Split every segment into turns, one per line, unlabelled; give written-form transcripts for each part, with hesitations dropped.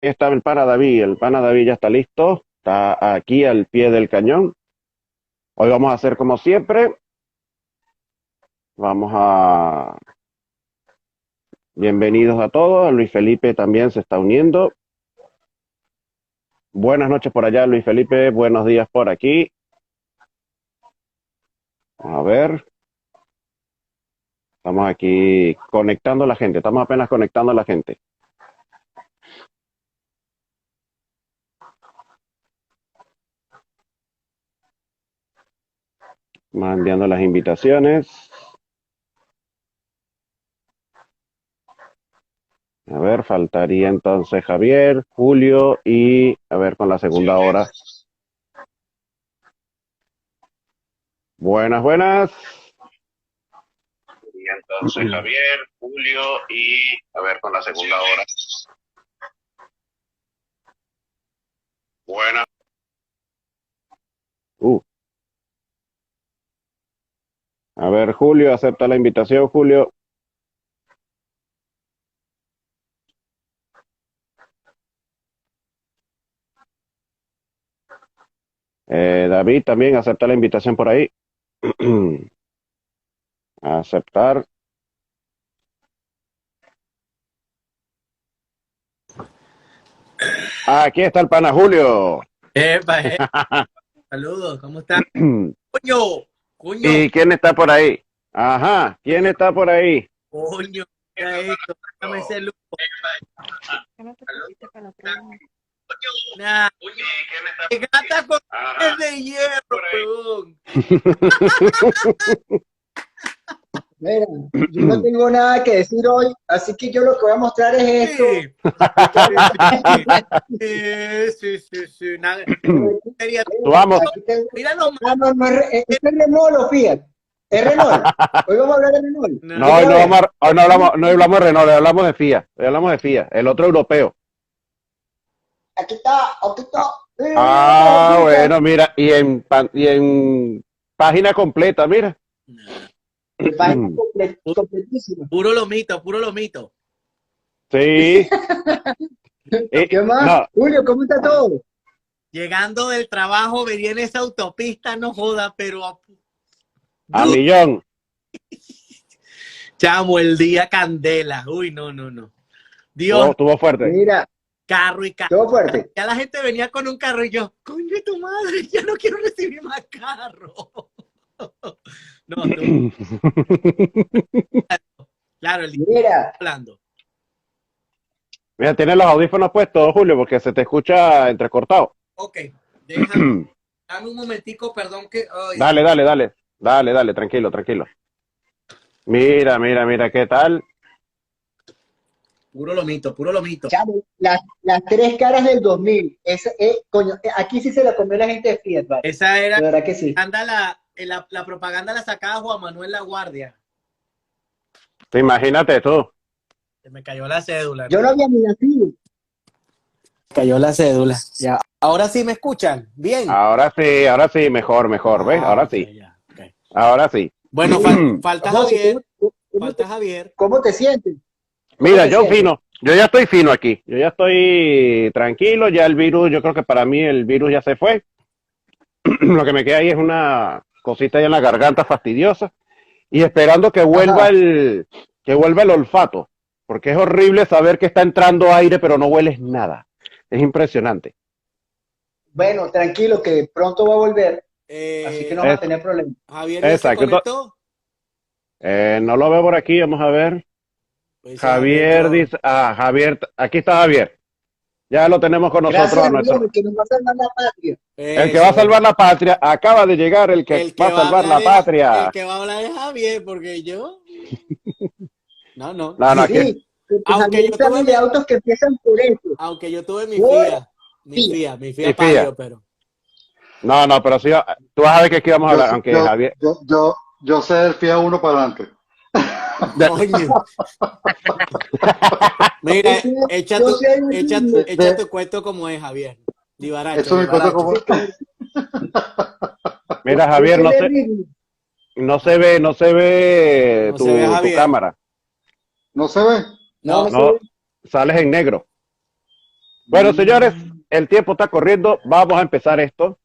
está el pana David ya está listo, está aquí al pie del cañón. Hoy vamos a hacer como siempre, vamos a... Bienvenidos a todos, Luis Felipe también se está uniendo. Buenas noches por allá, Luis Felipe, buenos días por aquí. A ver, estamos aquí conectando a la gente, estamos apenas conectando a la gente. Vamos enviando las invitaciones. A ver, faltaría entonces Javier, Julio y a ver con la segunda hora. Buenas, buenas. Y entonces Javier, Julio y a ver con la segunda hora. Buenas. A ver, Julio, acepta la invitación, Julio. David también acepta la invitación por ahí. Aceptar. Aquí está el pana Julio.
Epa, saludos, ¿cómo estás? Coño, coño,
¿Y quién está por ahí? Ajá, ¿quién está por ahí?
coño, mira esto, dame ese lujo. Nah, qué gata con es de hierro, weón.
Mira, yo no tengo nada que decir hoy, así que yo lo que voy a mostrar es esto.
Sí. Nada,
Vamos.
Aquí tengo,
mira lo
no, este es Renault, fíjate. Es Renault. Hoy vamos a hablar de Renault.
No, hoy no, hoy no hablamos de Renault, hoy hablamos de FIA. Hoy hablamos de FIA, el otro europeo.
Aquí está, aquí está.
Bueno, mira, y en página completa, mira.
Página completísima.
puro lomito, puro lomito.
Sí.
¿Qué más?
No,
Julio, ¿cómo está todo?
Llegando del trabajo, venía en esa autopista, no joda, pero
a millón.
chamo, el día candela. Uy, no. Dios,
Estuvo fuerte.
Mira,
carro y carro.
todo fuerte.
Ya la gente venía con un carro y yo, coño de tu madre, ya no quiero recibir más carro. No, tú, claro, el día
Mira,
hablando.
Mira, tienes los audífonos puestos, Julio, porque se te escucha entrecortado.
Ok, déjame, dame un momentico, perdón que... ay,
Dale, tranquilo. Mira, ¿qué tal?
puro lomito.
chamo, las tres caras del 2000. Coño, aquí sí se la comió la gente de Fiat, ¿vale?
Esa era
De verdad que sí.
la propaganda la sacaba Juan Manuel La Guardia.
Imagínate tú.
Se me cayó la cédula.
Yo no había ni nacido.
Cayó la cédula. Ya. Ahora sí me escuchan. Bien.
Ahora sí, mejor, ¿ves? Ahora
ok,
sí.
ya, okay.
Ahora sí.
Bueno, falta
José,
Javier.
¿cómo
Falta Javier.
cómo te sientes?
Mira,
te
yo
sientes?
fino. Yo ya estoy fino aquí. Yo ya estoy tranquilo. Ya el virus, yo creo que para mí el virus ya se fue. Lo que me queda ahí es una cosita ahí en la garganta fastidiosa. Y esperando que vuelva
Ajá.
que vuelva el olfato. Porque es horrible saber que está entrando aire, pero no hueles nada. Es impresionante.
Bueno, tranquilo, que pronto va a volver, así que no vas a
Es,
tener problemas.
Javier ya se
exacto.
conectó.
No lo veo por aquí, vamos a ver.
Pues
Javier dice, Javier, aquí está Javier. Ya lo tenemos con nosotros
Gracias
a
a Dios,
nuestro.
que nos va a salvar la patria.
El que va a salvar la patria, acaba de llegar el que va a salvar la
El
patria.
que va a hablar es Javier, porque yo. No.
No, aquí.
Sí, porque
Aunque
Javier
yo
sabe
tuve
de autos que empiezan por eso.
Aunque yo tuve
Por
mi
Y
FIA
fía.
Palio, pero.
No, pero sí, tú vas a ver que aquí vamos a
Yo,
hablar, aunque
yo,
Javier.
yo sé el FIA 1 para adelante.
Coño. Mira, echa tu cuento como es, Javier.
Eso me cuenta como.
Mira, Javier, no se ve
No se ve,
tu
Javier.
cámara.
¿No se ve?
No.
No, sales en negro. Bueno, señores, el tiempo está corriendo. Vamos a empezar esto.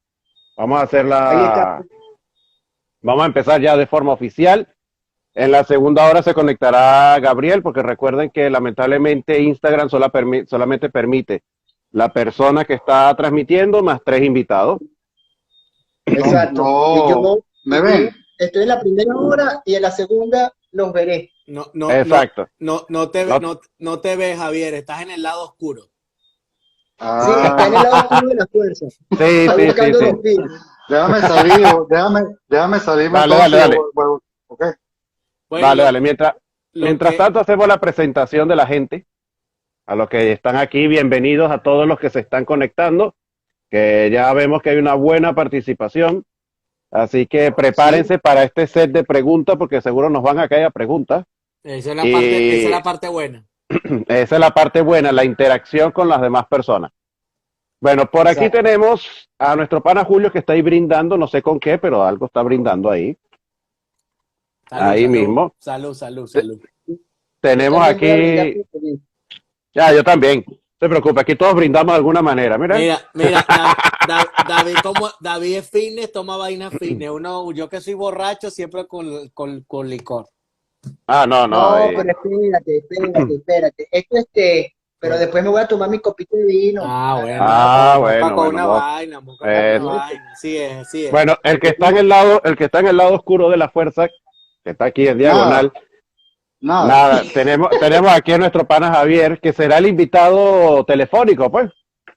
Vamos a hacer
Ahí está.
Vamos a empezar ya de forma oficial. En la segunda hora se conectará Gabriel, porque recuerden que lamentablemente Instagram solamente permite la persona que está transmitiendo más 3 invitados.
Exacto.
No,
Y yo
¿me ven?
estoy en la primera hora y en la segunda los veré.
Exacto.
No te ves, Javier, estás en el lado oscuro.
Sí, está en el lado oscuro de la fuerza.
Sí,
Está
sí,
buscando
sí.
los pies.
Déjame salir, déjame salirme
Dale,
entonces.
dale.
Bueno, ok.
Bueno,
Dale. Mientras
que-
tanto hacemos la presentación de la gente. A los que están aquí, bienvenidos a todos los que se están conectando, que ya vemos que hay una buena participación. Así que prepárense para este set de preguntas, porque seguro nos van a caer a preguntas.
esa es la
Y-
parte, esa es la parte buena.
Esa es la parte buena, la interacción con las demás personas. Bueno, por aquí
Exacto.
tenemos a nuestro pana Julio que está ahí brindando, no sé con qué, pero algo está brindando ahí. Ahí mismo.
Salud.
Tenemos
Yo también voy a
aquí,
brindar por mí.
ya, yo también, no se preocupe, aquí todos brindamos de alguna manera, mira.
Mira, David es fitness, toma vaina fitness. Yo que soy borracho, siempre con licor.
Ah, no,
No, pero espérate. Esto es té, pero después me voy a tomar mi copito de vino.
bueno,
Con una
no.
vaina, moca con una
Eso.
vaina. Sí es.
Bueno, el que está en el lado oscuro de la fuerza, que está aquí en diagonal, nada, tenemos aquí a nuestro pana Javier, que será el invitado telefónico, pues,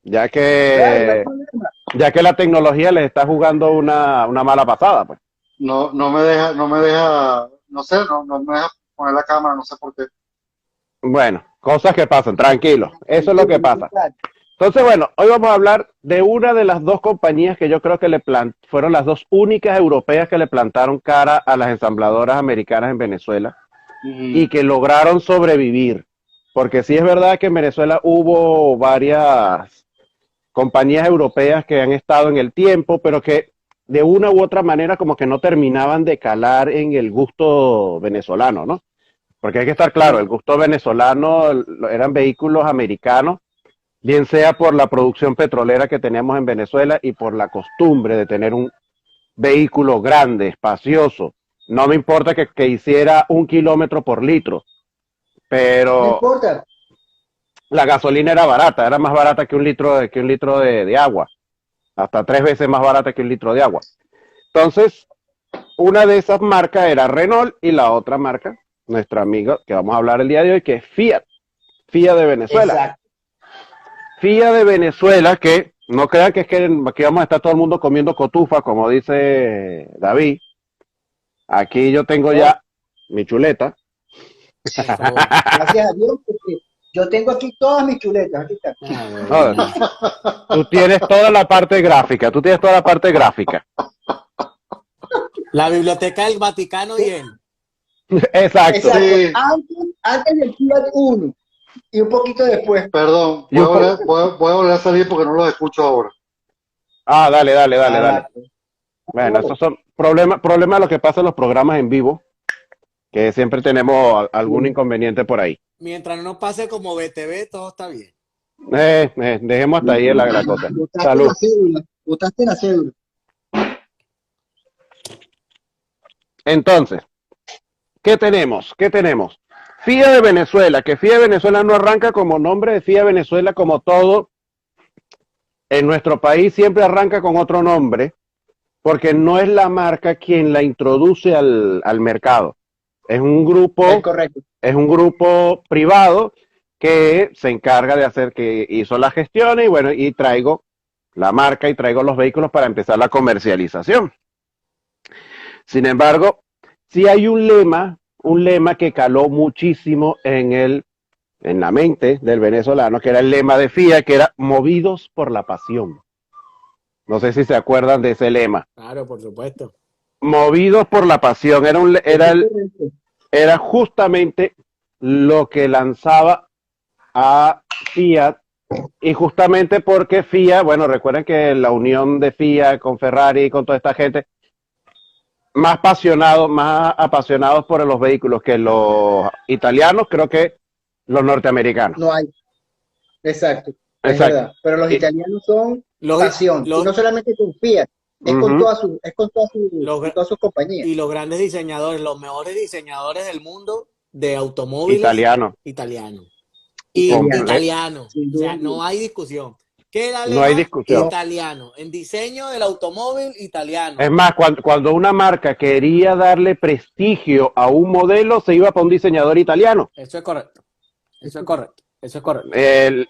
ya
Claro, no hay
que
problema.
la tecnología les está jugando una mala pasada, pues.
No me deja, no sé, no me deja poner la cámara, no sé por qué.
Bueno, cosas que pasan, tranquilo, eso es lo que pasa. Entonces, bueno, hoy vamos a hablar de una de las dos compañías que yo creo que fueron las dos únicas europeas que le plantaron cara a las ensambladoras americanas en Venezuela y que lograron sobrevivir. Porque sí es verdad que en Venezuela hubo varias compañías europeas que han estado en el tiempo, pero que de una u otra manera como que no terminaban de calar en el gusto venezolano, ¿no? Porque hay que estar claro, el gusto venezolano eran vehículos americanos, bien sea por la producción petrolera que teníamos en Venezuela y por la costumbre de tener un vehículo grande, espacioso. No me importa que hiciera 1 kilómetro por litro,
No
pero
importa.
la gasolina era barata, era más barata que un litro de agua, hasta 3 veces más barata que un litro de agua. Entonces, una de esas marcas era Renault y la otra marca, nuestra amiga que vamos a hablar el día de hoy, que es Fiat de Venezuela.
Exacto.
Fiat de Venezuela, que no crean que es que aquí vamos a estar todo el mundo comiendo cotufa, como dice David. Aquí yo tengo ya mi chuleta.
Por favor.
Gracias a Dios, porque yo tengo aquí todas mis chuletas. Aquí está.
Tú tienes toda la parte gráfica,
La biblioteca del Vaticano y él.
Exacto.
Exacto.
Sí.
Antes del Fiat 1 y un poquito después.
Perdón, voy a volver a salir porque no los escucho ahora.
Ah, dale. Bueno, esos son problemas de lo que pasa en los programas en vivo, que siempre tenemos algún inconveniente por ahí.
Mientras no nos pase como BTV, todo está bien.
Dejemos hasta ahí la cosa.
Botaste
Salud.
la cédula. Botaste la cédula.
Entonces, ¿qué tenemos? FIA de Venezuela, que FIA de Venezuela no arranca como nombre de FIA Venezuela como todo. En nuestro país siempre arranca con otro nombre, porque no es la marca quien la introduce al mercado. Es un grupo,
Es correcto.
es un grupo privado que se encarga de hacer, que hizo la gestión y bueno, y traigo la marca y traigo los vehículos para empezar la comercialización. Sin embargo, sí hay un lema que caló muchísimo en la mente del venezolano, que era el lema de FIA, que era movidos por la pasión. No sé si se acuerdan de ese lema.
Claro, por supuesto.
Movidos por la pasión. Era justamente lo que lanzaba a Fiat, y justamente porque Fiat, bueno, recuerden que la unión de Fiat con Ferrari, con toda esta gente, más apasionados por los vehículos que los italianos, creo que los norteamericanos.
No hay. Exacto. es
Exacto.
verdad. Pero los italianos son
Los,
pasión. Y
los,
no solamente con Fiat, es con
Ujú.
con
los,
todas sus compañías.
y los grandes diseñadores, los mejores diseñadores del mundo de automóviles
Italiano.
italianos.
Italiano,
Italiano.
sin
O
duda
sea,
alguna.
no hay discusión. ¿Qué era
No hay
alemán?
discusión.
Italiano. En diseño del automóvil, italiano.
Es más, cuando una marca quería darle prestigio a un modelo, se iba para un diseñador italiano.
Eso es correcto. Eso es correcto. Eso es correcto.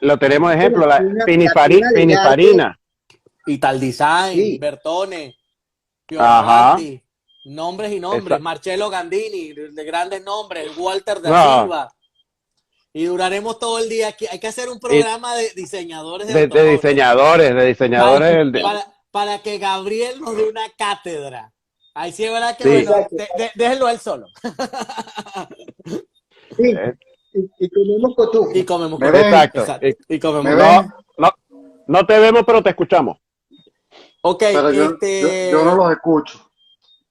Lo tenemos de ejemplo,
La
la
pina del arte,
Pininfarina.
Ital Design,
sí.
Bertone,
Ajá.
Fioravanti, nombres y nombres, Marcello Gandini, de grandes nombres, Walter da
No,
Silva. Y duraremos todo el día aquí. Hay que hacer un
y
programa de diseñadores de
de
automóviles
diseñadores,
para,
de-
para que Gabriel nos dé una cátedra. Ahí sí es verdad que,
sí.
bueno,
Exacto.
déjenlo él solo.
Sí,
eh,
y comemos cotufa.
Y comemos
¿Me
con
ven?
exacto.
Exacto. Y comemos
¿Me
con
ven?
No, no te vemos, pero te escuchamos.
Ok,
Pero yo no los escucho.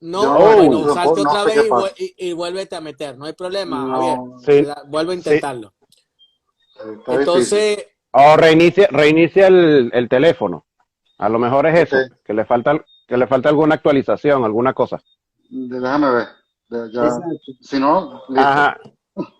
Yo
no,
no los
bueno,
escucho,
salte
no
otra
sé
vez
qué pasa.
y vuélvete a meter. No hay problema, Javier.
No,
Sí,
Vuelve a
sí.
intentarlo.
está difícil.
Entonces,
O reinicia el teléfono. A lo mejor es
Ok,
eso, que le falta alguna actualización, alguna cosa.
déjame ver. Ya,
Exacto.
si no, listo.
Ajá.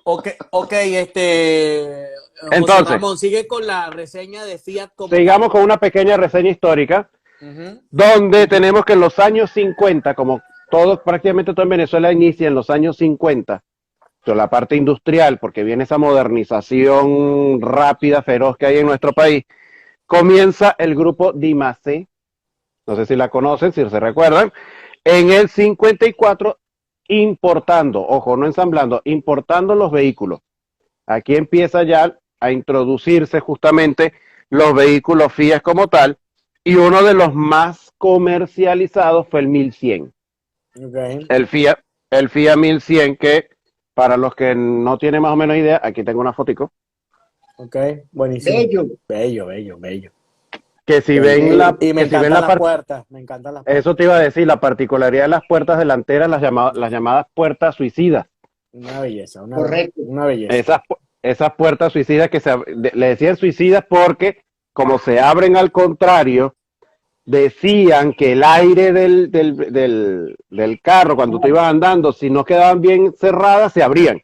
ok, José
Entonces,
Ramón, sigue con la reseña de Fiat como
sigamos
tal.
con una pequeña reseña histórica,
Ujú.
donde tenemos que en los años 50, como todo, prácticamente todo en Venezuela inicia en los años 50, toda la parte industrial, porque viene esa modernización rápida, feroz que hay en nuestro país, comienza el grupo Dimacé, no sé si la conocen, si se recuerdan, en el 54 importando, ojo, no ensamblando, importando los vehículos. Aquí empieza ya a introducirse justamente los vehículos Fiat como tal, y uno de los más comercializados fue el 1100.
Okay.
El Fiat 1100, que para los que no tienen más o menos idea, aquí tengo una fotico,
Ok, buenísimo.
Bello.
Bello.
que si
Bello.
ven la,
Y me
que si ven
encantan
la
las
parte,
puertas, me encantan las puertas.
eso te iba a decir, la particularidad de las puertas delanteras, las llamadas puertas suicidas.
Una belleza,
Correcto.
una belleza.
Esas puertas suicidas le decían suicidas porque como se abren al contrario, decían que el aire del carro cuando tú ibas andando, si no quedaban bien cerradas, se abrían.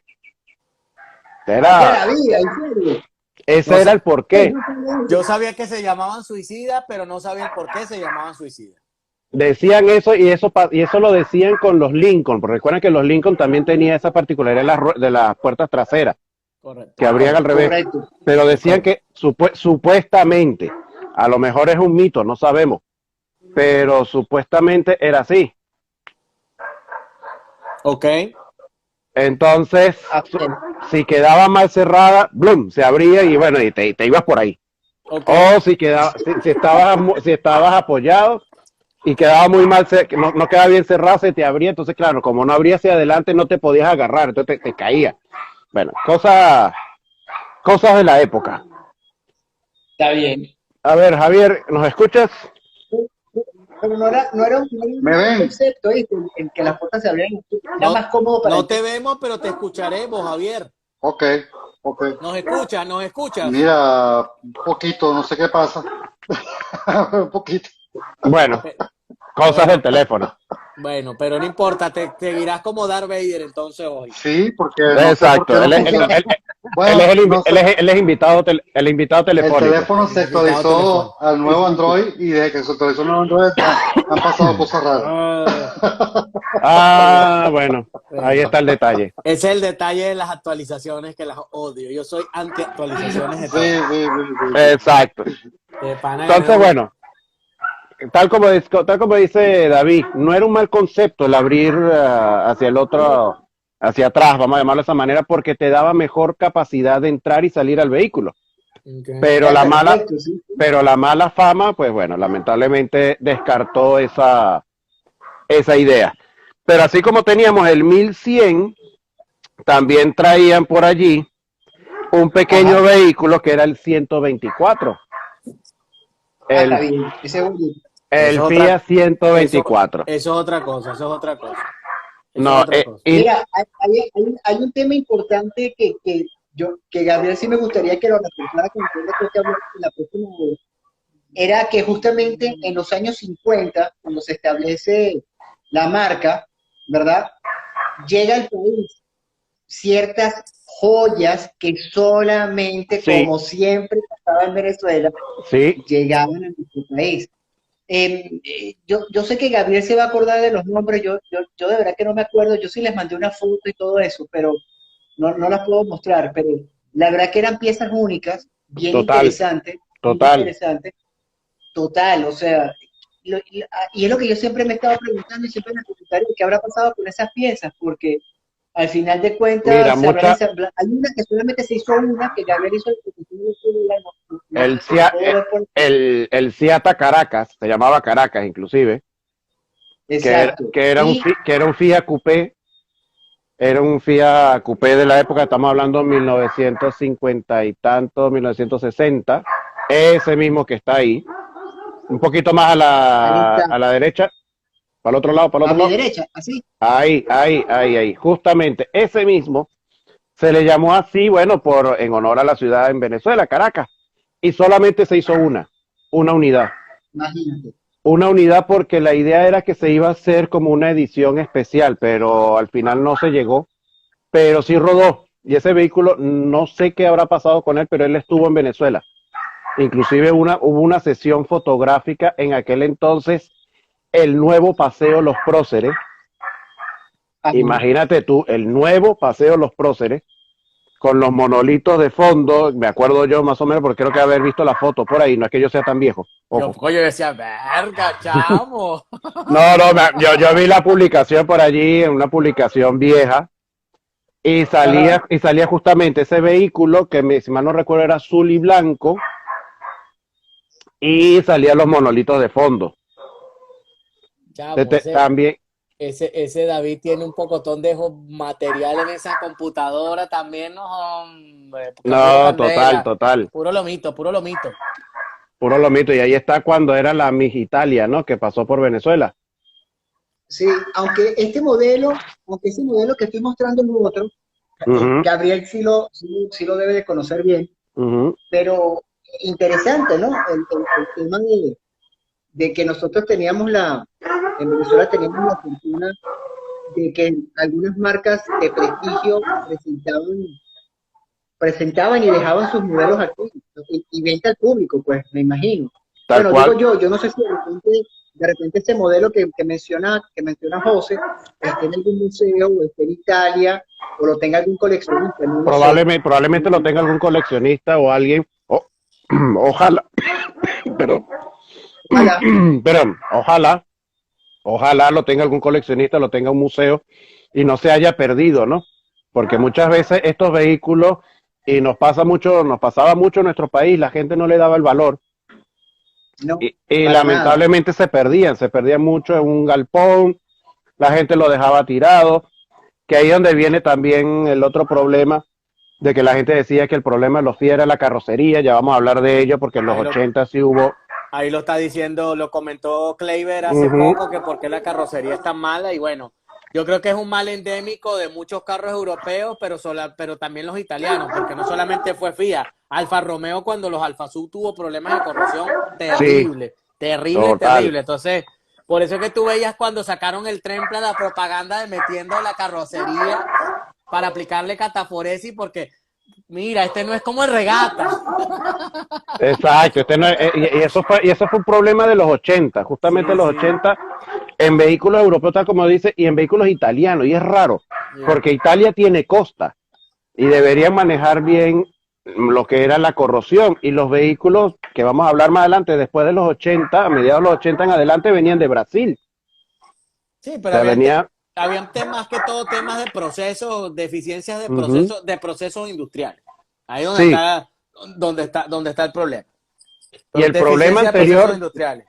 ¡Qué
Era,
maravilla! ¿En serio?
ese
No
era
sé,
el porqué.
yo sabía que se llamaban suicidas, pero no sabía el por qué se llamaban suicidas.
Decían eso y eso lo decían con los Lincoln, porque recuerden que los Lincoln también tenía esa particularidad de las puertas traseras,
Correcto.
que abrían al revés.
Correcto.
Pero decían que supuestamente, a lo mejor es un mito, no sabemos, pero supuestamente era así.
Ok.
Entonces,
Absent.
si quedaba mal cerrada, ¡blum!, se abría y bueno, y te ibas por ahí.
Ok.
O si estabas apoyado y quedaba muy mal, no quedaba bien cerrado, se te abría. Entonces, claro, como no abría hacia adelante, no te podías agarrar, entonces te caía. Bueno, cosas de la época.
Está bien.
A ver, Javier, ¿nos escuchas?
Pero no era un
¿Me ven?
concepto, ¿viste? En que las puertas se abrieran. Era
No,
más cómodo para
no
ti.
te vemos, pero te escucharemos, Javier.
Ok.
Nos escuchas.
Mira, un poquito, no sé qué pasa. Un poquito.
Bueno,
Pe-
cosas
Bueno,
del teléfono.
bueno, pero no importa, te seguirás como Darth Vader entonces hoy.
Sí, porque no sé por
Exacto.
qué no
Él
funciona.
es
Bueno, no sé.
él es invitado, el invitado
El
telefónico.
teléfono se
Invitado
actualizó
telefónico.
al nuevo Android y desde que se actualizó el nuevo Android han pasado cosas raras.
Ah, bueno, ahí está el detalle.
Ese es el detalle de las actualizaciones que las odio. Yo soy anti actualizaciones de todo.
Sí.
Exacto.
De pana,
Entonces, bueno, tal como dice David, no era un mal concepto el abrir hacia atrás, vamos a llamarlo de esa manera, porque te daba mejor capacidad de entrar y salir al vehículo.
Okay.
Pero
Perfecto, sí.
la mala fama, pues bueno, lamentablemente descartó esa idea. Pero así como teníamos el 1100, también traían por allí un pequeño vehículo que era el 124.
Está bien. Ese es bonito.
El
Eso es
Fiat 124.
Eso es otra cosa.
No,
Mira, hay un tema importante que que Gabriel sí me gustaría que lo recordara con él, creo que habló en la próxima vez, era que justamente en los años 50, cuando se establece la marca, ¿verdad? Llega al país ciertas joyas que solamente,
Sí,
como siempre pasaba en Venezuela,
sí,
llegaban a nuestro país. Yo sé que Gabriel se va a acordar de los nombres, yo de verdad que no me acuerdo, yo sí les mandé una foto y todo eso, pero no las puedo mostrar, pero la verdad que eran piezas únicas,
total,
bien
total.
interesantes, total, o sea, y es lo que yo siempre me estaba preguntando y siempre me preguntaré, ¿qué habrá pasado con esas piezas? Porque al final de
Mira,
cuentas se habrán ensamblado, hay una que solamente se hizo una, que Gabriel hizo el
el,
lo
Cia-
puedo ver por...
el Ciata Caracas, se llamaba Caracas inclusive,
Exacto.
que era un Fiat Coupé. Era un Fiat Coupé de la época, estamos hablando de 1950 y tanto, 1960. Ese mismo que está ahí. Un poquito más
Ahí está,
a la derecha, para el otro lado, para el
a
otro
mi
lado.
derecha, así.
Ahí, ahí, ahí, ahí. Justamente ese mismo se le llamó así, bueno, en honor a la ciudad en Venezuela, Caracas. Y solamente se hizo una unidad.
Imagínate.
Una unidad porque la idea era que se iba a hacer como una edición especial, pero al final no se llegó, pero sí rodó. Y ese vehículo, no sé qué habrá pasado con él, pero él estuvo en Venezuela. Inclusive hubo una sesión fotográfica en aquel entonces, el nuevo Paseo Los Próceres.
Ajá.
Imagínate tú, el nuevo Paseo Los Próceres, con los monolitos de fondo, me acuerdo yo más o menos, porque creo que haber visto la foto por ahí, no es que yo sea tan viejo, ojo.
Yo decía, verga, chamo.
No, no, yo vi la publicación por allí, en una publicación vieja,
Ajá.
y salía justamente ese vehículo que si mal no recuerdo era azul y blanco, y salían los monolitos de fondo.
Chamo,
También,
ese David tiene un pocotón de material en esa computadora también, no, hombre, porque puro
no, total,
candela,
total,
puro lomito.
puro lomito, y ahí está cuando era la Miss Italia, ¿no? Que pasó por Venezuela.
Sí, aunque ese modelo que estoy mostrando es otro,
Ujú,
Gabriel sí lo debe de conocer bien,
ujú.
pero interesante, ¿no? El tema de que nosotros en Venezuela teníamos la fortuna de que algunas marcas de prestigio presentaban y dejaban sus modelos aquí y venta al público, pues me imagino.
Tal
Bueno, digo
cual.
yo no sé si de repente ese modelo que menciona José esté en algún museo o esté en Italia o lo tenga algún coleccionista, no lo sé.
Probablemente lo tenga algún coleccionista o alguien, ojalá, pero,
Ojalá,
pero ojalá lo tenga algún coleccionista, lo tenga un museo y no se haya perdido, ¿no? Porque muchas veces estos vehículos, y nos pasaba mucho en nuestro país, la gente no le daba el valor
no,
y
para nada.
lamentablemente se perdían mucho en un galpón, la gente lo dejaba tirado, que ahí es donde viene también el otro problema de que la gente decía que el problema de los Fiat era la carrocería, ya vamos a hablar de ello porque en los
Ahí lo,
80 sí hubo.
ahí lo está diciendo, lo comentó Kleiber hace
Ujú,
poco, que por qué la carrocería es tan mala y bueno, yo creo que es un mal endémico de muchos carros europeos, pero también los italianos, porque no solamente fue Fiat, Alfa Romeo cuando los Alfa Sub tuvo problemas de corrosión
sí, total.
terrible. Entonces, por eso es que tú veías cuando sacaron el Tremple la propaganda de metiendo la carrocería para aplicarle cataforesis, porque mira, este no es como el regata.
Exacto, y eso fue un problema de los 80, justamente
Sí,
los
sí.
80 en vehículos europeos, tal como dice, y en vehículos italianos, y es raro,
Yeah.
porque Italia tiene costa y deberían manejar bien lo que era la corrosión, y los vehículos que vamos a hablar más adelante, después de los 80, a mediados de los 80 en adelante, venían de Brasil,
Sí,
o
pero
sea, venía,
habían temas que todo temas de procesos, deficiencias
ujú,
de procesos industriales. Ahí
sí,
donde está el problema.
y el problema
Deficiencia de procesos
anterior,
industriales.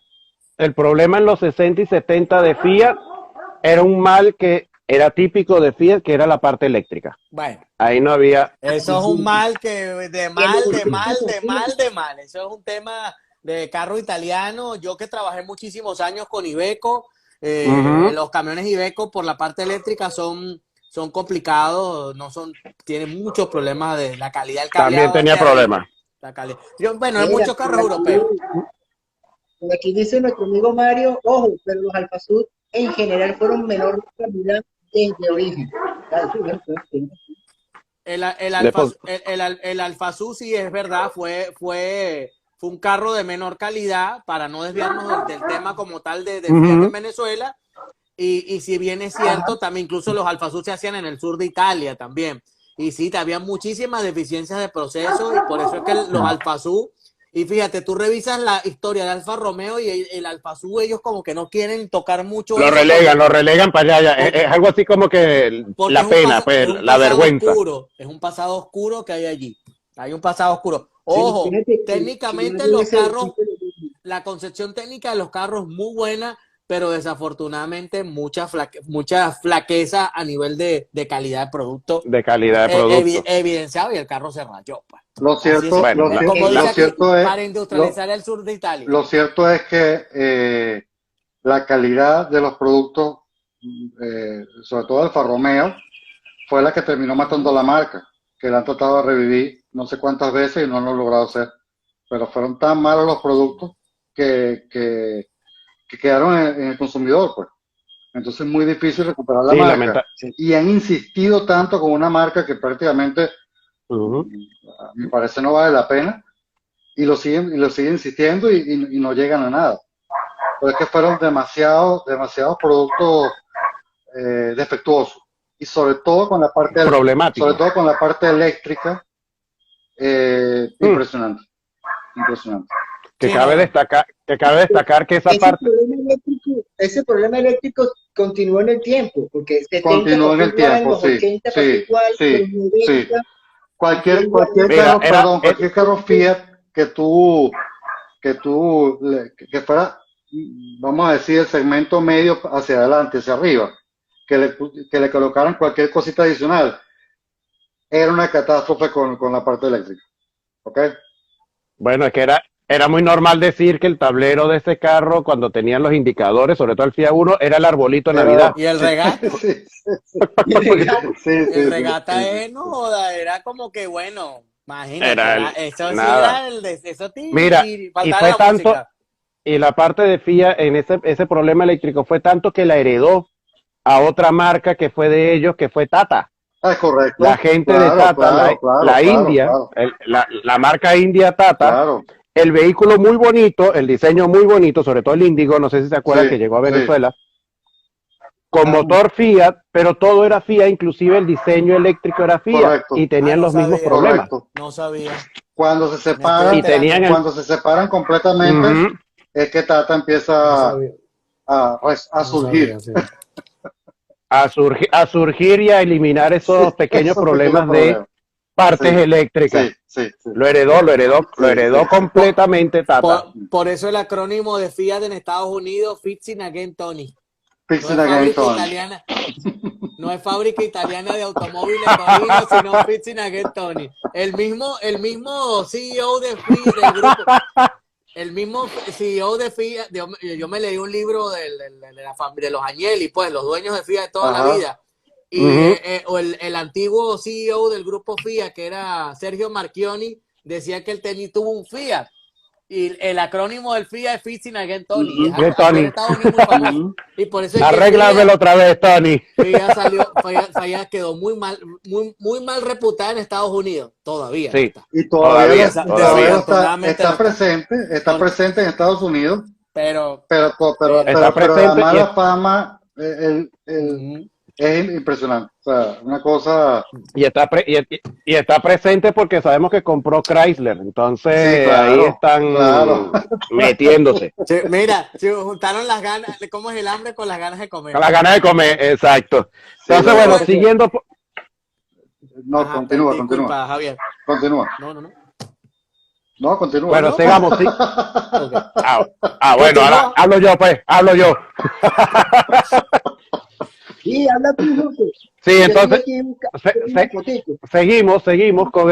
el problema en los 60 y 70 de Fiat era un mal que era típico de Fiat, que era la parte eléctrica.
Bueno,
Ahí no había,
eso es un
Imagínate.
mal que
Y en los 80 con Fiat,
de mal. Eso es un tema de carro italiano. Yo que trabajé muchísimos años con Iveco,
ujú,
los camiones Iveco por la parte eléctrica son complicados, no son, tienen muchos problemas de la calidad del
También
cableado.
tenía problemas.
La calidad. Bueno, hay
Mira,
muchos carros europeos.
por aquí dice nuestro amigo Mario, ojo, pero los Alfa Sud en general fueron menor calidad desde origen. Claro, sí, bueno, sí.
El Alfa Sud, sí es verdad, fue un carro de menor calidad, para no desviarnos del tema como tal de Fiat en Venezuela. Y si bien es cierto, también incluso los Alfa Sud se hacían en el sur de Italia también. Y sí, había muchísimas deficiencias de proceso, y por eso es que los Alfa Sud, y fíjate, tú revisas la historia de Alfa Romeo y el Alfa Sud, ellos como que no quieren tocar mucho
Lo
eso
relegan para allá. Es algo así como que
porque
la
es
pena, pues,
es un
la
pasado
vergüenza.
oscuro, es un pasado oscuro que hay allí. Hay un pasado oscuro.
Sí,
Ojo,
fíjate que
técnicamente
si no
los
debe ser
carros,
difícil.
la concepción técnica de los carros muy buena, pero desafortunadamente mucha flaqueza a nivel de calidad de producto
De calidad de producto.
evidenciado, y el carro se rayó. Pues.
Lo
Así es.
cierto,
Bueno,
Como dice
lo
aquí,
cierto es,
para industrializar el sur de Italia.
lo cierto es que la calidad de los productos, sobre todo Alfa Romeo, fue la que terminó matando a la marca, que la han tratado de revivir no sé cuántas veces y no lo han logrado hacer. Pero fueron tan malos los productos que quedaron en el consumidor, pues. Entonces es muy difícil recuperar la
Sí,
marca. Y han insistido tanto con una marca que prácticamente, a mi parecer, no vale la pena, y lo siguen insistiendo y no llegan a nada. Pero es que fueron demasiados productos defectuosos. Y sobre todo con la parte
Problemático.
sobre todo con la parte eléctrica, impresionante.
Que
Sí,
cabe
no.
destacar que esa parte
Ese problema eléctrico continuó en el tiempo, porque 70
Continuó en
pasó
el
igual,
tiempo,
los
sí,
80 pasó
sí,
igual,
sí,
los 90
Cualquier
Mira,
carro, cualquier carro Fiat que que fuera, vamos a decir, el segmento medio hacia adelante, hacia arriba, que le colocaran cualquier cosita adicional, era una catástrofe con la parte eléctrica. ¿Ok?
bueno, es que era muy normal decir que el tablero de ese carro, cuando tenían los indicadores, sobre todo el Fiat 1, era el arbolito de Navidad.
Y el regata.
Sí,
El regata no joda, era como que bueno, imagínate,
Era
eso sí
nada.
era eso
Mira, y
faltaba
fue
la
tanto,
música.
y la parte de Fiat en ese problema eléctrico fue tanto que la heredó a otra marca que fue de ellos, que fue Tata.
es correcto.
La gente de
Claro,
Tata, la India, la marca India Tata,
claro.
el vehículo muy bonito, el diseño muy bonito, sobre todo el Índigo, no sé si se acuerdan
Sí,
que llegó a
sí.
Venezuela, con
Claro.
motor Fiat, pero todo era Fiat, inclusive el diseño eléctrico era Fiat,
Correcto.
y tenían
no
los mismos
sabía.
problemas.
Correcto.
No sabía.
Cuando se
Me estoy
separan,
Y tenían el-
cuando se separan completamente,
Ujú.
es que Tata
No
empieza
sabía.
a
No
surgir.
sabía, sí.
a surgir y a eliminar esos pequeños
Esos
problemas
pequeños
de
problemas.
partes
Sí,
electricas.
sí.
Lo heredó
Sí.
completamente Tata.
Por eso el acrónimo de Fiat en Estados Unidos, Fixing Again Tony. No
Fixing
es
again,
fábrica
Tony.
italiana. No es fábrica italiana de automóviles Torino, sino Fixing Again Tony. El mismo CEO de Fiat, del grupo, el mismo CEO de Fiat, yo me leí un libro de los Agnelli, pues, los dueños de Fiat de toda la
Ajá.
vida. Y
Ujú.
o el antiguo CEO del grupo Fiat, que era Sergio Marchioni, decía que él tuvo un Fiat. Y el acrónimo del Fiat es Fixing Again Tony.
Ujú.
Es
De
aquí
Tony.
en Estados Unidos muy famoso.
Ujú.
Y por eso es que
Arréglamelo otra vez, Tony.
Fiat quedó muy mal reputada en Estados Unidos. Todavía no
Sí,
está.
Y todavía
todavía.
Desafortunadamente no
está presente en Estados Unidos,
Pero
Está
pero la
presente
mala fama
ujú,
es impresionante. O sea, una cosa.
y está presente porque sabemos que compró Chrysler. Entonces
Sí,
ahí
claro,
están
claro.
metiéndose.
sí, mira, se juntaron las ganas, ¿cómo es el hambre con las ganas de comer?
Con las ganas de comer, exacto.
Sí,
Entonces,
la
bueno,
verdad que-
siguiendo.
No,
Ajá,
continúa.
disculpa, Javier.
Continúa.
No.
No, continúa.
Bueno,
¿no?
sigamos. Sí.
Ok.
Bueno,
Continúa.
ahora hablo yo, pues, hablo yo.
Sí, habla tú, José.
Sí,
Yo
entonces,
tengo aquí
se-
una
se-
fotico.
seguimos con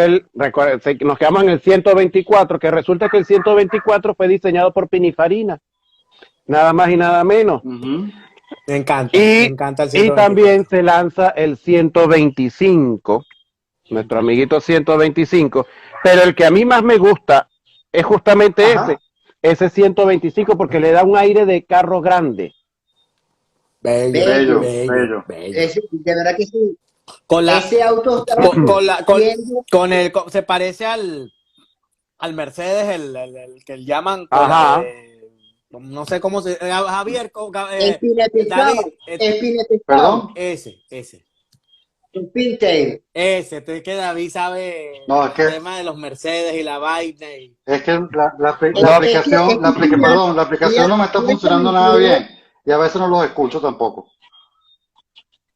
nos quedamos en el 124, que resulta que el 124 fue diseñado por Pininfarina, nada más y nada menos.
Ujú.
Me
Y,
encanta el
y
124.
también se lanza el 125, nuestro amiguito 125, pero el que a mí más me gusta es justamente
Ajá.
ese 125 porque le da un aire de carro grande.
Bello,
Bello.
Bello,
bello,
bello.
bello.
De verdad que sí.
Con la,
Ese auto estaba
con la,
viendo.
se parece al Mercedes, el que llaman cola
Ajá.
de, no sé cómo se, Javier,
Espinetizado,
David,
espinetizado,
¿Perdón?
ese.
con pintail.
Entonces que David sabe
No,
el tema de los Mercedes y la vaina.
es que la
Es que, es que
perdón, la
Fiat,
aplicación no me está
Fiat se
funcionando nada
aventuró,
bien y a veces no los escucho tampoco.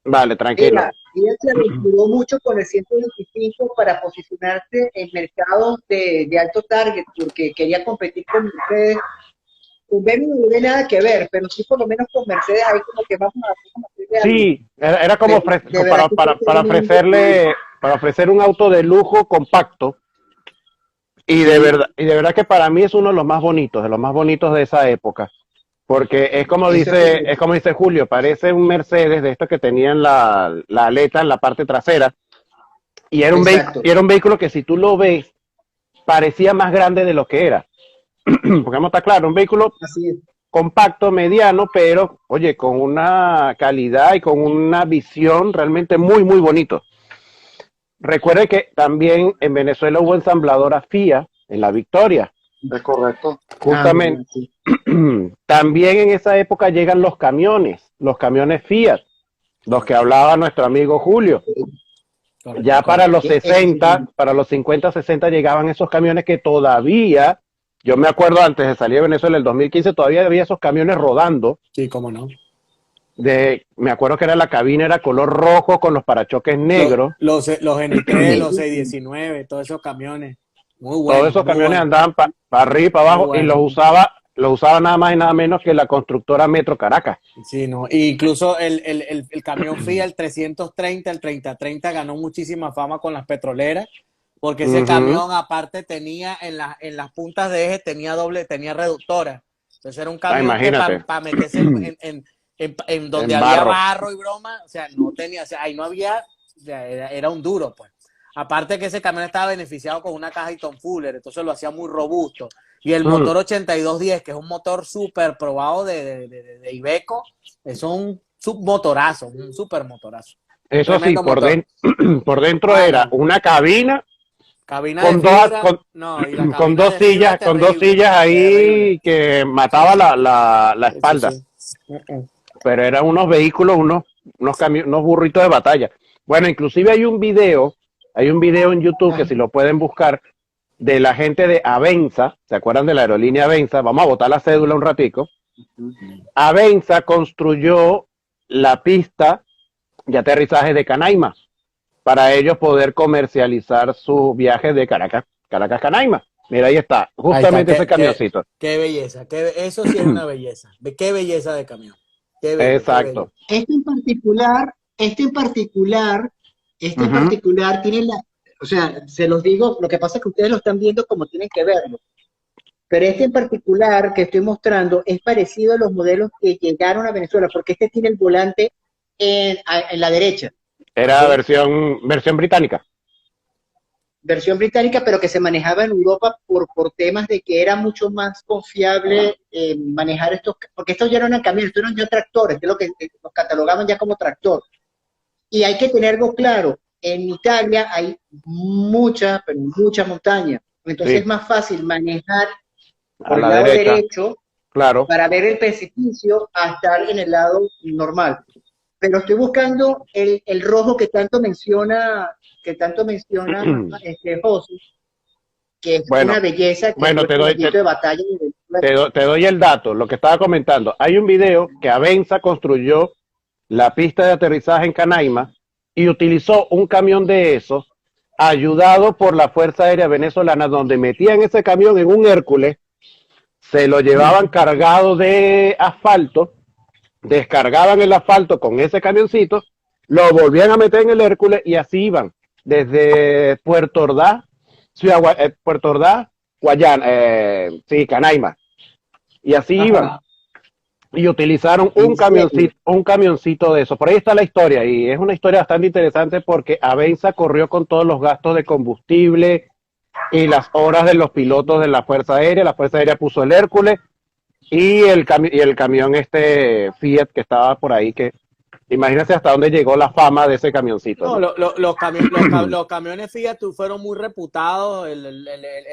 Vale, tranquilo.
mira, Fiat se aventuró mucho con el 125 para posicionarse en mercados de alto target, porque quería competir con Mercedes. Con BMW no tiene nada que ver, pero sí por lo menos con Mercedes ahí como que vamos a hacerle algo.
Sí, era como
De verdad que fue tremendo.
para ofrecer un auto de lujo compacto
Sí,
y de verdad que para mí es uno de los más bonitos de esa época, porque
eso es correcto.
es como dice Julio, parece un Mercedes de estos que tenían la aleta en la parte trasera y
Exacto.
era un vehículo que si tú lo ves parecía más grande de lo que era, porque no está claro, un vehículo
Así es.
compacto, mediano, pero oye, con una calidad y con una visión realmente muy, muy bonito. Recuerde que también en Venezuela hubo ensambladora FIA en La Victoria,
Es correcto.
Ah,
justamente.
mira, sí.
También en esa época llegan los camiones Fiat, los que hablaba nuestro amigo Julio.
Correcto,
Ya para
correcto.
los 60, para los 50, 60 llegaban esos camiones que todavía, yo me acuerdo antes de salir de Venezuela, el 2015, todavía había esos camiones rodando.
Sí, cómo no.
Me acuerdo que era la cabina, era color rojo con los parachoques negros.
Los N3, los
Bellísimo.
619, todos esos camiones.
Todos esos
Muy
camiones
buenos,
andaban para arriba y para
muy
abajo y
buenos.
los usaba nada más y nada menos que la constructora Metro Caracas.
Sí, no. Y incluso el camión Fiat, el 330, el 3030, ganó muchísima fama con las petroleras, porque ese
Ujú.
camión aparte tenía en las puntas de eje, tenía reductora. Entonces era un
Ah,
camión que
imagínate,
meterse en donde
en
había
barro.
barro y broma, o sea, no tenía, o sea, ahí no había, o sea, era un duro, pues. Aparte que ese camión estaba beneficiado con una caja Eaton Fuller, entonces lo hacía muy robusto. Y el
Mm.
motor 8210, que es un motor súper probado de Iveco, es un submotorazo, un super motorazo.
Eso sí,
Tremendo motor.
por dentro
Ah,
era
no.
una cabina
Cabina de fibra, no, y la cabina de fibra
con dos
terrible,
sillas
terrible.
ahí que
Sí,
mataba
sí.
la
Sí, sí,
espalda.
sí. Uh-uh.
Pero eran unos vehículos, unos burritos de batalla. Bueno, inclusive hay un video en YouTube que
Ajá.
si lo pueden buscar, de la gente de Avenza, ¿se acuerdan de la aerolínea Avenza? Vamos a botar la cédula un ratico. Avenza construyó la pista de aterrizaje de Canaima para ellos poder comercializar sus viajes de Caracas Canaima. Mira, ahí está,
Ahí está,
justamente ese camioncito.
qué belleza, eso sí es una belleza, qué belleza de camión, qué bello, qué bello.
Exacto.
Este en particular, este en particular, este en
Ujú.
particular tiene o sea, se los digo, lo que pasa es que ustedes lo están viendo como tienen que verlo, pero este en particular que estoy mostrando es parecido a los modelos que llegaron a Venezuela, porque este tiene el volante en la derecha,
Era
¿sí?
versión británica.
Versión británica, pero que se manejaba en Europa por temas de que era mucho más confiable manejar estos, porque estos ya no eran camiones, estos eran ya tractores, que es lo que los catalogaban ya como tractor. Y hay que tener algo claro, en Italia hay mucha, pero mucha montaña, entonces es
Sí,
más fácil manejar
a
por el
la
lado
derecha,
derecho
claro.
para ver el precipicio a estar en el lado normal. Pero estoy buscando el rojo que tanto menciona José, que es una
Bueno,
belleza, que
bueno,
fue caballito de batalla.
te doy el dato, lo que estaba comentando. Hay un video que Avenza construyó la pista de aterrizaje en Canaima y utilizó un camión de esos ayudado por la Fuerza Aérea Venezolana, donde metían ese camión en un Hércules, se lo llevaban cargado de asfalto, descargaban el asfalto con ese camioncito, lo volvían a meter en el Hércules y así iban desde Puerto Ordaz, Puerto Ordaz, Guayana, sí, Canaima, y así iban.
Ajá.
y utilizaron
¿En serio?
un camioncito de eso. Por ahí está la historia y es una historia bastante interesante porque Avenza corrió con todos los gastos de combustible y las horas de los pilotos de la Fuerza Aérea. La Fuerza Aérea puso el Hércules y y el camión este Fiat que estaba por ahí, que imagínense hasta dónde llegó la fama de ese camioncito,
No,
¿no?
los camiones Fiat fueron muy reputados, el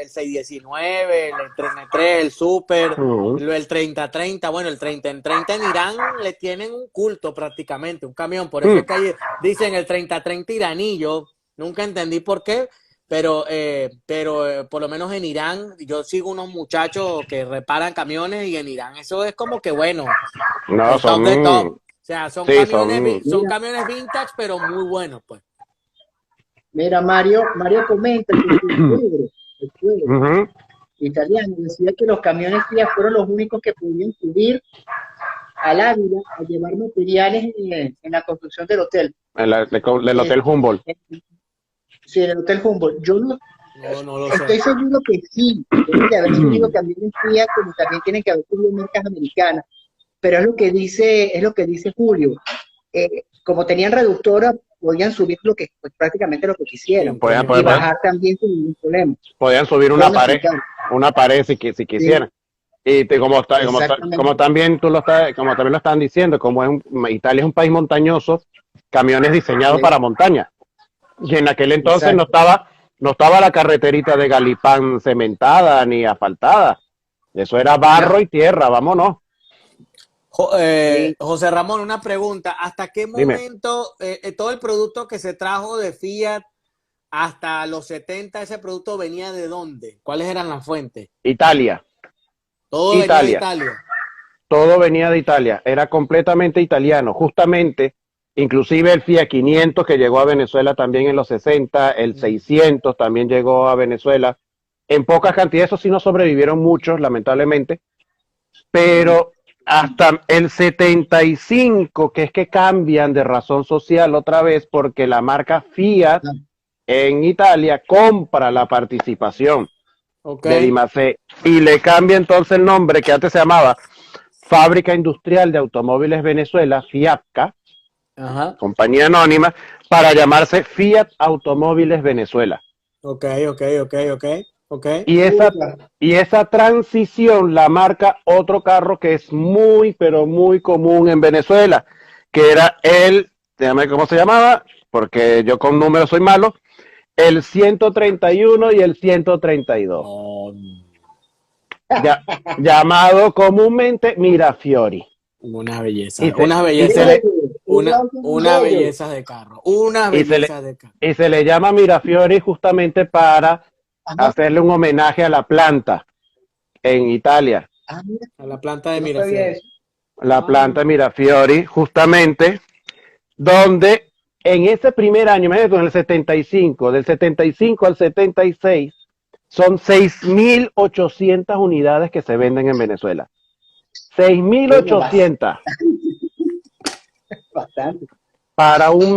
619, el 393, el Super,
Ujú.
el 3030, bueno, el 30 en 30 en Irán le tienen un culto prácticamente, un camión, por eso
Mm.
es que dicen el 3030 iraní, yo nunca entendí por qué, pero por lo menos en Irán, yo sigo unos muchachos que reparan camiones y en Irán eso es como que bueno,
No,
el top de top.
son,
O sea,
sí, son,
son
Mira,
camiones vintage, pero muy buenos, pues.
mira, Mario comenta que el suegro
ujú,
italiano, decía que los camiones Fiat fueron los únicos que pudieron subir al Ávila a llevar materiales en la construcción del hotel.
del
Eh,
Hotel Humboldt.
eh, sí, en el Hotel Humboldt. Yo no
No lo sé.
estoy seguro que sí, deben de haber subido camiones Fiat, como también tienen que haber subido marcas americanas. Pero es lo que dice Julio. Como tenían reductora, podían subir lo que, pues, prácticamente lo que
Sí,
quisieran
un
Podían,
camión.
y
podían,
bajar también sin ningún problema.
podían subir
Pueden aceptar.
una pared si
Sí,
quisieran. Y como
exactamente.
también como también lo están diciendo, Italia es un país montañoso, camiones diseñados
Sí,
para montaña. Y en aquel entonces
exacto.
no estaba la carreterita de Galipán cementada ni asfaltada. Eso era
No,
barro y tierra, vámonos.
sí.
José Ramón, una pregunta. ¿Hasta qué
Dime,
momento todo el producto que se trajo de Fiat hasta los 70, ese producto venía de dónde? ¿Cuáles eran las fuentes?
Italia,
Todo venía de
Italia.
Italia.
Todo venía de Italia, era completamente italiano, justamente, inclusive el Fiat 500 que llegó a Venezuela también en los 60, el 600 también llegó a Venezuela, en pocas cantidades, eso sí no sobrevivieron muchos, lamentablemente,
Ujú.
pero hasta el 75, que es que cambian de razón social otra vez, porque la marca Fiat
Ah,
en Italia compra la participación
Ok.
de Dimacé y le cambia entonces el nombre que antes se llamaba Fábrica Industrial de Automóviles Venezuela, FIAPCA,
Ajá.
compañía anónima, para llamarse Fiat Automóviles Venezuela.
Ok, ok, ok, ok, ok.
Y
puta.
y esa transición la marca otro carro que es muy, pero muy común en Venezuela, que era déjame cómo se llamaba, porque yo con números soy malo, el 131 y el 132,
No,
ya, llamado comúnmente Mirafiori.
una belleza,
Y se,
una
y se
belleza,
le,
Bello, un auto muy
una
bello.
belleza de carro, una
y se le,
belleza de carro.
y se le llama Mirafiori justamente para
Ajá.
hacerle un homenaje a la planta en Italia.
Ah, mira,
A la planta de
yo no sabía
Mirafiori.
eso.
La
Ah,
planta Mirafiori, justamente, donde en ese primer año, imagínate, en el 75, del 75 al 76, son 6.800 unidades que se venden en Venezuela.
coño, más,
6.800
bastante.
para un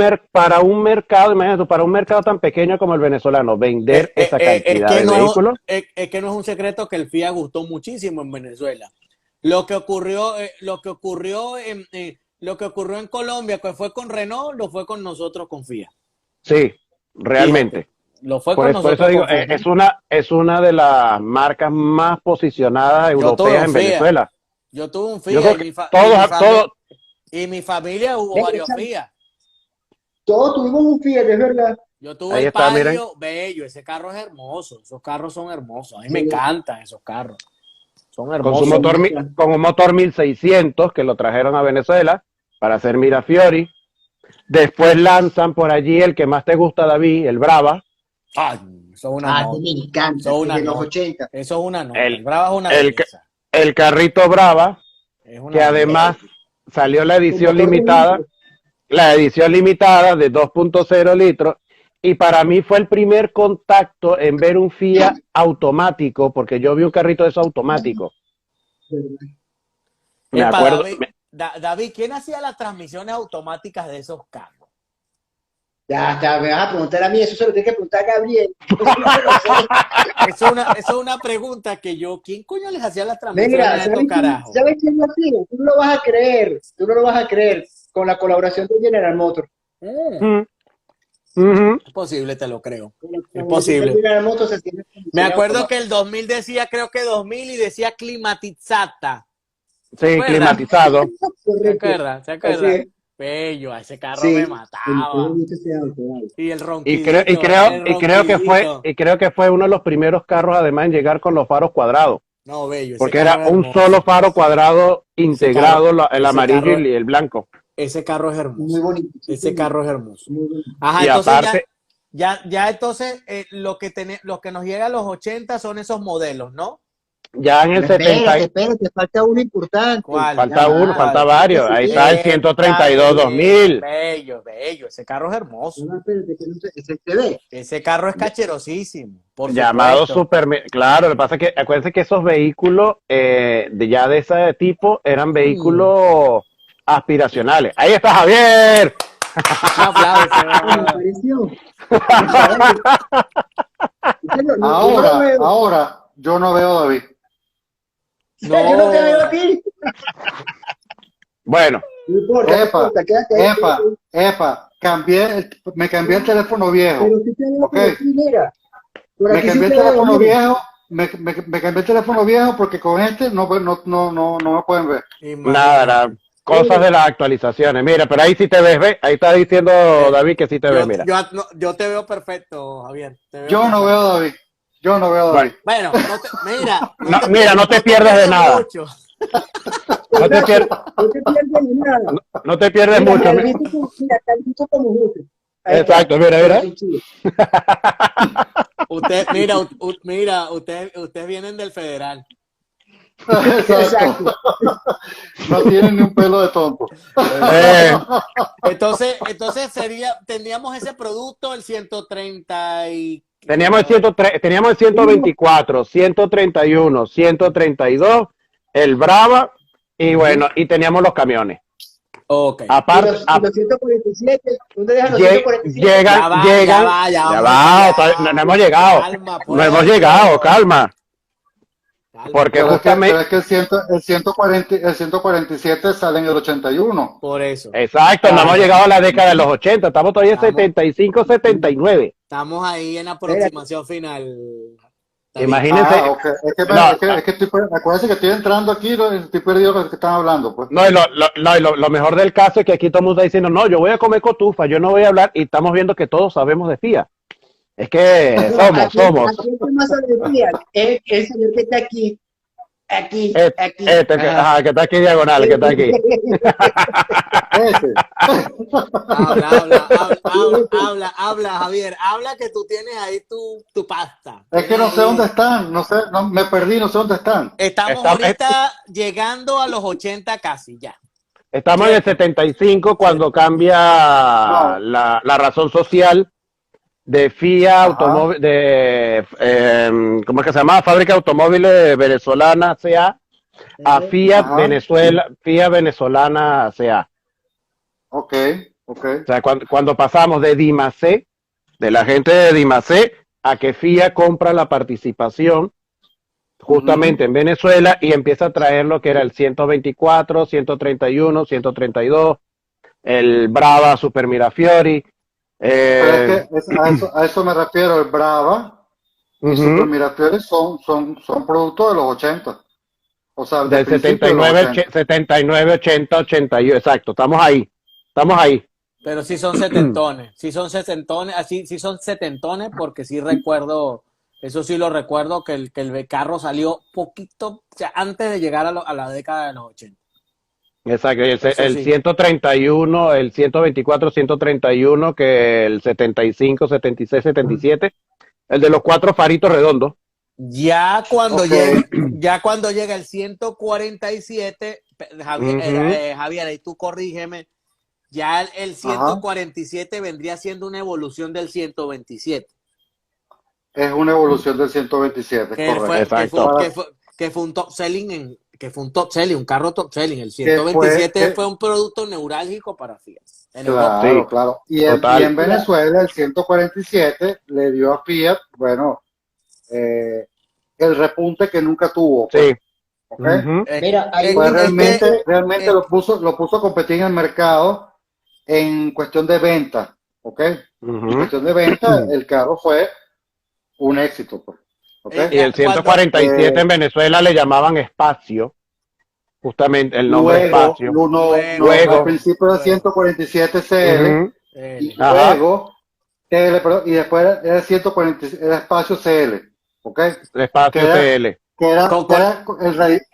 mercado, imagínate, para un mercado tan pequeño como el venezolano, vender esa
Es
cantidad
que
de vehículos.
es que no es un secreto que el FIA gustó muchísimo en Venezuela. Lo que ocurrió lo que ocurrió en Colombia, que fue con Renault, lo fue con nosotros con FIA.
Sí,
Fíjate,
realmente.
lo fue con
Por eso
nosotros
digo,
con FIA.
es una de las marcas más posicionadas
Yo tuve
europeas
un
en
FIA,
Venezuela.
yo tuve un
Yo
FIA
creo que todos,
y mi familia hubo
Ven,
varios
Richard,
FIA.
todos tuvimos un Fiat, es verdad.
Yo tuve
ahí
el
está, miren,
Palio bello, ese carro es hermoso, esos carros son hermosos, a mí me
Sí,
encantan esos carros, son
con su
hermosos.
motor,
bonita.
con un motor 1600 que lo trajeron a Venezuela para hacer Mirafiori. Después lanzan por allí el que más te gusta, David, el Brava,
Ay, eso es una
Ah, que
nota,
me encanta,
eso es una
desde los
nota,
80.
eso es una nota, el
el,
Brava es una
el,
belleza,
el carrito Brava,
es
que
una belleza.
además salió
Con motor de litro.
la edición limitada de 2.0 litros, y para mí fue el primer contacto en ver un Fiat automático, porque yo vi un carrito de eso automático. Me
Epa,
acuerdo,
David, David, ¿quién hacía las transmisiones automáticas de esos carros?
Ya está, me vas a preguntar a mí, eso se lo tiene que preguntar a Gabriel. Eso no me lo sé.
Eso es una pregunta que yo, ¿quién coño les hacía las transmisiones
Mira,
a estos carajos?
¿sabes quién lo hacía? Tú no lo vas a creer, tú no lo vas a creer, con la colaboración de General Motors.
Mm,
Ujú.
es posible, te lo creo.
Con la
Es
colaboración de
posible.
General Motors se tiene
Me
transmisión
acuerdo que
automática.
el 2000 decía, creo que 2000 y decía climatizzata. ¿Se
Sí,
acuerdan?
climatizado.
¿Se
Correcto.
acuerdan? ¿Se
Así
acuerdan?
es.
Bello, a ese carro me
Sí, qué
mataba.
bonito ese auto, vale.
Y el
Y creo, y
ronquidito,
creo,
el
y creo que fue,
ronquidito.
y creo que fue uno de los primeros carros además en llegar con los faros cuadrados,
No, bello, ese
porque
carro
era
es
un solo
hermoso.
faro cuadrado
Ese carro,
integrado, el
ese
amarillo
carro,
y el blanco.
ese carro es
Muy
hermoso.
bonito, sí,
Ese
señor.
carro es hermoso.
Muy bonito.
Ajá,
Y
entonces
aparte,
entonces lo que nos llega a los 80 son esos modelos, ¿no?
ya en el
Pero
70
espérate, falta uno importante.
¿Cuál?
Ya
falta
va,
uno, falta
¿Cuál?
tienes que
varios. Ahí está
seguir.
el
Está
132
bien,
2000.
bello, bello. Ese carro es
Ya
hermoso.
va, espérate, que no sé, ese se ve.
Ese carro es cacherosísimo, por
Llamado
supuesto.
super, claro, lo que pasa es que acuérdense que esos vehículos ya de ese tipo eran
Mm.
vehículos aspiracionales. Ahí está Javier.
Un aplauso.
Me apareció. ¿Sabes? Yo no lo
Ahora,
veo.
ahora, yo no veo a David.
Yo no te veo a
No,
ti.
Bueno,
No importa, no
Epa,
importa, quédate ahí.
epa, me cambié el teléfono viejo,
Pero sí te veo
¿ok?
por aquí, mira. Por
Me
aquí sí
cambié el
te veo,
teléfono
mira.
viejo, me cambié el teléfono viejo porque con este no me pueden ver.
nada, nada,
imagínate.
cosas de las actualizaciones. Mira, pero ahí sí te ves, ¿ves? Ahí está diciendo
Eh,
David que sí te ves, mira.
no, yo te veo perfecto, Javier. Te veo
Yo no veo
perfecto.
a David, yo no veo a
Bueno,
David.
Bueno, mira,
no, mira, no te pierdes de nada.
mucho.
No te
Exacto,
pierdes,
no te pierdes de nada.
no te pierdes
Mira,
mucho.
calvito como José. Ahí está,
Exacto, mira,
pero
mira.
sin chile.
Usted, mira, ustedes vienen del federal.
Exacto,
Exacto.
no tienen ni un pelo de tonto.
Eh,
Entonces tendríamos ese producto, el 130 y...
teníamos el 103, teníamos el 124, 131, 132, el Brava y bueno, y teníamos los camiones.
Ok.
Aparte,
Y los 147, ¿dónde dejan los
lle-
147?
llegan, llegan,
Ya
ya
vamos
va,
para
no, no
allá.
hemos llegado,
Calma,
no hemos
pueblo.
llegado, calma,
Calma,
porque
Pero
justamente,
es que el 147 sale en el 81.
por eso.
exacto, no hemos
Calma.
llegado a la década de los 80, estamos todavía en
Estamos,
75, 79.
estamos ahí en
Espérate,
aproximación final, David.
Imagínense,
Ok.
no,
Es que acuérdense que estoy entrando aquí y estoy perdido lo que están hablando, pues.
no, lo mejor del caso es que aquí todo el mundo está diciendo, no, yo voy a comer cotufa, yo no voy a hablar, y estamos viendo que todos sabemos de FIA. Es que
no,
somos.
aquí el que más alegría es el señor que está aquí, aquí,
Este,
aquí.
ajá, que está aquí diagonal, que está aquí.
Ese.
Habla, Javier. Habla que tú tienes ahí tu pasta.
Es que no sé dónde están, no sé, me perdí, no sé dónde están.
Estamos ahorita llegando a los 80 casi, ya.
Estamos en el 75 cuando cambia
No.
la razón social de FIA
Ajá.
Automóvil, ¿cómo es que se llama? Fábrica de Automóviles Venezolana CA, a FIA
Ajá.
Venezuela, FIA Venezolana CA.
Ok.
O sea, cuando pasamos de Dimacé, de la gente de Dimacé, a que FIA compra la participación justamente en Venezuela y empieza a traer lo que era el 124, 131, 132, el Brava Super Mirafiori.
Pero es que a eso me refiero, el Brava y Super Mirafiori son productos de los 80. O sea,
del
principio de los 80.
79, 80, 81, exacto, estamos ahí.
Pero sí son setentones, así sí son setentones porque sí recuerdo, eso sí lo recuerdo que el carro salió poquito, o sea, antes de llegar a la década de los 80.
Exacto, el
Sí.
131, el 124, 131, que el 75, 76, 77, el de los 4 faritos redondos.
Ya cuando
Ok.
llega el 147, Javier, ahí tú corrígeme, ya el 147 vendría siendo una evolución del 127.
Es una evolución del 127,
Que
correcto.
fue, que
Exacto.
fue, que fue, que fue un top selling, un carro top selling. El 127 fue un producto neurálgico para Fiat. en Europa.
Claro,
Sí,
claro.
total.
Y en Venezuela el 147 le dio a Fiat, bueno, el repunte que nunca tuvo, pues,
Sí.
¿ok?
Ujú,
Es,
Mira, hay
Pues
un,
es
realmente
que,
lo puso a competir en el mercado en cuestión de venta, ¿ok? En
ujú.
cuestión de venta, el carro fue un éxito, pues, ¿ok?
Y el
cuando
147
Eh,
en Venezuela le llamaban Espacio, justamente el nombre
luego,
Espacio.
luego,
al
Luego,
principio era
luego,
147 CL
ujú,
y
L.
ajá,
luego TL, perdón, y después era 140, era espacio CL, ¿ok? Que
Espacio
era,
CL.
Con, con-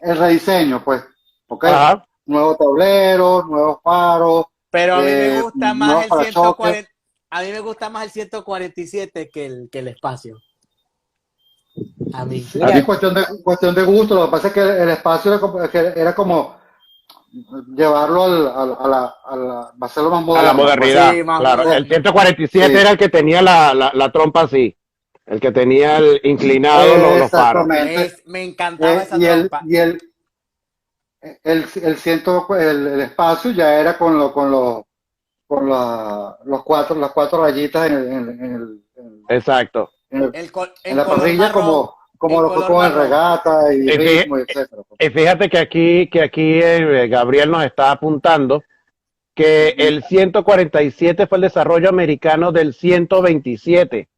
el rediseño, pues, ¿ok?
Ajá.
Nuevo tablero, nuevos faros,
pero a mí me gusta más
nuevos
el
parachoques.
140, a mí me gusta más el 147 que el espacio. A mí.
A
Es
ti,
mira,
cuestión de gusto, lo que pasa es que el espacio era como llevarlo hacerlo más
a la
moderno, pues.
modernidad,
Sí, más
claro. El
moderno.
147
Sí,
era el que tenía la trompa así, el que tenía el inclinado los faros.
exactamente.
Me encantaba esa
Y
trompa.
el espacio ya era con las cuatro rayitas
Exacto.
en el- en
En
la
color
parrilla
marrón.
como
En
lo fue
color
con el
marrón.
regata y
Y fí-
ritmo, y etcétera, pues.
y fíjate que aquí Gabriel nos está apuntando que el 147 fue el desarrollo americano del 127.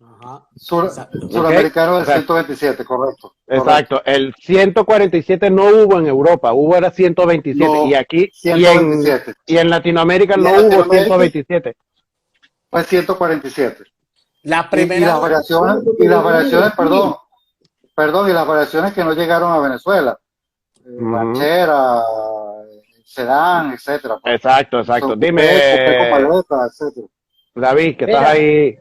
Ajá.
Sur,
Exacto.
¿Ok?
Suramericano
O
del
sea,
127, correcto, correcto.
exacto. El 147 no hubo en Europa, hubo era 127. Y
No,
aquí,
ciento veintisiete
y en Latinoamérica
Y
no
en
hubo
Latinoamérica
127.
fue 147.
Las
Y
primeras,
bueno, porque
las
lo van a
variaciones,
decir.
y las variaciones que no llegaron a Venezuela.
Ujú.
Ranchera, sedán, etcétera, pues.
Exacto,
Son
exacto.
coupé con
Dime,
maleta, etcétera.
David, que estás
Mira,
ahí.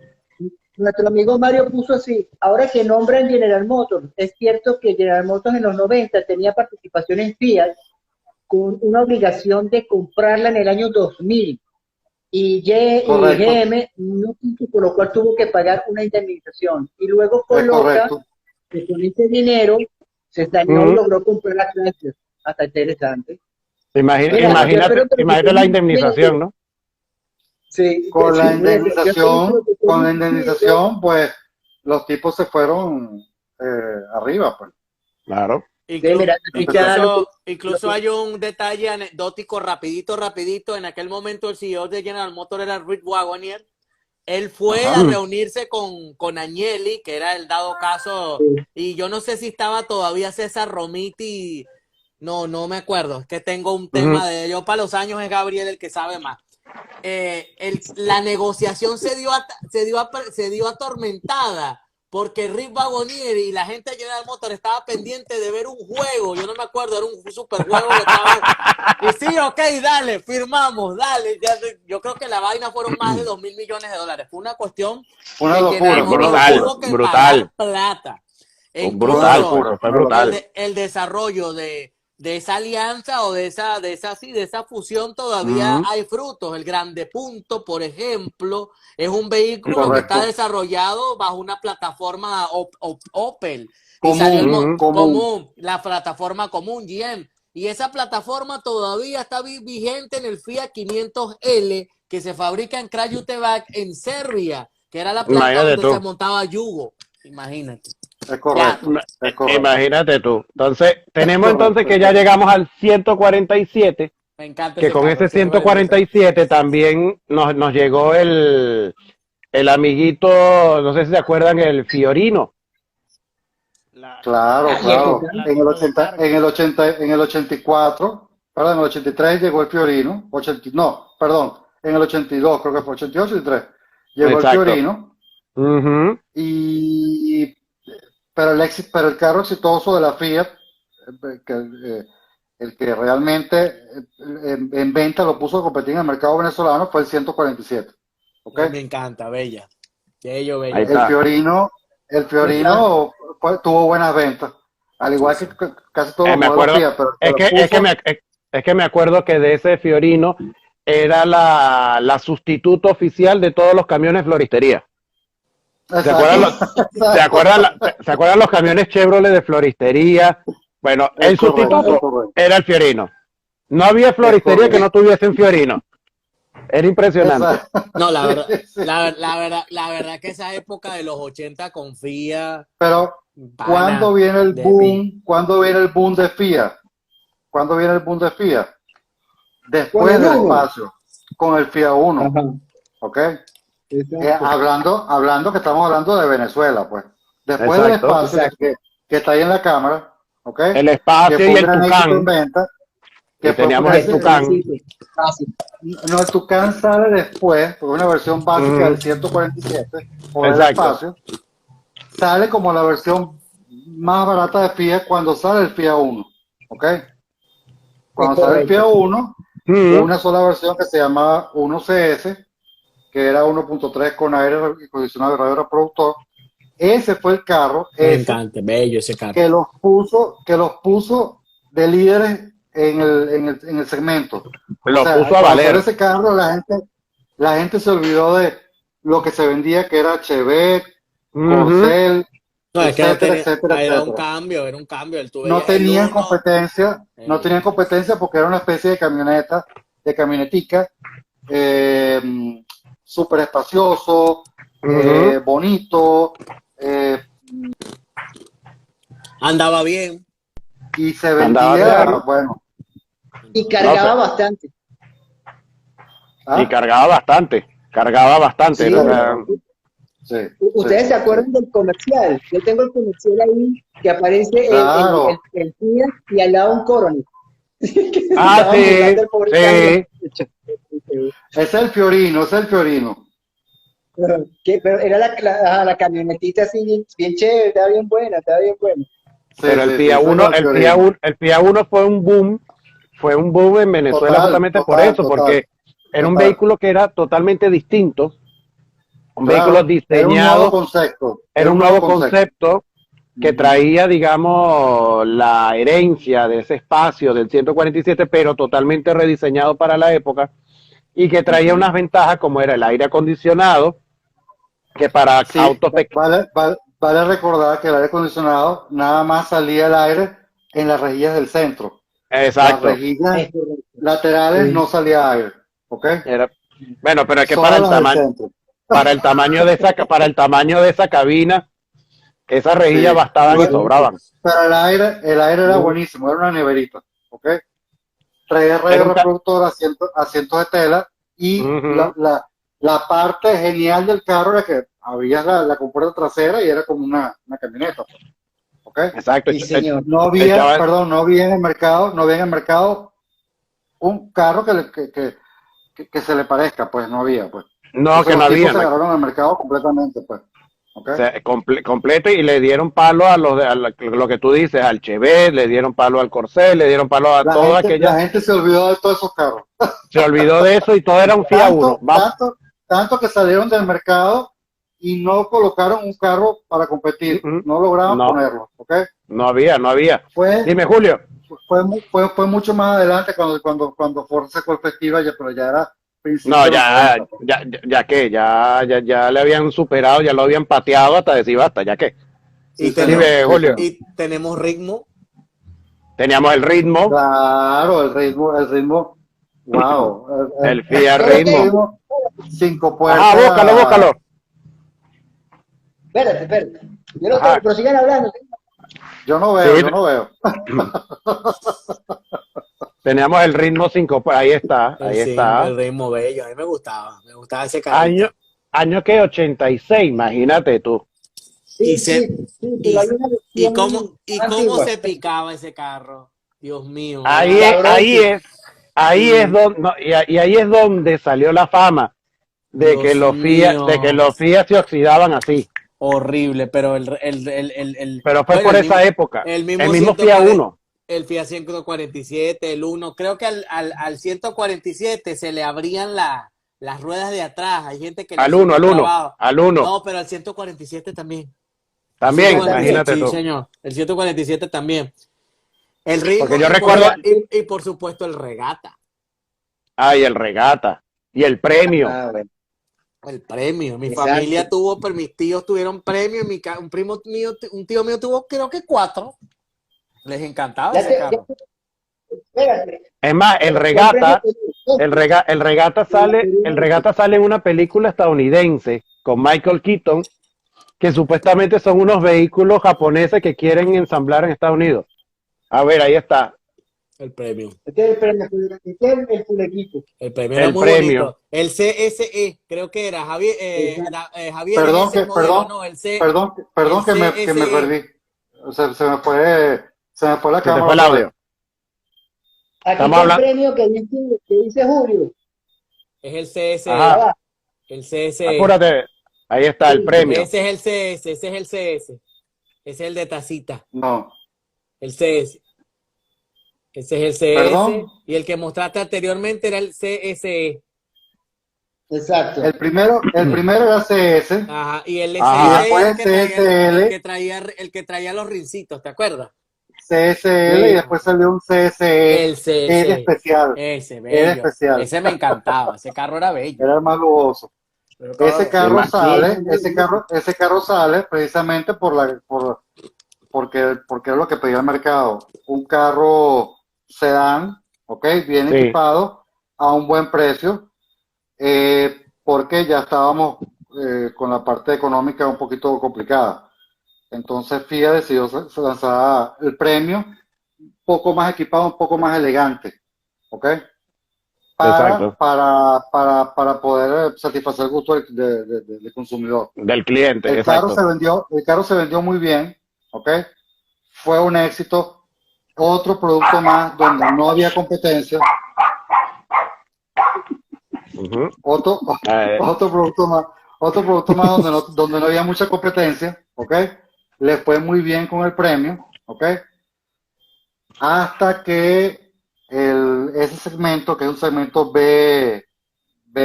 nuestro amigo Mario puso así, ahora que nombran General Motors, es cierto que General Motors en los 90 tenía participación en Fiat con una obligación de comprarla en el año 2000 y
Correcto,
GM no quiso, por lo cual tuvo que pagar una indemnización. Y luego
es
coloca
correcto.
que con ese dinero se saneó y
Ujú.
logró comprar la clase. Hasta interesante. Mira, yo
Imagínate,
espero que lo que
imagínate
ustedes
la
me
indemnización,
entienden,
¿no?
sí, sí, muy bien, yo espero que lo que ustedes
Con
me
la
entienden,
indemnización, pues los tipos se fueron arriba, pues.
Claro.
sí, mira, aquí ya lo que, lo
incluso
que
hay un detalle anecdótico rapidito. En aquel momento el CEO de General Motors era Rick Wagoner. Él fue a
Ajá.
Mm.
reunirse con Agnelli, que era el dado caso, y yo no sé si estaba todavía César Romiti, no me acuerdo, es que tengo un
Ujú.
tema de, yo para los años es Gabriel el que sabe más. La negociación se dio atormentada porque Rick Wagonier y la gente de General Motors estaba pendiente de ver un juego, yo no me acuerdo, era un superjuego que estaba. Y sí, ok, dale, firmamos, dale. Yo creo que la vaina fueron más de 2.000 millones de dólares. Fue una cuestión
Una
que General
locura, fue una
Motors
Brutal,
locura.
tuvo que
brutal,
pagar plata. E
Fue una
brutal,
incluso
locura,
fue,
fue
fue
una locura.
brutal.
el desarrollo de esa alianza o de esa fusión todavía
Ujú.
hay frutos. El Grande Punto, por ejemplo, es un vehículo que está
Correcto.
desarrollado bajo una plataforma Opel y salió
Ujú.
Común.
común, la plataforma común GM. Y esa plataforma todavía está vigente en el Fiat 500L que se fabrica en Kragujevac en Serbia, que era la planta
Imagínate
donde se
tú.
montaba Yugo. Imagínate.
Es
Ya,
correcto, es correcto.
Imagínate tú. Entonces,
Es
tenemos entonces
correcto,
que
es
ya
correcto.
llegamos al 147,
me encanta
que
ese
con
carro, el
ese
147.
147 también nos llegó el amiguito, no sé si se acuerdan, el Fiorino.
Claro,
y ese
claro.
La turbocharger.
En el 84, perdón, en el 83 llegó el Fiorino. No, perdón, en el 82, creo que fue 82, 83. Llegó el
Exacto.
Fiorino.
Ujú.
Y, pero el carro exitoso de la Fiat, el que realmente en venta lo puso a competir en el mercado venezolano fue el 147. ¿Ok?
Me encanta, bella. Bello,
Ahí
bello,
El
está.
bello.
Fiorino, el
mira,
Fiorino tuvo buenas ventas, al
Sí,
igual
sí.
que casi todos los
Me
modelos
acuerdo,
Fiat, pero el que
es
lo
que, es que
puso,
me, es que me acuerdo que de ese Fiorino era la sustituto oficial de todos los camiones floristería. ¿Se acuerdan
exacto,
los,
exacto,
se acuerdan los camiones Chevrolet de floristería? Bueno,
es
el
correcto, es
sustituto
correcto,
era el Fiorino. No había
es
floristería que no
correcto.
tuviese un Fiorino. Era impresionante.
No, la verdad,
Sí.
la verdad que esa época de los 80 con FIA,
Pero, ¿cuándo
pana,
viene el
de pinga.
boom? ¿Cuándo viene el boom de FIA? ¿Cuándo viene el boom de FIA?
Con
Después
el
del
uno.
espacio, con el FIA 1,
Ajá,
¿ok?
exacto,
Hablando que estamos hablando de Venezuela, pues. Después del
Exacto.
espacio
exacto.
que está ahí en la cámara, ¿ok?
El
Que
espacio
fue
y
un
el
gran éxito en
Tucán.
venta,
Y
que fue un
teníamos
gran
el
Ese
Tucán.
sí, sí, fácil.
No, el Tucán sale después, porque es una versión básica
Ujú.
del 147 o del
Exacto.
espacio. Sale como la versión más barata de FIA cuando sale el FIA 1, ¿ok?
Es
Cuando sale el
correcto.
FIA 1, hubo
Ujú.
una sola versión que se llamaba 1CS, que era 1.3 con aire acondicionado y radio reproductor. Ese fue el carro,
Me
ese,
encanta, bello ese carro.
que los puso de líderes en el segmento. O
Lo
sea,
puso a
cuando salió
valer.
ese carro, la gente se olvidó de lo que se vendía, que era Chevette,
Ujú.
Corcel,
No, es que no
etcétera,
tenía,
etcétera, etcétera.
era un cambio. Él tuve
No
el
tenían
uno,
competencia, no
eh,
tenían competencia porque era una especie de camioneta, de camionetica, eh, súper espacioso,
Ujú.
bonito,
andaba bien.
y se
Andaba
vendía,
claro.
bueno,
Y
Andaba bien.
No
cargaba
sé.
bastante.
Y
¿ah?
cargaba bastante. Cargaba bastante. O
Sí.
sea,
Cargaba. Sí, sí,
¿Ustedes se
sí.
acuerdan del comercial? Yo tengo el comercial ahí que aparece
Claro,
el Fiat y al lado un Coronel. Que se
ah,
estaban
sí,
burlando del pobre carro.
sí.
es el Fiorino, es el Fiorino.
Pero era la camionetita así bien, bien chévere, estaba bien buena, estaba bien buena.
Sí,
Pero el
sí, sí,
FIA
ese es
1,
el Fiorino.
El FIA 1 fue un boom en Venezuela
Total,
justamente por
total,
eso,
total,
porque era un
total.
vehículo que era totalmente distinto, un vehículo
Claro, era un nuevo
diseñado,
concepto,
era
era
un
un nuevo
nuevo
concepto.
concepto que
Ujú.
traía, digamos, la herencia de ese espacio del 147, pero totalmente rediseñado para la época y que traía
Ujú.
unas ventajas como era el aire acondicionado, que para
Sí,
autos pequeños.
vale recordar que el aire acondicionado nada más salía el aire en las rejillas del centro. Las
Exacto.
rejillas
Es correcto.
laterales
Sí.
no salía aire, ¿ok?
Era, bueno, pero es que
Solo las del centro.
para el tamaño de para el tamaño de esa cabina, esas rejillas
Sí,
bastaban y
Sí,
sobraban.
pero el aire era
sí.
buenísimo, era una neverita, ¿ok? Traía radio
Era un
reproductor, asientos de tela y la,
Ujú.
la, la parte genial del carro era que había la compuerta trasera y era como una camioneta, pues, ¿ok?
Exacto.
Sí, señor.
No había,
Echaba,
perdón, no había en el mercado un carro que se le parezca, pues no había, pues.
no,
Entonces
que no
los tipos
había,
se
no.
agarraron al mercado completamente, pues, ¿ok?
O sea, completo y le dieron palo a lo que tú dices, al Chevette, le dieron palo al Corcel, le dieron palo a
La
toda
gente,
aquella,
la gente se olvidó de todos esos carros.
se olvidó de eso y todo era un FIA 1.
Tanto, tanto, tanto que salieron del mercado y no colocaron un carro para competir, no lograban
No,
ponerlo, ¿ok?
no había, no había.
Fue,
Dime, Julio.
fue mucho más adelante cuando Ford sacó el Festiva, pero ya era
No,
principio de los 90, pues.
ya le habían superado, ya lo habían pateado hasta decir basta, ya que.
Y
Sí, señor,
tenemos,
Dime,
sí,
Julio.
señor.
y tenemos ritmo.
Teníamos el ritmo,
Claro, el ritmo, wow,
el FIA
Yo lo
el
ritmo.
tengo.
ritmo, cinco
Ajá, búscalo,
puertas.
búscalo.
Espérate, espérate. Yo lo tengo,
Ajá,
pero sigan hablando.
Yo no
sí,
veo, yo no veo.
teníamos el ritmo 5, pues ahí está,
El
ahí
5,
está.
el ritmo bello. A mí me gustaba ese
Año,
carrito.
año que 86, imagínate tú.
Y
Sí,
se,
sí, sí, pero
y,
hay una versión
y
más
cómo
antigua.
se picaba ese carro. Dios mío,
Ahí
era
es, ahí
Sabroso.
es, ahí es
y
donde, no, y ahí es donde salió la fama
Dios
de que
mío,
los Fiat se oxidaban así.
horrible. Pero
Pero fue
bueno,
por esa época.
el
El
mismo
mismo
140,
Fiat 1.
el Fiat 147, el uno, creo que al 147 se le abrían las ruedas de atrás. Hay gente que le
Al
hacía
uno,
unos
al uno,
trabados.
al uno.
No, pero al 147 también. El
También,
Ah,
147,
también.
imagínate
sí,
tú.
señor. El 147 también. El
Porque
ritmo
yo
y por,
recuerdo,
Mira,
y por supuesto el regata.
ay, el regata y el premio.
bueno,
El premio. Mi
exacto.
familia tuvo, pero mis tíos tuvieron premio. Un primo mío, un tío mío tuvo creo que 4. Les encantaba
Ya
ese
te, ya
carro.
te- espérate.
Es más, el
¿Cuál premio
regata,
tenía?
el regata sale en una película estadounidense con Michael Keaton, que supuestamente son unos vehículos japoneses que quieren ensamblar en Estados Unidos. A ver, ahí está.
El premio.
Este es el premio, este es el full equipo.
El premio era
El
muy
premio.
bonito. El CSE, creo que era. Javier, Javier
Perdón
es ese
que,
modelo,
perdón,
no,
perdón
el
que me
CSE.
perdí. O sea, se me fue la
Se te fue el
cámara.
audio.
Aquí
Estamos
está el
hablando-
premio que dice Julio.
Es el CSE.
Ajá.
Ah,
El CSE.
Apúrate. Ahí está el premio.
Ese es el CS, ese es el CS. Ese es el de tacita.
No,
El CS. Ese es el CS.
Perdón.
Y el que mostraste anteriormente era el CSE.
exacto.
el primero era CS,
Ajá. Y el
Ajá.
SSE es
Después
el que traía los rincitos, ¿te acuerdas?
CSL
Sí.
y después salió un CSE.
El CS.
Era especial,
Ese,
era
bello.
especial.
Ese me encantaba. Ese carro era bello.
era el más lujoso.
Pero
Ese carro
más.
sale, ese carro sale precisamente porque es lo que pedía el mercado. Un carro sedán, ¿ok? Bien
Sí.
equipado, a un buen precio, porque ya estábamos con la parte económica un poquito complicada. Entonces FIA decidió lanzar el premio, un poco más equipado, un poco más elegante, ¿ok?
Exacto.
Para poder satisfacer el gusto del consumidor.
Del cliente,
El
exacto.
carro se vendió muy bien, ¿ok? Fue un éxito. Otro producto más donde no había competencia.
Ujú.
Otro producto más donde no había mucha competencia, ¿ok? Le fue muy bien con el premio, ¿ok? Hasta que ese segmento, que es un segmento B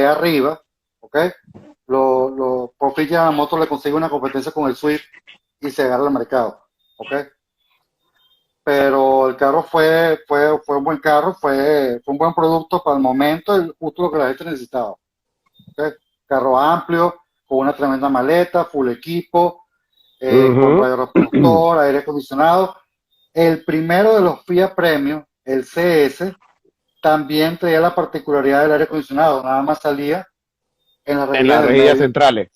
arriba, ¿ok? Por fin ya Motor le consigue una competencia con el Swift y se agarra el mercado, ¿ok? Pero el carro fue un buen carro, fue un buen producto para el momento, justo lo que la gente necesitaba, ¿ok? Carro amplio, con una tremenda maleta, full equipo, con radio reproductor, aire acondicionado. El primero de los FIA Premium, el CS, también traía la particularidad del aire acondicionado, nada más salía en las
En las
del
rejillas
medio,
centrales.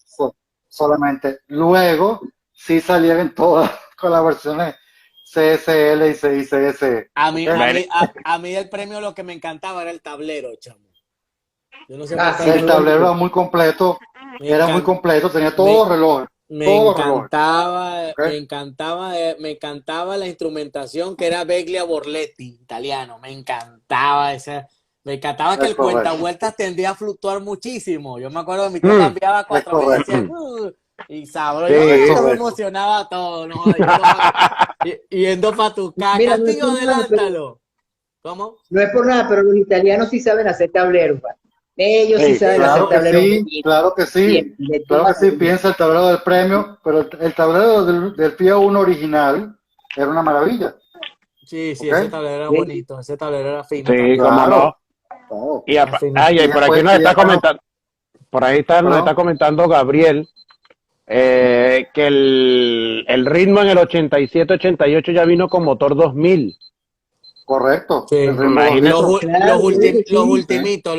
solamente. Luego sí salían en todas con las versiones CSL y CS.
A mí,
¿ok?
a mí el premio lo que me encantaba era el tablero, chamo. Yo no sé
Ah,
por
sí,
qué.
El tablero era muy completo, tenía todos los relojes.
Me
todos los relojes.
encantaba,
¿Ok?
me encantaba la instrumentación que era Beglia Borletti, italiano. Me encantaba me encantaba que
Es
el
correcto.
cuentavueltas tendía a fluctuar muchísimo. Yo me acuerdo que mi tío cambiaba 4.000 y
correcto.
decía, y sabroso,
Sí,
yo
es
me
correcto.
emocionaba todo, ¿no? Yendo para tu casa,
Mira, no es
Castillo,
por nada,
adelántalo. ¿Cómo?
No es por nada, pero los italianos sí saben hacer tableros. ¿Va? Ellos sí
Sí,
saben
Claro
hacer
que
tableros.
sí, claro que sí,
Bien, de
claro que
todas
sí,
maneras.
piensa el tablero del premio, pero el tablero del FIA 1 original era una maravilla.
Sí, sí,
¿Ok?
ese tablero era bonito, ese tablero era fino
Sí,
también.
cómo no.
Claro.
Y,
Era fino.
y por aquí nos está comentando, nos
Perdón.
está comentando Gabriel, que el ritmo en el 87-88 ya vino con motor 2000.
Correcto.
Sí.
El ritmo
Imagínate.
Claro, sí.
Los ultimitos.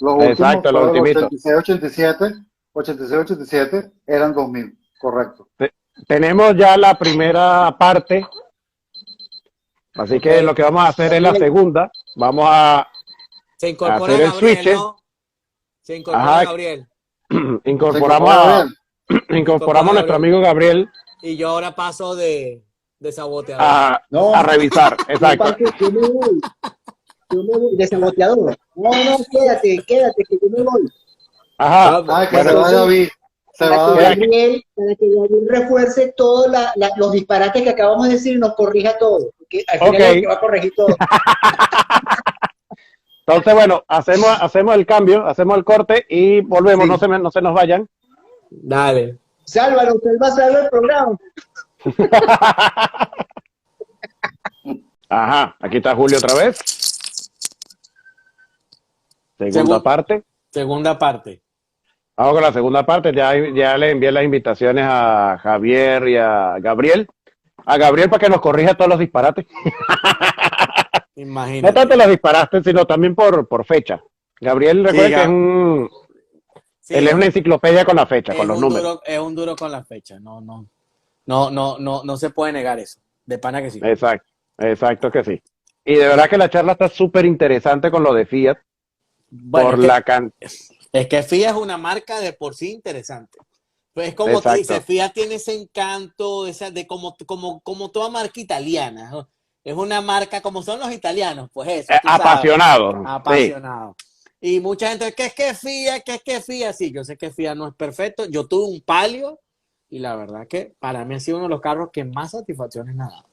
Los
Exacto, los
últimos
ultimitos.
86-87 eran 2000, correcto.
Tenemos ya la primera parte, así que
Ok.
lo que vamos a hacer es la segunda. Vamos a
Se incorpora
hacer el
Gabriel,
switch.
¿no? Se incorpora
Ajá.
Gabriel.
incorporamos a nuestro amigo Gabriel
Y yo ahora paso de saboteador.
No.
a revisar. Exacto.
Yo me voy. De saboteador. No, quédate, que yo me voy.
Ajá.
Ay, que
Bueno,
se va David. Se va David.
Para que Gabriel refuerce todos los disparates que acabamos de decir y nos corrija todo. Porque al final
Ok.
es el que va a corregir todo.
entonces, bueno, hacemos el cambio, hacemos el corte y volvemos.
Sí.
No se nos vayan.
Dale.
Sálvalo, usted va a salvar el programa.
Ajá, aquí está Julio otra vez. Segunda parte.
Segunda parte.
Vamos con la segunda parte. Ya le envié las invitaciones a Javier y a Gabriel. A Gabriel para que nos corrija todos los disparates. No
Imagínate.
tanto los disparaste, sino también por fecha. Gabriel,
Sí,
recuerda que
sí,
él es una enciclopedia con la fecha, con los números.
es un duro con la fecha. No se puede negar eso. De pana que sí.
Exacto, exacto que sí. Y de verdad que la charla está súper interesante con lo de Fiat,
Bueno,
por la can...
es que FIA es una marca de por sí interesante. Pues es como tú dices,
Exacto.
FIA tiene ese encanto, de como toda marca italiana, ¿no? Es una marca como son los italianos, pues eso, tú sabes,
Apasionado, sí.
apasionado. Y mucha gente, ¿qué es que FIA? ¿Qué es que FIA? Sí, yo sé que FIA no es perfecto. Yo tuve un Palio y la verdad que para mí ha sido uno de los carros que más satisfacciones me ha dado.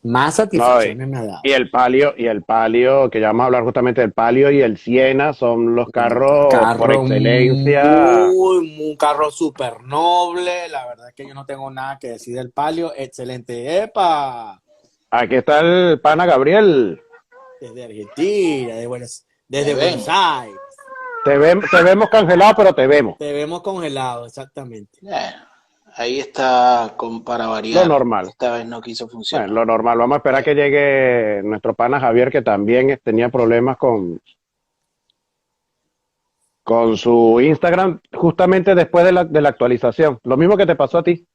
Más
No,
satisfacciones me ha dado.
y el Palio, que ya vamos a hablar justamente del Palio y el Siena, son los carros por
Carro
excelencia.
un carro súper noble. La verdad es que yo no tengo nada que decir del Palio. Excelente. ¡Epa!
Aquí está el pana Gabriel.
Desde Argentina, desde
Me
Buenos
ven.
Aires.
Te vemos cancelado, pero te vemos.
Te vemos congelado, exactamente.
Bueno, ahí está para
Lo
variar.
normal.
Esta vez no quiso
Bueno,
funcionar.
lo normal. Vamos a esperar que llegue nuestro pana Javier, que también tenía problemas con su Instagram, justamente después de la actualización. Lo mismo que te pasó a ti.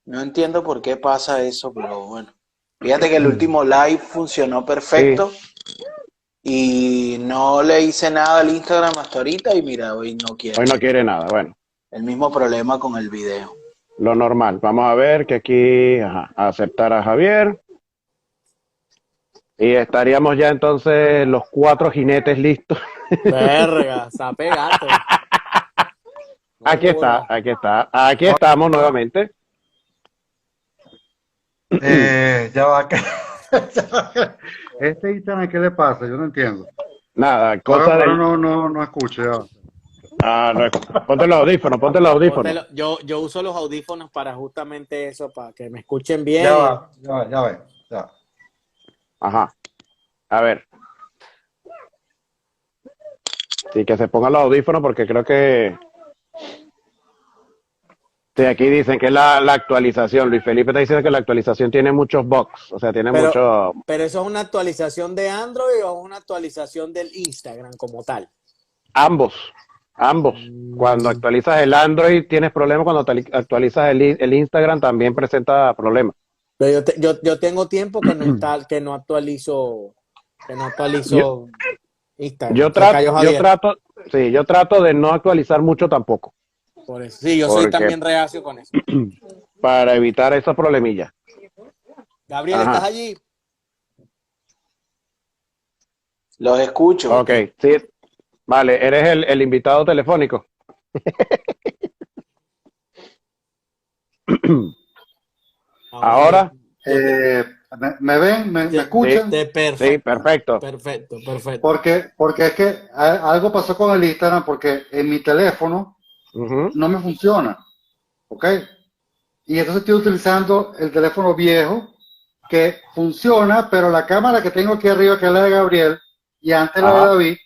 No entiendo por qué pasa eso, pero bueno. Fíjate que el último live funcionó perfecto y no le hice nada al Instagram hasta ahorita y mira, hoy no quiere.
Hoy no quiere nada. Bueno,
El mismo problema con el video.
lo normal. Vamos a ver que aquí, ajá, aceptar a Javier. Y estaríamos ya entonces los 4 jinetes listos.
Verga, sape gato.
Aquí está, aquí está. Aquí estamos nuevamente.
Ya va. Este Instagram, ¿qué le pasa? Yo no entiendo.
Nada, cosa
Ahora
del...
no escucho. Ya va.
Ah, no, ponte los audífonos, ponte los audífonos.
Yo uso los audífonos para justamente eso, para que me escuchen bien.
Ya va, ya ve. Ya.
Ajá. A ver. Sí, que se pongan los audífonos porque creo que... Sí, aquí dicen que es la actualización. Luis Felipe está diciendo que la actualización tiene muchos bugs. O sea, tiene mucho...
Pero eso es una actualización de Android o es una actualización del Instagram como tal.
Ambos. Cuando actualizas el Android tienes problemas, cuando actualizas el Instagram también presenta problemas.
Pero yo tengo tiempo que no actualizo Instagram.
Yo trato de no actualizar mucho tampoco,
Por eso. Sí, yo soy también reacio con eso.
para evitar esos problemillas.
Gabriel,
Ajá.
¿estás allí?
Los escucho.
Ok, sí. Vale, eres el invitado telefónico. Ahora,
¿Me ven? ¿Me escuchan?
Perfecto.
sí, perfecto.
Perfecto.
Porque es que algo pasó con el Instagram porque en mi teléfono
Ujú.
no me funciona, ¿ok? Y entonces estoy utilizando el teléfono viejo que funciona, pero la cámara que tengo aquí arriba, que es la de Gabriel, y antes la de
Ajá.
David,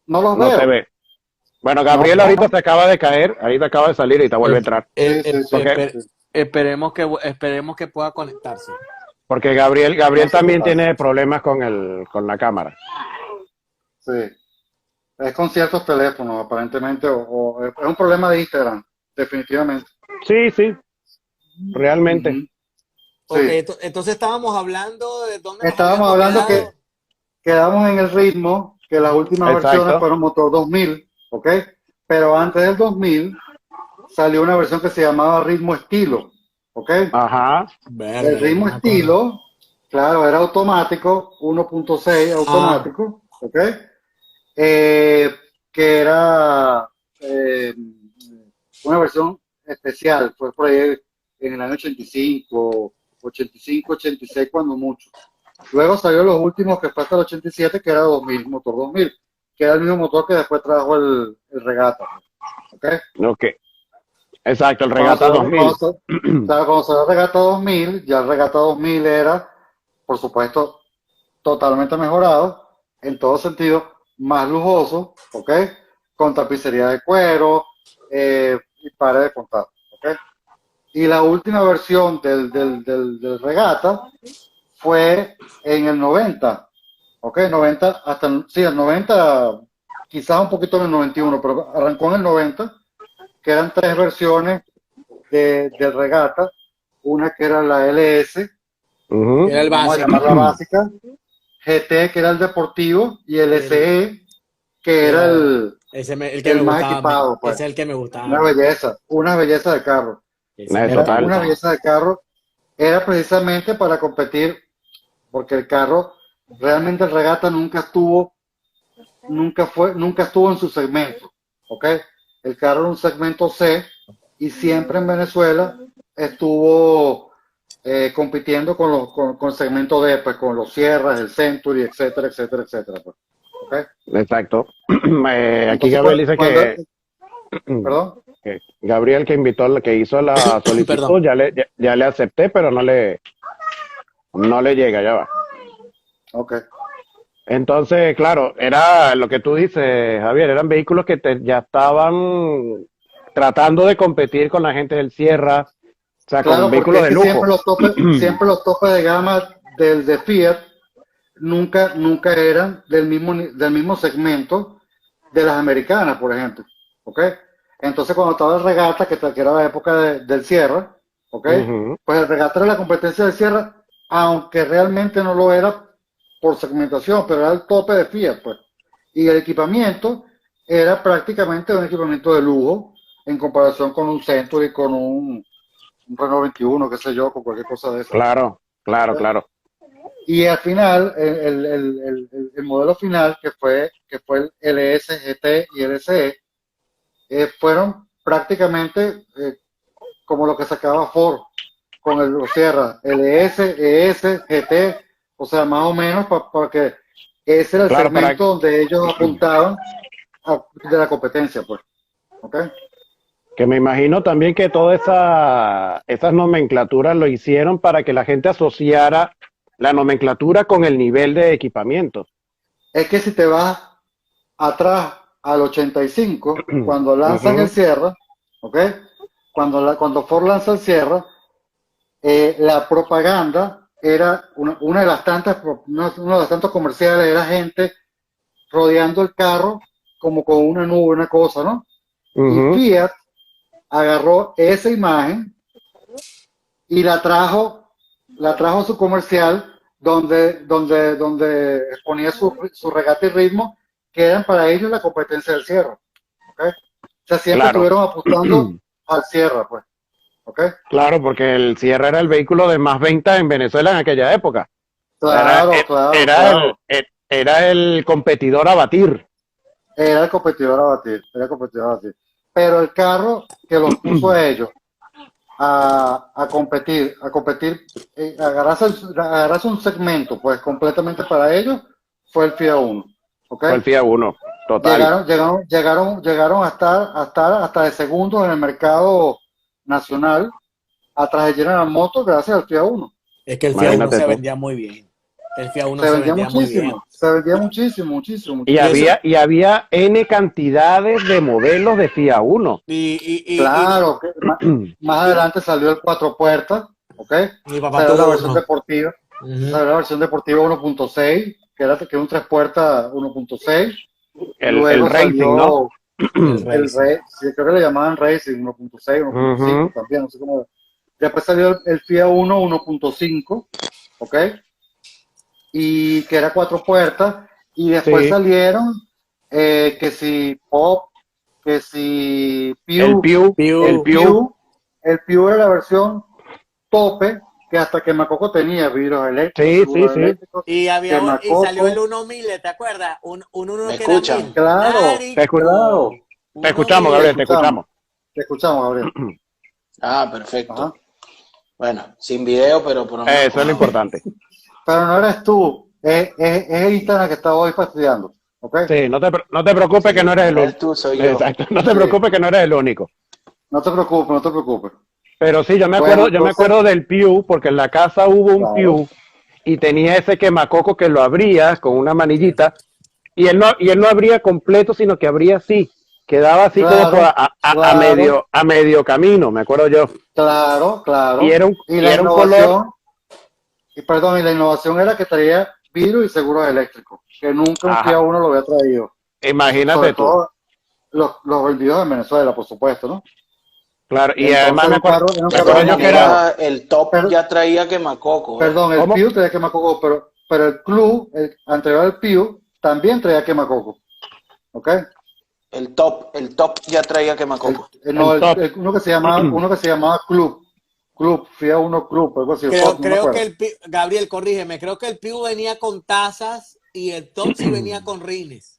no los
No
veo.
se ve. Bueno, Gabriel
No.
ahorita se acaba de caer, ahorita acaba de salir y ahorita vuelve a entrar.
Sí.
Esperemos que pueda conectarse.
Porque Gabriel
No sé
también
qué pasa.
tiene problemas con la cámara.
Sí. Es con ciertos teléfonos, aparentemente, o es un problema de Instagram, definitivamente.
Sí, realmente.
Ujú.
Ok,
Sí.
entonces estábamos hablando de dónde nos
Estábamos
habíamos
hablando
quedado.
que quedamos en el ritmo, que las últimas
Exacto.
versiones fueron motor 2000, ¿ok? Pero antes del 2000 salió una versión que se llamaba ritmo estilo, ¿ok?
Ajá.
Verga,
El ritmo
no me acuerdo.
estilo, claro, era automático, 1.6 automático, ¿ok? Que era una versión especial, fue por ahí en el año 85, 86 cuando mucho. Luego salió los últimos que fue hasta el 87, que era 2000, motor 2000, que era el mismo motor que después trajo el Regata, ¿ok?
Ok. Exacto, el Regata 2000.
Cuando salió el Regata 2000, ya el Regata 2000 era, por supuesto, totalmente mejorado, en todo sentido, más lujoso, ¿ok? Con tapicería de cuero y pared de contacto, ¿ok? Y la última versión del Regata fue en el 90, ¿ok? 90 hasta, sí, el 90, quizás un poquito en el 91, pero arrancó en el 90, que eran tres versiones de regata, una que era la LS,
Era el
vamos a
básico.
llamarla básica, GT, que era el deportivo, y el SE, que era el
el que me
más
gustaba.
equipado, pues.
Ese es el que me gustaba.
Una belleza de carro.
Ese
Es
me
total.
Una
gustaba.
belleza de carro, era precisamente para competir, porque el carro, realmente el regata nunca estuvo en su segmento, ¿ok? El carro era un segmento C y siempre en Venezuela estuvo compitiendo con el segmento D, pues con los Sierras, el Century, etcétera, etcétera, etcétera, pues, ¿ok?
Exacto. Aquí
Entonces,
Gabriel dice
perdón,
que Gabriel que invitó, que hizo la solicitud,
Perdón.
ya le acepté, pero no le llega, ya va.
ok.
Entonces, claro, era lo que tú dices, Javier, eran vehículos que ya estaban tratando de competir con la gente del Sierra, o sea,
Claro,
con
porque
vehículos
es
de
que
lujo.
siempre los topes de gama de Fiat nunca eran del mismo segmento de las americanas, por ejemplo, ¿ok? Entonces cuando estaba el Regata, que era la época del Sierra, ¿ok?
Ujú.
Pues el Regata era la competencia del Sierra, aunque realmente no lo era por segmentación, pero era el tope de Fiat, pues. Y el equipamiento era prácticamente un equipamiento de lujo en comparación con un Century, con un Renault 21, qué sé yo, con cualquier cosa de esa.
Claro, claro, claro.
Y al final, el modelo final, que fue el LS, GT y LSE, fueron prácticamente como lo que sacaba Ford con el Sierra, LS, ES, GT, o sea, más o menos porque ese era el
Claro,
segmento donde ellos apuntaban de la competencia, pues. ¿Ok?
que me imagino también que todas esas nomenclaturas lo hicieron para que la gente asociara la nomenclatura con el nivel de equipamiento.
Es que si te vas atrás al 85, cuando lanzan
Ujú.
el Sierra, ¿ok? Cuando Ford lanza el Sierra, la propaganda era una de las tantas, uno de los tantos comerciales, era gente rodeando el carro como con una nube, una cosa, ¿no? Y
Ujú.
Fiat agarró esa imagen y la trajo a su comercial donde exponía su regata y ritmo, que eran para ellos la competencia del Sierra. ¿Ok? O sea, siempre
Claro,
estuvieron apuntando al Sierra, pues. ¿Ok?
claro, porque el Sierra era el vehículo de más ventas en Venezuela en aquella época.
Claro, claro, claro.
Era el competidor a batir.
Era el competidor a batir, era el competidor a batir. Pero el carro que los puso a ellos a competir, agarrarse un segmento, pues completamente para ellos, fue el FIA 1. ¿Ok?
Fue el FIA 1, total.
Llegaron a estar hasta de segundos en el mercado nacional, atrás de General Motors, gracias al FIA 1.
Es que el FIA 1
Imagínate
se
tú.
vendía muy bien. El FIA 1
Se
se
vendía
vendía muy bien.
muchísimo, se vendía muchísimo, muchísimo,
Y
muchísimo.
había N cantidades de modelos de FIA 1.
Claro, que más adelante salió el cuatro puertas, ¿ok?
Mi papá
Salió la
tuvo
versión
uno.
deportiva,
Ujú.
salió la versión deportiva 1.6, que era un tres puertas 1.6.
El
Luego
Racing, ¿no?
El
el
Racing.
sí, creo que le llamaban Racing 1.6, 1.5
Ujú.
también, no sé cómo. Después salió el FIA 1 1.5, ¿ok? Y que era cuatro puertas. Y después
Sí,
salieron que si Pop, que si
el
Pew,
Pew, el
Piu.
Pew.
El Pew era la versión tope, que hasta que Macoco tenía vidrios eléctricos,
Sí, sí,
seguros
sí.
eléctricos,
Y
que
y salió el
Macoco,
1000, ¿te acuerdas? Un
¿Me
1 que era
escuchan?
1000.
claro,
Te, escu-
claro,
Marico.
te
Uno
escuchamos,
te
Gabriel, te
1000.
escuchamos,
escuchamos.
te escuchamos, Gabriel.
Ah, perfecto.
Ajá.
Bueno, sin video, pero por lo menos
Eso
con
es lo
audio.
importante.
Pero no eres tú, es el Instagram que está hoy fastidiando, ¿ok?
Sí, no te preocupes que
Sí,
no eres
no
el único.
eres tú, soy yo.
Exacto, no te
Sí,
preocupes que no eres el único.
no te preocupes, no te preocupes.
Pero sí,
Bueno,
yo me
entonces,
acuerdo del Pew, porque en la casa hubo un
claro,
Pew y tenía ese quemacoco que lo abría con una manillita y él no abría completo, sino que abría así, quedaba así como por
claro, claro,
a medio camino, me acuerdo yo.
claro,
Y
claro.
era un,
Y
y
la
era un color,
innovación, Perdón, y la innovación era que traía virus y seguros eléctricos, que nunca un
Ajá.
Kia Uno lo había traído.
Imagínate
Sobre
tú.
todo los vendidos en Venezuela, por supuesto, ¿no?
Claro, y
Entonces
además
era un carro, era un
De
carro
todas
recuerdo yo que
demostrado.
era,
maneras, el top
Pero,
ya traía quemacoco, ¿eh?
perdón, el
¿cómo?
Piu traía quemacoco, pero el Club, el anterior al Piu, también traía quemacoco. ¿Ok?
El top ya traía quemacoco.
No,
El top.
uno que se llamaba Club, Fiat Uno Club, algo así, el
Creo,
top, no me
creo que
acuerdo.
Gabriel, corrígeme, creo que el Piu venía con tazas y el Top sí venía con rines.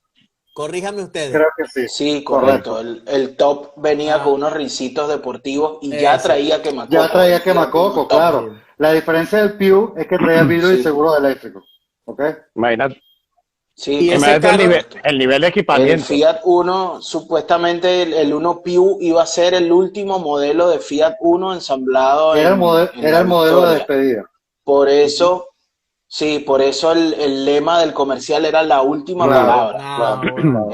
Corríjame ustedes.
Creo que sí,
Sí, correcto.
correcto.
El top venía con
Ah,
unos risitos deportivos y ya
eso.
traía
Ya
quemacoco,
traía
el Fiat Uno
quemacoco,
top.
claro. La diferencia del Piu es que traía vidrio y
Sí,
seguro eléctrico. ¿Ok?
Imagínate,
sí,
Y ese
imagínate
carro,
correcto.
el nivel de
El
equipamiento.
Fiat Uno, supuestamente el Uno Piu iba a ser el último modelo de Fiat Uno ensamblado en
Era
la
el modelo de
Victoria.
despedida.
Por
Ujú.
eso, sí, por eso el lema del comercial era la última
Claro,
palabra.
claro,
no, bueno.
claro,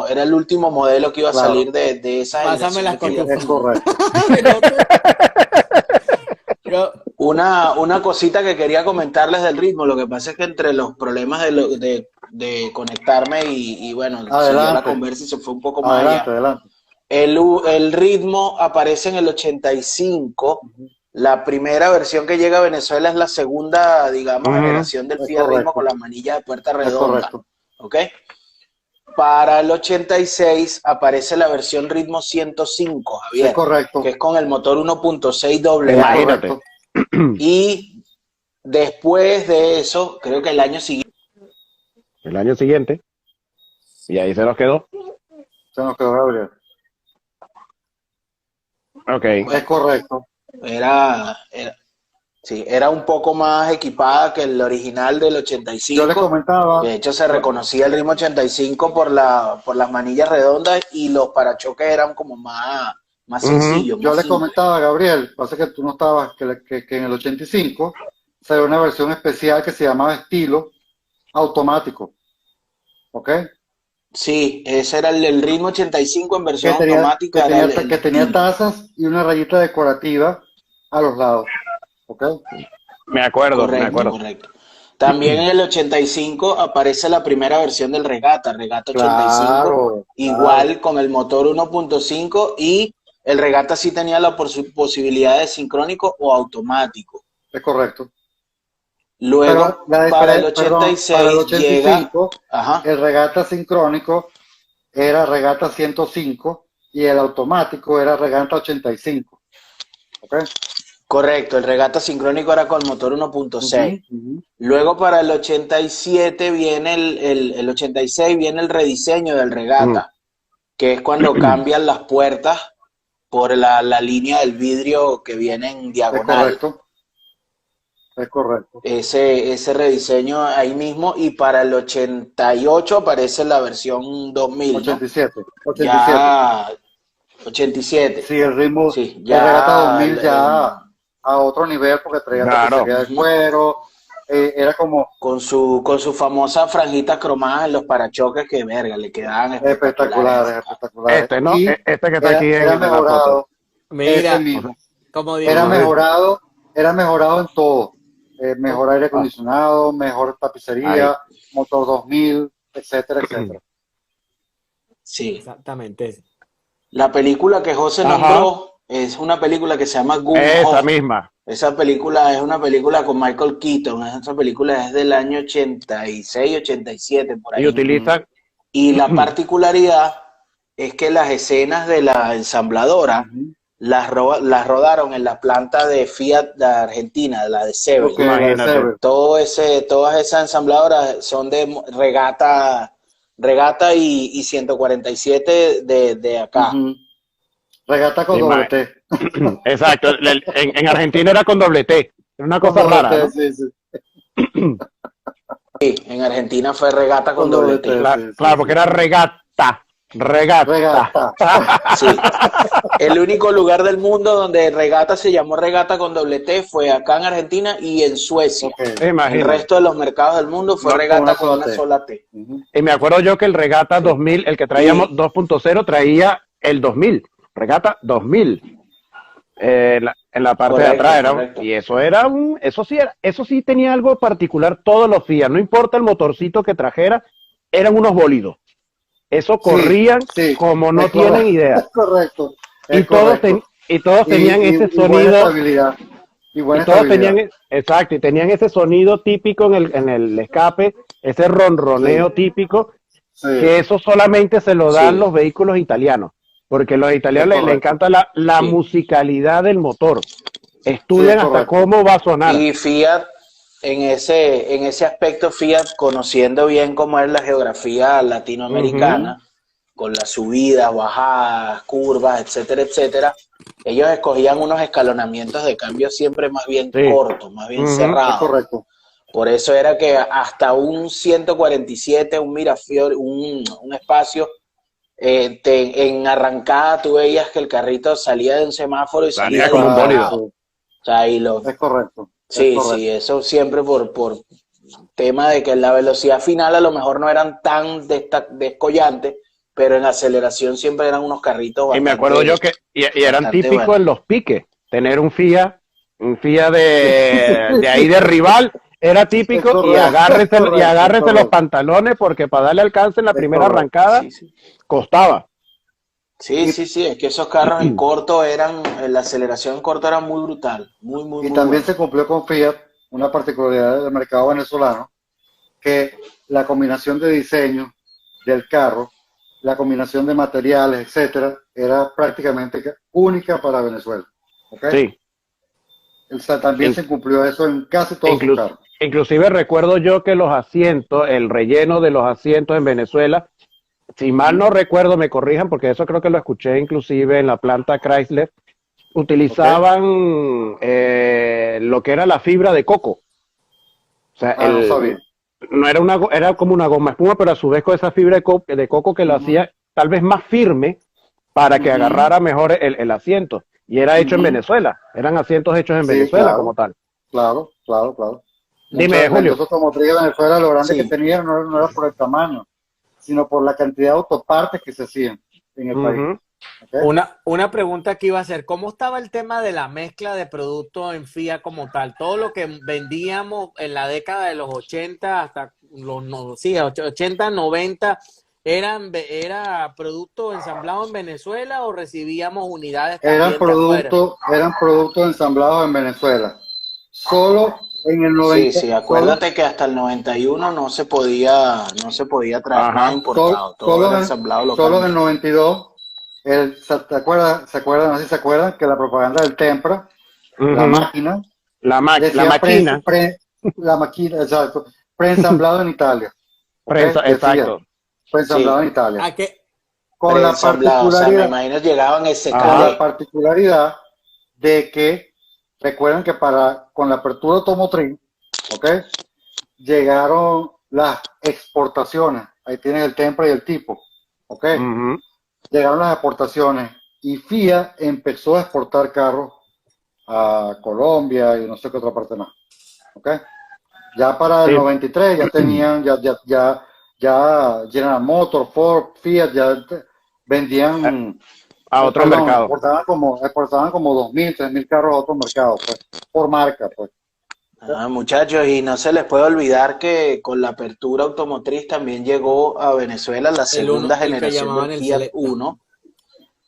Era el último modelo que iba a
claro.
salir de esa
Pásame
generación
las
de Fiat
Es
cotufas.
Uno.
correcto.
Yo-
Una cosita que quería comentarles del ritmo, lo que pasa es que entre los problemas de conectarme y bueno, siguió la
Adelante,
conversa y se fue un poco más allá.
adelante.
El ritmo aparece en el 85.
Ujú.
La primera versión que llega a Venezuela es la segunda, digamos,
Ujú.
generación del
Es
Fiat Ritmo con
correcto,
la manilla de puerta
es
redonda.
correcto.
¿Ok? Para el 86 aparece la versión Ritmo 105,
Es
Javier, que
correcto,
es con el motor 1.6
es
AA.
Imagínate.
correcto.
Y después de eso, creo que el año siguiente,
El año siguiente, y ahí se nos quedó.
Se nos quedó Gabriel.
Ok.
Es correcto.
sí, era un poco más equipada que el original del
Yo les
85.
comentaba,
De hecho, se reconocía el Ritmo 85 por las manillas redondas y los parachoques eran como más
Ujú.
sencillos,
yo
más
les
simples.
comentaba, Gabriel, pasa que tú no estabas, que en el 85 salió una versión especial que se llamaba estilo automático, ¿ok?
Sí, ese era el Ritmo 85 en versión
Que tenía,
automática, era el
que tenía
estilo.
tazas y una rayita decorativa a los lados, ¿ok?
Me acuerdo, me
Correcto,
acuerdo.
correcto. También en el 85 aparece la primera versión del Regata 85,
Claro,
igual con el motor 1.5 y el Regata sí tenía la posibilidad de sincrónico o automático.
es correcto.
Luego,
Pero
para el
perdón, para el
86 llega,
85,
ajá,
el regata sincrónico era regata 105 y el automático era regata 85, ¿ok?
correcto, el Regata sincrónico era con motor 1.6.
Ujú, ujú.
Luego para el 87 viene el 86 viene el rediseño del
Ujú.
Regata, que es cuando cambian las puertas por la línea del vidrio que viene en
Es
diagonal.
correcto, es correcto.
Ese rediseño ahí mismo. Y para el 88 aparece la versión 2000, ¿no?
87.
Ya 87.
Sí, el ritmo,
Sí,
el regata
ya
2000 ya a otro nivel porque traía
Claro.
tapicería de cuero, era como
con su famosa franjita cromada en los parachoques que verga, le quedaban espectaculares.
espectaculares.
Este, ¿no?
Y
Este que está aquí
era
en la foto.
mejorado, ese
Mira,
mismo.
como
Era
digo,
mejorado en todo. Mejor aire acondicionado, mejor tapicería, motor 2000, etcétera, etcétera.
Sí.
exactamente.
La película que José
Ajá.
nombró es una película que se llama Gun
Esa
Ho.
misma.
Esa película es una película con Michael Keaton. Esa película es del año 86, 87, por
Y
ahí.
utilizan,
Y la particularidad es que las escenas de la ensambladora
Ujú.
las rodaron en la planta de Fiat de Argentina, la de Seville.
Ok,
Imagínate.
Sever.
Todas esas ensambladoras son de regata y 147 de acá.
Ujú. Regata con
Ima-
doble T.
exacto. En Argentina era con doble T. Era una cosa
Con doble
rara,
T,
¿no?
sí.
Sí, en Argentina fue regata con doble T.
Claro, porque era regata.
Regata.
Sí. El único lugar del mundo donde regata se llamó regata con doble T fue acá en Argentina y en Suecia.
Ok.
El
Imagínate.
resto de los mercados del mundo fue
No,
regata
con
con
una
una
sola
sola T.
Ujú.
Y me acuerdo yo que el Regata 2000, el que traíamos
Y-
2.0, traía el 2000. Regata 2000. en la parte de
Correcto,
atrás
correcto.
y eso sí tenía algo particular todos los Fiat, no importa el motorcito que trajera, eran unos bólidos. Eso
Sí,
corrían
sí,
como no
es
tienen
correcto,
idea.
es correcto,
Y
es correcto.
todos tenían ese
Y buena
sonido,
estabilidad, y
y
buena
todos
estabilidad.
tenían, exacto, y tenían ese sonido típico en el escape, ese
Sí,
ronroneo típico,
sí,
que eso solamente se lo dan
Sí,
los vehículos italianos, porque a los
es
italianos le
correcto.
encanta la
sí.
musicalidad del motor.
Sí, es
Estudian hasta
correcto.
cómo va a sonar.
Y Fiat, en ese aspecto, Fiat, conociendo bien cómo es la geografía
Ujú,
latinoamericana, con las subidas, bajadas, curvas, etcétera, etcétera, ellos escogían unos escalonamientos de cambio siempre más bien
sí.
cortos, más bien
Ujú,
Es
cerrados.
correcto.
Por eso era que hasta un 147, un Mirafiori, un espacio, en arrancada tú veías que el carrito salía de un semáforo y salía
salía como un
Claro,
bólido.
disparado.
sí,
O sea, y los,
es correcto, es
sí, sí,
correcto.
eso siempre por tema de que la velocidad final a lo mejor no eran tan descollantes, pero en aceleración siempre eran unos carritos
Y me acuerdo yo y eran
bastante
típicos
buenos.
en los piques, tener un FIA
Sí,
de ahí de rival, era
es
típico
correcto, es
y
correcto, es
agárrese los
correcto,
pantalones porque para darle alcance en la
es
primera
correcto.
arrancada
Sí, sí.
costaba.
Sí,
Y,
sí, sí, es que esos carros en corto la aceleración en corto era muy brutal, muy, muy,
y
muy
también
buena.
se cumplió con Fiat una particularidad del mercado venezolano, que la combinación de diseño del carro, la combinación de materiales, etcétera, era prácticamente única para Venezuela. ¿Ok?
Sí,
O sea, también
in-
se cumplió eso en casi todos sus
incluso,
carros.
inclusive recuerdo yo que los asientos, el relleno de los asientos en Venezuela, si mal
Ujú.
no recuerdo, me corrijan porque eso creo que lo escuché inclusive en la planta Chrysler,
¿Ok?
utilizaban lo que era la fibra de coco. O sea,
Ah, no sabía.
no era era como una goma espuma, pero a su vez con esa fibra de coco que lo
Ujú,
hacía tal vez más firme para que
ujú,
agarrara mejor el asiento. Y era hecho en
ujú.
Venezuela, eran asientos hechos en
Sí,
Venezuela como
claro,
tal.
claro, claro, claro.
Dime,
La
Julio.
industria automotriz de Venezuela, lo grande que
Sí,
tenía no era por el tamaño, sino por la cantidad de autopartes que se hacían en el país.
Ujú.
¿Ok?
Una pregunta que iba a hacer, ¿cómo estaba el tema de la mezcla de productos en FIA como tal? Todo lo que vendíamos en la década de los 80 hasta los no, sí, 80, 90, ¿era producto ensamblado en Venezuela o recibíamos unidades también de afuera?
Eran productos ensamblados en Venezuela. Solo en el
sí,
90,
sí, acuérdate que hasta el 91 no se podía traer nada
Ajá.
importado, todo era ensamblado
solo en el
localmente.
92, ¿se acuerdan? No sé si se acuerdan que la propaganda del Tempra, la
Ujú.
máquina,
La
decía
máquina,
la máquina, exacto, preensamblado en Italia, ¿ok?
prensa,
Decía,
exacto.
preensamblado en
Sí,
Italia,
¿A qué?
con la
preensamblado, o sea, me
particularidad,
imagino llegaban
con la
SKD.
particularidad de que, recuerden que con la apertura automotriz, ¿ok? Llegaron las exportaciones, ahí tienes el Tempra y el tipo, ¿ok?
Ujú.
Llegaron las exportaciones y FIA empezó a exportar carros a Colombia y no sé qué otra parte más, ¿ok? Ya para el
Sí,
93 ya tenían, ya General Motors, Ford, Fiat, vendían,
a otro
perdón,
mercado.
exportaban como 2.000, 3.000 carros a otros mercados, pues, por marca, pues.
Ah, muchachos, y no se les puede olvidar que con la apertura automotriz también llegó a Venezuela la segunda
El que
generación del
llamaban el
Fiat
Selecta.
Uno,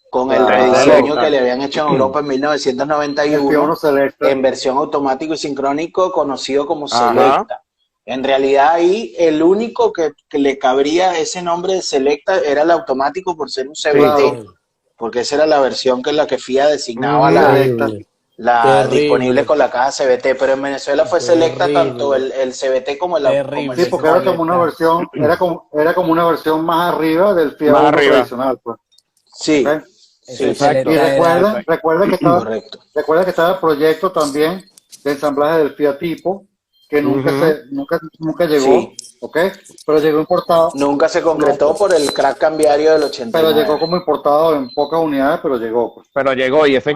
con el
El
Claro,
rediseño que
Selecta.
le habían hecho en Europa en
el F1
1991,
Selecta,
en versión automático y sincrónico, conocido como
Ajá.
Selecta. En realidad ahí el único que le cabría ese nombre de Selecta era el automático por ser un
Sí.
claro,
CVT, porque esa era la versión que la que FIA designaba
Ujú.
Selecta.
Terrible,
la disponible
terrible,
con la caja CVT, pero en Venezuela fue Selecta tanto
terrible,
el CVT como el
Sí,
terrible ese
porque era como
sincrónico.
una
Selecta.
versión, era como una versión más arriba del Fiat
Más
Uno
arriba.
tradicional, pues. ¿Ok?
Sí,
Ese
sí, sí,
Y
Exacto.
Selecta era
Exacto.
correcto.
recuerda que estaba el proyecto también de ensamblaje del Fiat Tipo, que
Ujú.
nunca llegó,
Sí,
¿ok? Pero llegó importado,
nunca se
no,
concretó por el crack cambiario del
pero llegó
89.
como importado en pocas unidades, pero llegó, pues.
Pero llegó y ese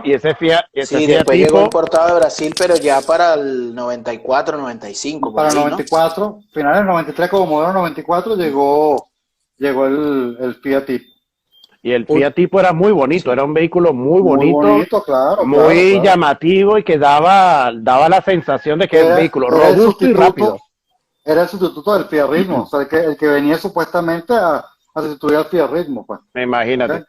Sí,
Fiat
después llegó
tipo,
importado de Brasil, pero ya para el 94, 95, por
Para el
ahí, ¿no?
94, finales del 93 como modelo 94 llegó el Fiat Tipo.
Y el Fiat Tipo era muy bonito, era un vehículo muy
Muy
bonito,
bonito, claro,
muy
claro.
llamativo y que daba la sensación de que era un vehículo
Era el
robusto y
sustituto,
rápido.
era el sustituto del Fiat Ritmo, o sea, el que venía supuestamente a sustituir al Fiat Ritmo, pues.
Imagínate.
¿Ok?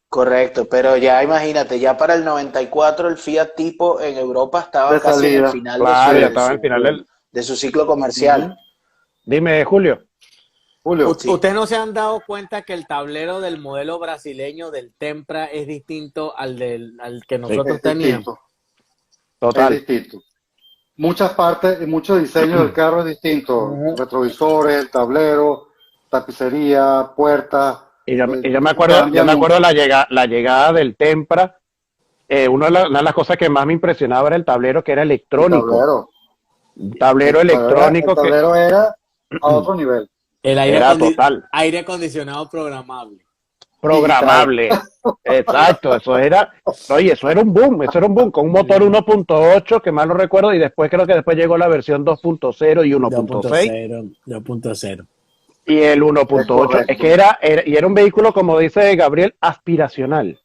Correcto, pero ya imagínate, ya para el 94 el Fiat Tipo en Europa estaba
De
casi en el
salida.
final
Claro, ya estaba en el final del...
de su ciclo comercial.
Dime, Julio.
Julio,
Sí.
¿Ustedes no se han dado cuenta que el tablero del modelo brasileño del Tempra es distinto al que nosotros
es
teníamos?
distinto, es
Total.
distinto. Muchas partes y muchos diseños del carro es distinto. Retrovisores, el tablero, tapicería, puertas.
Y yo me acuerdo la llegada del Tempra. Una de las cosas que más me impresionaba era el tablero, que era electrónico. Un tablero electrónico
El tablero era a otro nivel.
El
era total.
aire acondicionado programable.
Programable. Exacto, eso era un boom, con un motor 1.8, que mal no recuerdo, y después creo que después llegó la versión 2.0 y 1.6.
2.0.
Y el 1.8, es que era un vehículo, como dice Gabriel, aspiracional.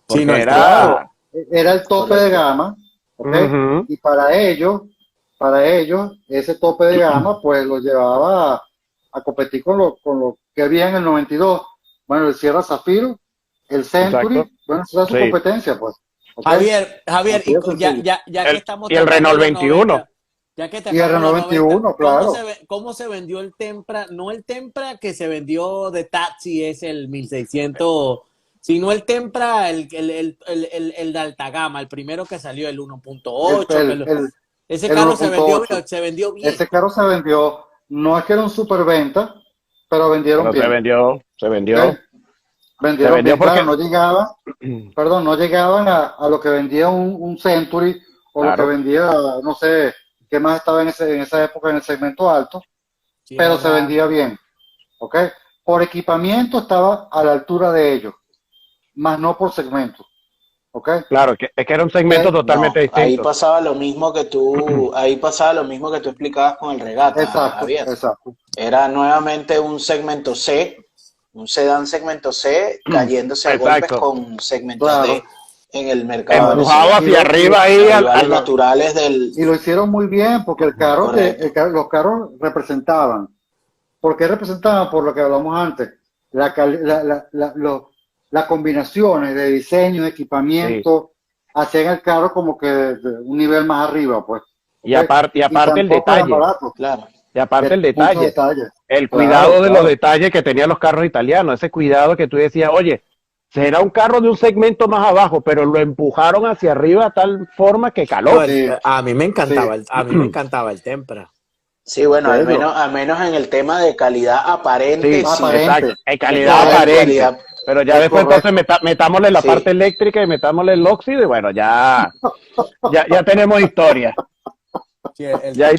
Sí, no,
Claro, era el tope de gama, ¿ok?
Ujú.
Y para ellos, ese tope de gama, pues lo llevaba a competir con lo que había en el 92. Bueno, el Sierra Zafiro, el Century,
Exacto.
bueno, esa es su
Sí.
competencia, pues. ¿ok?
Javier,
Así de
ya
sencillo.
que estamos
y el
tocando
Renault
los
21.
90, ya que
Y el
tocamos
Renault
los
21,
90,
claro.
¿cómo se vendió el Tempra? No el Tempra que se vendió de taxi, es el 1600, sino el Tempra, el de alta gama, el primero que salió, el 1.8. Ese
el
carro
1.8.
se vendió bien.
Ese carro se vendió, no es que era un superventa, pero vendieron
Pero
bien.
se vendió.
¿ok? Vendieron
Se vendió
bien, claro,
porque-
no llegaban a lo que vendía un Century o lo que
Claro.
vendía, no sé, qué más estaba en esa época en el segmento alto,
Sí,
pero
es
se
verdad.
vendía bien, ¿ok? Por equipamiento estaba a la altura de ellos, más no por segmento, ¿ok?
Claro, es que era un segmento
Ok.
totalmente
Ahí
distinto.
pasaba lo mismo que tú explicabas con el Regata,
Exacto,
Javier.
exacto.
Era nuevamente un segmento C, un sedán segmento C, cayéndose a golpes
Exacto.
con segmento
Claro.
D en el mercado
Empujado
venezolano.
hacia arriba ahí
Los
al
rivales naturales del...
Y lo hicieron muy bien porque
Correcto.
los carros representaban. ¿Por qué representaban? Por lo que hablamos antes. Las combinaciones de diseño, de equipamiento, hacían el carro como que de un nivel más arriba, pues.
Y
¿ok?
aparte el
tampoco eran
detalle.
baratos.
Claro.
Y aparte el
Muchos
detalle.
detalles.
El
Claro,
cuidado de los
claro.
detalles que tenían los carros italianos. Ese cuidado que tú decías, oye, será un carro de un segmento más abajo, pero lo empujaron hacia arriba a tal forma que caló.
No,
Sí,
a mí me encantaba,
sí.
a mí me encantaba el Tempra.
Sí, bueno, al
Serio.
menos en el tema de calidad aparente,
Sí,
sí.
Aparente.
exacto. En calidad
correcto.
aparente.
Calidad.
Pero ya
Es
después
correcto.
entonces metámosle la
Sí.
parte eléctrica y metámosle el óxido y bueno, ya tenemos historia.
Sí,
Ya ahí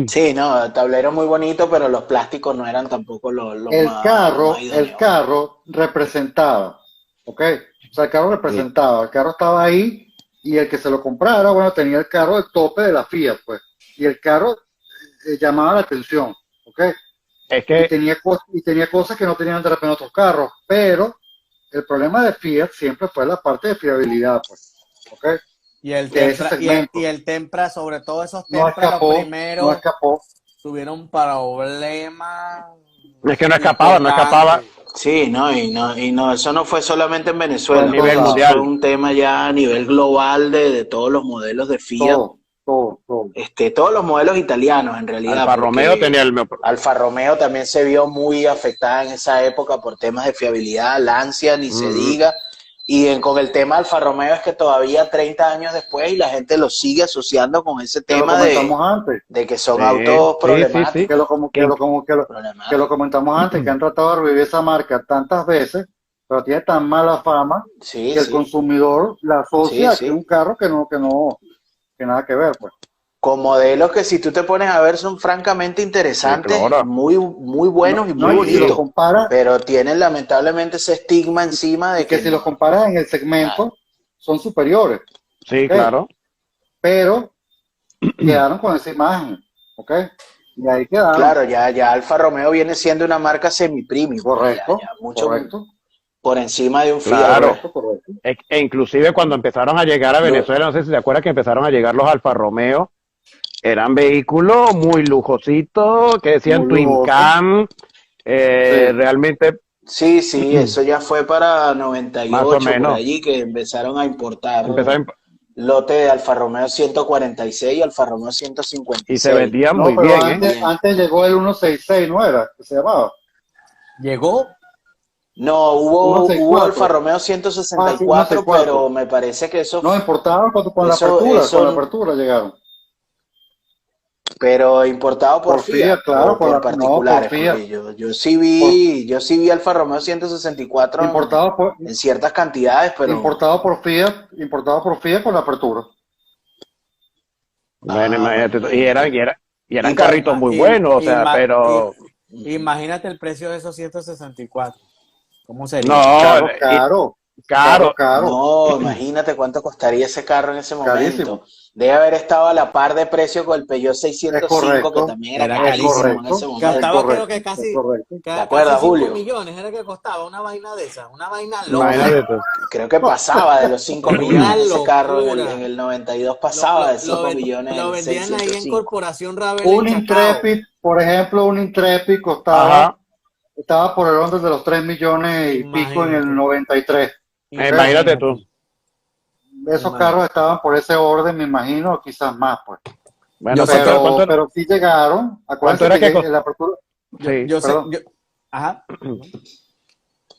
Sí, no, el tablero muy bonito, pero los plásticos no eran tampoco lo
El
más idóneo.
carro representaba, ¿ok? O sea, el carro representaba, el carro estaba ahí y el que se lo comprara, bueno, tenía el carro del tope de la Fiat, pues, y el carro llamaba la atención, ¿ok?
es
Y
que
tenía cosas que no tenían de repente otros carros, pero el problema de Fiat siempre fue la parte de fiabilidad, pues, ¿ok?
Y el
De ese
Tempra,
segmento.
y el Tempra, sobre todo esos
No
Tempra, los
escapó,
primeros
no escapó.
tuvieron problemas.
es que no escapaba.
importantes.
Sí, no, eso no fue solamente en Venezuela,
Fue en
¿no?
Nivel
todos
Eso
lados.
fue
mundial.
un tema ya a nivel global de todos los modelos de Fiat,
Todo.
todos los modelos italianos en realidad,
Alfa Romeo
porque
tenía el
Alfa Romeo también se vio muy afectada en esa época por temas de fiabilidad, Lancia ni se diga, y con el tema Alfa Romeo es que todavía 30 años después y la gente lo sigue asociando con ese
Que lo
tema
comentamos antes.
de que son
Sí,
autos
sí,
problemáticos.
sí.
Que lo comentamos antes, que han tratado de revivir esa marca tantas veces, pero tiene tan mala fama
Sí,
que el
sí.
consumidor la asocia
Sí, sí.
a un carro que nada que ver, pues.
Con modelos que si tú te pones a ver son francamente interesantes,
Sí, claro.
muy buenos y muy
No, y si los
bonitos,
comparas,
pero tienen lamentablemente ese estigma encima de
y que si los
no.
comparas en el segmento, son superiores,
Sí,
Ok.
claro.
pero quedaron con esa imagen, ¿ok? Y ahí quedaron.
Claro, ya Alfa Romeo viene siendo una marca semi-premium.
Correcto,
Ya mucho,
correcto.
por encima de un Fiat.
Claro.
Correcto, correcto.
E inclusive cuando empezaron a llegar a Venezuela, no sé si se acuerdan que empezaron a llegar los Alfa Romeo, eran vehículos muy lujositos, que decían
Muy
Twin
lujoso.
Cam,
Sí.
realmente
Sí, sí, eso ya fue para
más o
98, por
menos.
allí, que empezaron a importar
Empezaron,
lote de Alfa Romeo 146 y Alfa Romeo
y se
156.
vendían
No,
muy
pero
bien, ¿eh?
Bien.
antes llegó el 166, ¿no era? Que se llamaba.
¿Llegó?
No, hubo
164.
Alfa Romeo
Ah, sí,
164,
164.
pero me parece que eso,
No, importaban con la
eso,
apertura, con la
eso,
apertura llegaron.
pero importado por
Por Fiat,
Fiat
claro,
o por
no, por
particulares,
Fiat.
porque yo
Por,
sí vi Alfa Romeo 164
importado por,
en ciertas cantidades, pero
importado por Fiat con la apertura.
Bueno, imagínate,
imagínate.
y eran
Y ta-
carritos muy buenos, o sea, pero
Imagínate el precio de esos 164. ¿Cómo sería?
no,
Caro, caro,
caro,
caro,
No, imagínate cuánto costaría ese carro en ese
carísimo.
momento. Debe haber estado a la par de precio con el Peugeot 605, que
correcto,
también era
Era
es
carísimo en
correcto,
ese
es
momento.
Costaba creo
correcto,
que
es
casi,
correcto.
¿Te acuerdas,
casi 5
Julio?
millones era que costaba una vaina de esa, una vaina loca.
imagínate tú.
Creo que pasaba de los 5
Una
millones ese carro en
locura.
el 92
Lo,
pasaba
lo,
de
lo
5
ven-
millones
lo
el
vendían ahí en
605.
Corporación Ravel
Un
en Chacao.
Intrepid, por ejemplo, un Intrepid
Ajá,
estaba por el orden de los 3 millones y pico en el
Imagínate.
93.
imagínate tú.
Esos carros estaban por ese orden, me imagino, quizás más, pues.
Bueno,
Yo sé que-
Pero sí llegaron.
¿Cuánto
Acuérdense
era que
en la apertura.
Sí.
Yo sé,
Perdón.
ajá.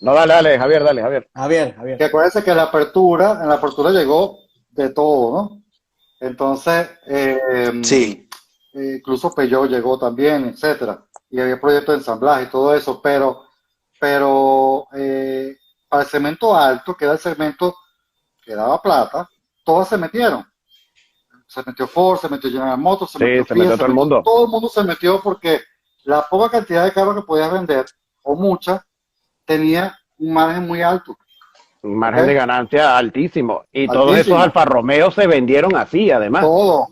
No, dale, Javier, dale, Javier.
Javier.
Que acuérdense que en la apertura llegó de todo, ¿no? Entonces,
Sí,
incluso Peugeot llegó también, etcétera. Y había proyectos de ensamblaje y todo eso, pero para el segmento alto, que era el segmento que daba plata, todos se metieron. Se metió Ford, se metió General Motors, se
Sí,
metió
se
Fiat,
metió todo el mundo.
todo el mundo se metió porque la poca cantidad de carros que podías vender, o muchas, tenía un margen muy alto.
Un margen
¿Ok?
de ganancia altísimo. Y todos
Altísimo.
esos Alfa Romeo se vendieron así, además.
Todo.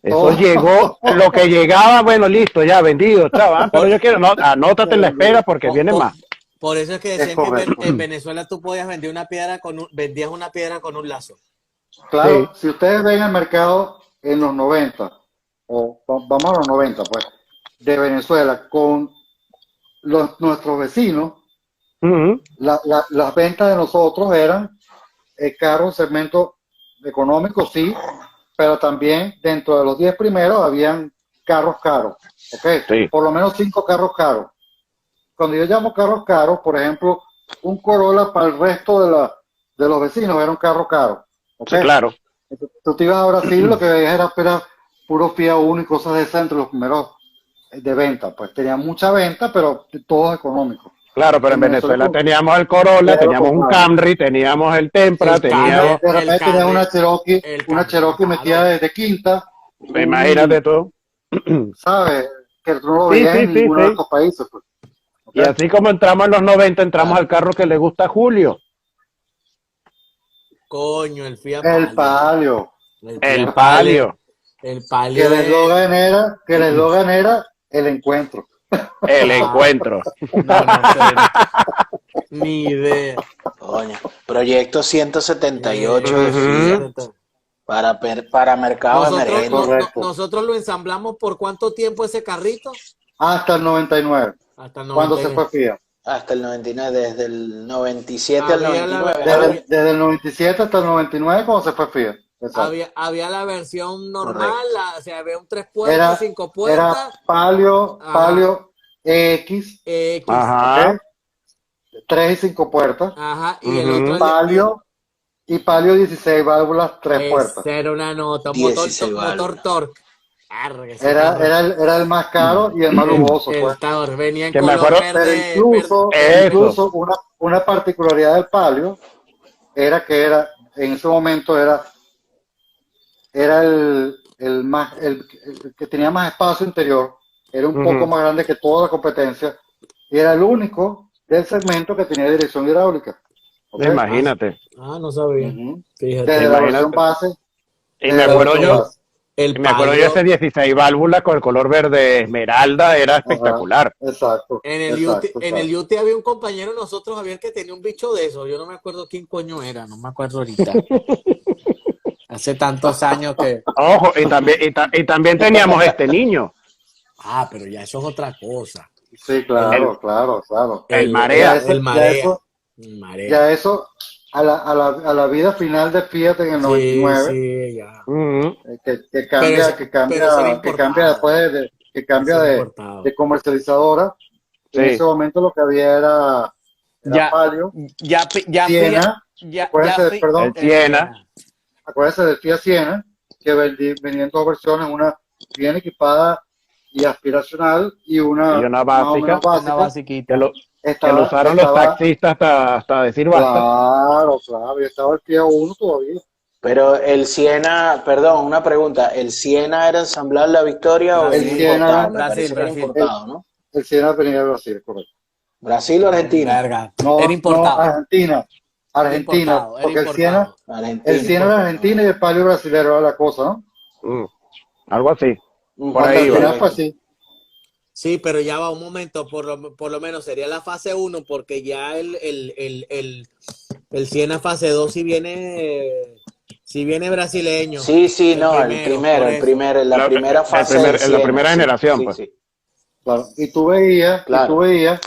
Eso
todo.
llegó, lo que llegaba, bueno, listo, ya vendido, chava. Pero yo quiero, no, anótate en la espera porque
Por-
viene
por-
más.
Por eso es que decían
Es
que
correcto.
en Venezuela tú podías vender una piedra vendías una piedra con un lazo.
Claro, si ustedes ven el mercado en los 90, o vamos a los 90, pues, de Venezuela, con nuestros vecinos,
Ujú.
las ventas de nosotros eran carros, segmento económico, sí, pero también dentro de los 10 primeros habían carros caros, ¿ok?
Sí.
Por lo menos 5 carros caros. Cuando yo llamo carros caros, por ejemplo, un Corolla para el resto de los vecinos era un carro caro, ¿ok?
Sí, claro.
Tú te ibas a Brasil, lo que veías era puro Fiat Uno y cosas de esas entre los primeros de venta. Pues tenían mucha venta, pero todos económicos.
Claro, pero en Venezuela
Venezuela
teníamos el Corolla,
era lo
teníamos un
contrario.
Camry, teníamos el Tempra,
El
teníamos,
De repente tenías una Cherokee,
el
una
Camry,
Cherokee
claro.
metida desde quinta,
imagínate tú.
¿sabes? Que tú no lo
Sí,
veías
sí,
en
sí,
ninguno de
sí.
estos países. Pues. ¿Ok?
Y así como entramos en los 90, entramos al carro que le gusta a Julio,
Coño, el Fiat
El Palio.
el
Fiat
Palio,
El
Que
Palio.
el eslogan era el encuentro.
el encuentro.
No sé. Ni idea.
coño. Proyecto 178 de
Ujú.
Fiat para mercado emergente.
Correcto.
Nosotros lo ensamblamos por cuánto tiempo ese carrito?
Hasta el 99,
Hasta el
cuando se
99.
fue Fiat.
Hasta el 99, desde el 97 al
Había la-
99.
Desde el 97 hasta el 99, cuando se fue Fiat. Exacto.
Había la versión normal,
Correcto.
o sea, había un 3 puertas,
Era,
5
era
puertas,
Palio,
Ajá.
Palio X,
X,
Ajá.
¿ok? 3 y 5 puertas.
ajá, y el
Ujú.
otro
Palio y Palio 16 válvulas, 3 puertas.
esa era una nota, un
16
motor
válvulas.
torque. Arre, ese
Era,
carro.
era el más caro y el más lujoso.
El
Pues.
Taur venía en
Que me
color
acuerdo-
Pero
verde,
incluso,
Eso.
incluso una particularidad del Palio era que en ese momento era el que tenía más espacio interior, era un
Ujú.
poco más grande que toda la competencia y era el único del segmento que tenía dirección hidráulica. ¿Ok?
Imagínate.
Ah, no sabía.
Ujú.
Fíjate.
Desde la
Imagínate.
versión base.
Y me acuerdo yo,
El
Me acuerdo yo
Palio,
ese 16 válvulas con el color verde esmeralda, era
Ajá,
espectacular.
exacto,
en el UT,
exacto,
en el
exacto.
UT había un compañero de nosotros, Javier, que tenía un bicho de eso. Yo no me acuerdo quién coño era, no me acuerdo ahorita. Hace tantos años que.
Ojo, y también teníamos este niño,
Ah, pero ya eso es otra cosa.
Sí,
el,
claro, claro, claro.
el
Ya
Marea.
eso,
El
ya
Marea.
eso,
El Marea.
ya eso, a la vida final de Fiat en el
Sí,
99,
sí, ya.
Ujú.
que
Pero,
cambia, que
pero eso era
cambia, que cambia
importado.
después que
Eso
cambia
era importado.
de comercializadora. En ese
Sí,
momento lo que había era
Ya,
Palio,
ya fui,
Siena,
ya fui,
el
el
Siena.
Siena.
acuérdense del Fiat Siena, que venía en dos versiones, una bien equipada y aspiracional y
Y
una
una
más o menos
básica
Una
básica.
que
basiquita.
lo, que lo usaron los
Estaba,
taxistas hasta decir basta.
claro, claro, y estaba el Fiat 1 todavía.
Pero el Siena, perdón, una pregunta. ¿El Siena era ensamblado en la Victoria o
El
venía
Brasil,
importado?
Siena,
Me
Brasil,
parece que era
Brasil.
importado, ¿no?
el Siena venía de Brasil, correcto.
¿Brasil o Argentina?
Verga. Era
No, no,
importado.
Argentina, Argentina,
Importado, era
porque
importado.
el
Argentina.
Siena era argentino y el Palio brasilero era la cosa, ¿no?
Mm, algo así, por
Hasta
ahí
el
iba.
final fue
Correcto.
así.
Sí, pero ya va un momento, por lo menos sería la fase uno porque ya el Siena fase 2 si viene brasileño,
Sí, sí,
el
no,
primero, por eso.
la primera fase del
En la
Siena,
primera
sí,
generación,
sí,
pues.
sí,
Claro. Y tú
claro.
veías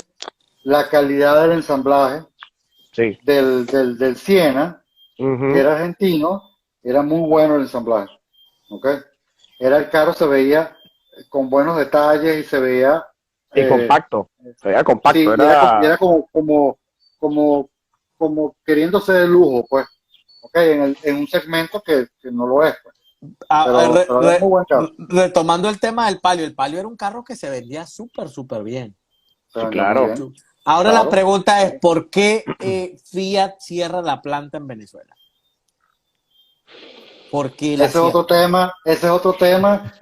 la calidad del ensamblaje
Sí.
del Siena, que
Ujú.
era argentino, era muy bueno el ensamblaje, ¿ok? Era el carro, se veía con buenos detalles y se veía,
Y
eh,
compacto. Se veía compacto,
sí, y
era.
era como, como queriéndose de lujo, pues, ¿ok? En un segmento que no lo es, pues. Pero era muy buen carro,
Retomando el tema del Palio, el Palio era un carro que se vendía súper, súper bien.
se
Sí,
vendió muy
claro.
bien,
Ahora la
claro.
pregunta es, ¿por qué Fiat cierra la planta en Venezuela? ¿Por qué la
Ese es otro
cierra?
tema, ese es otro tema,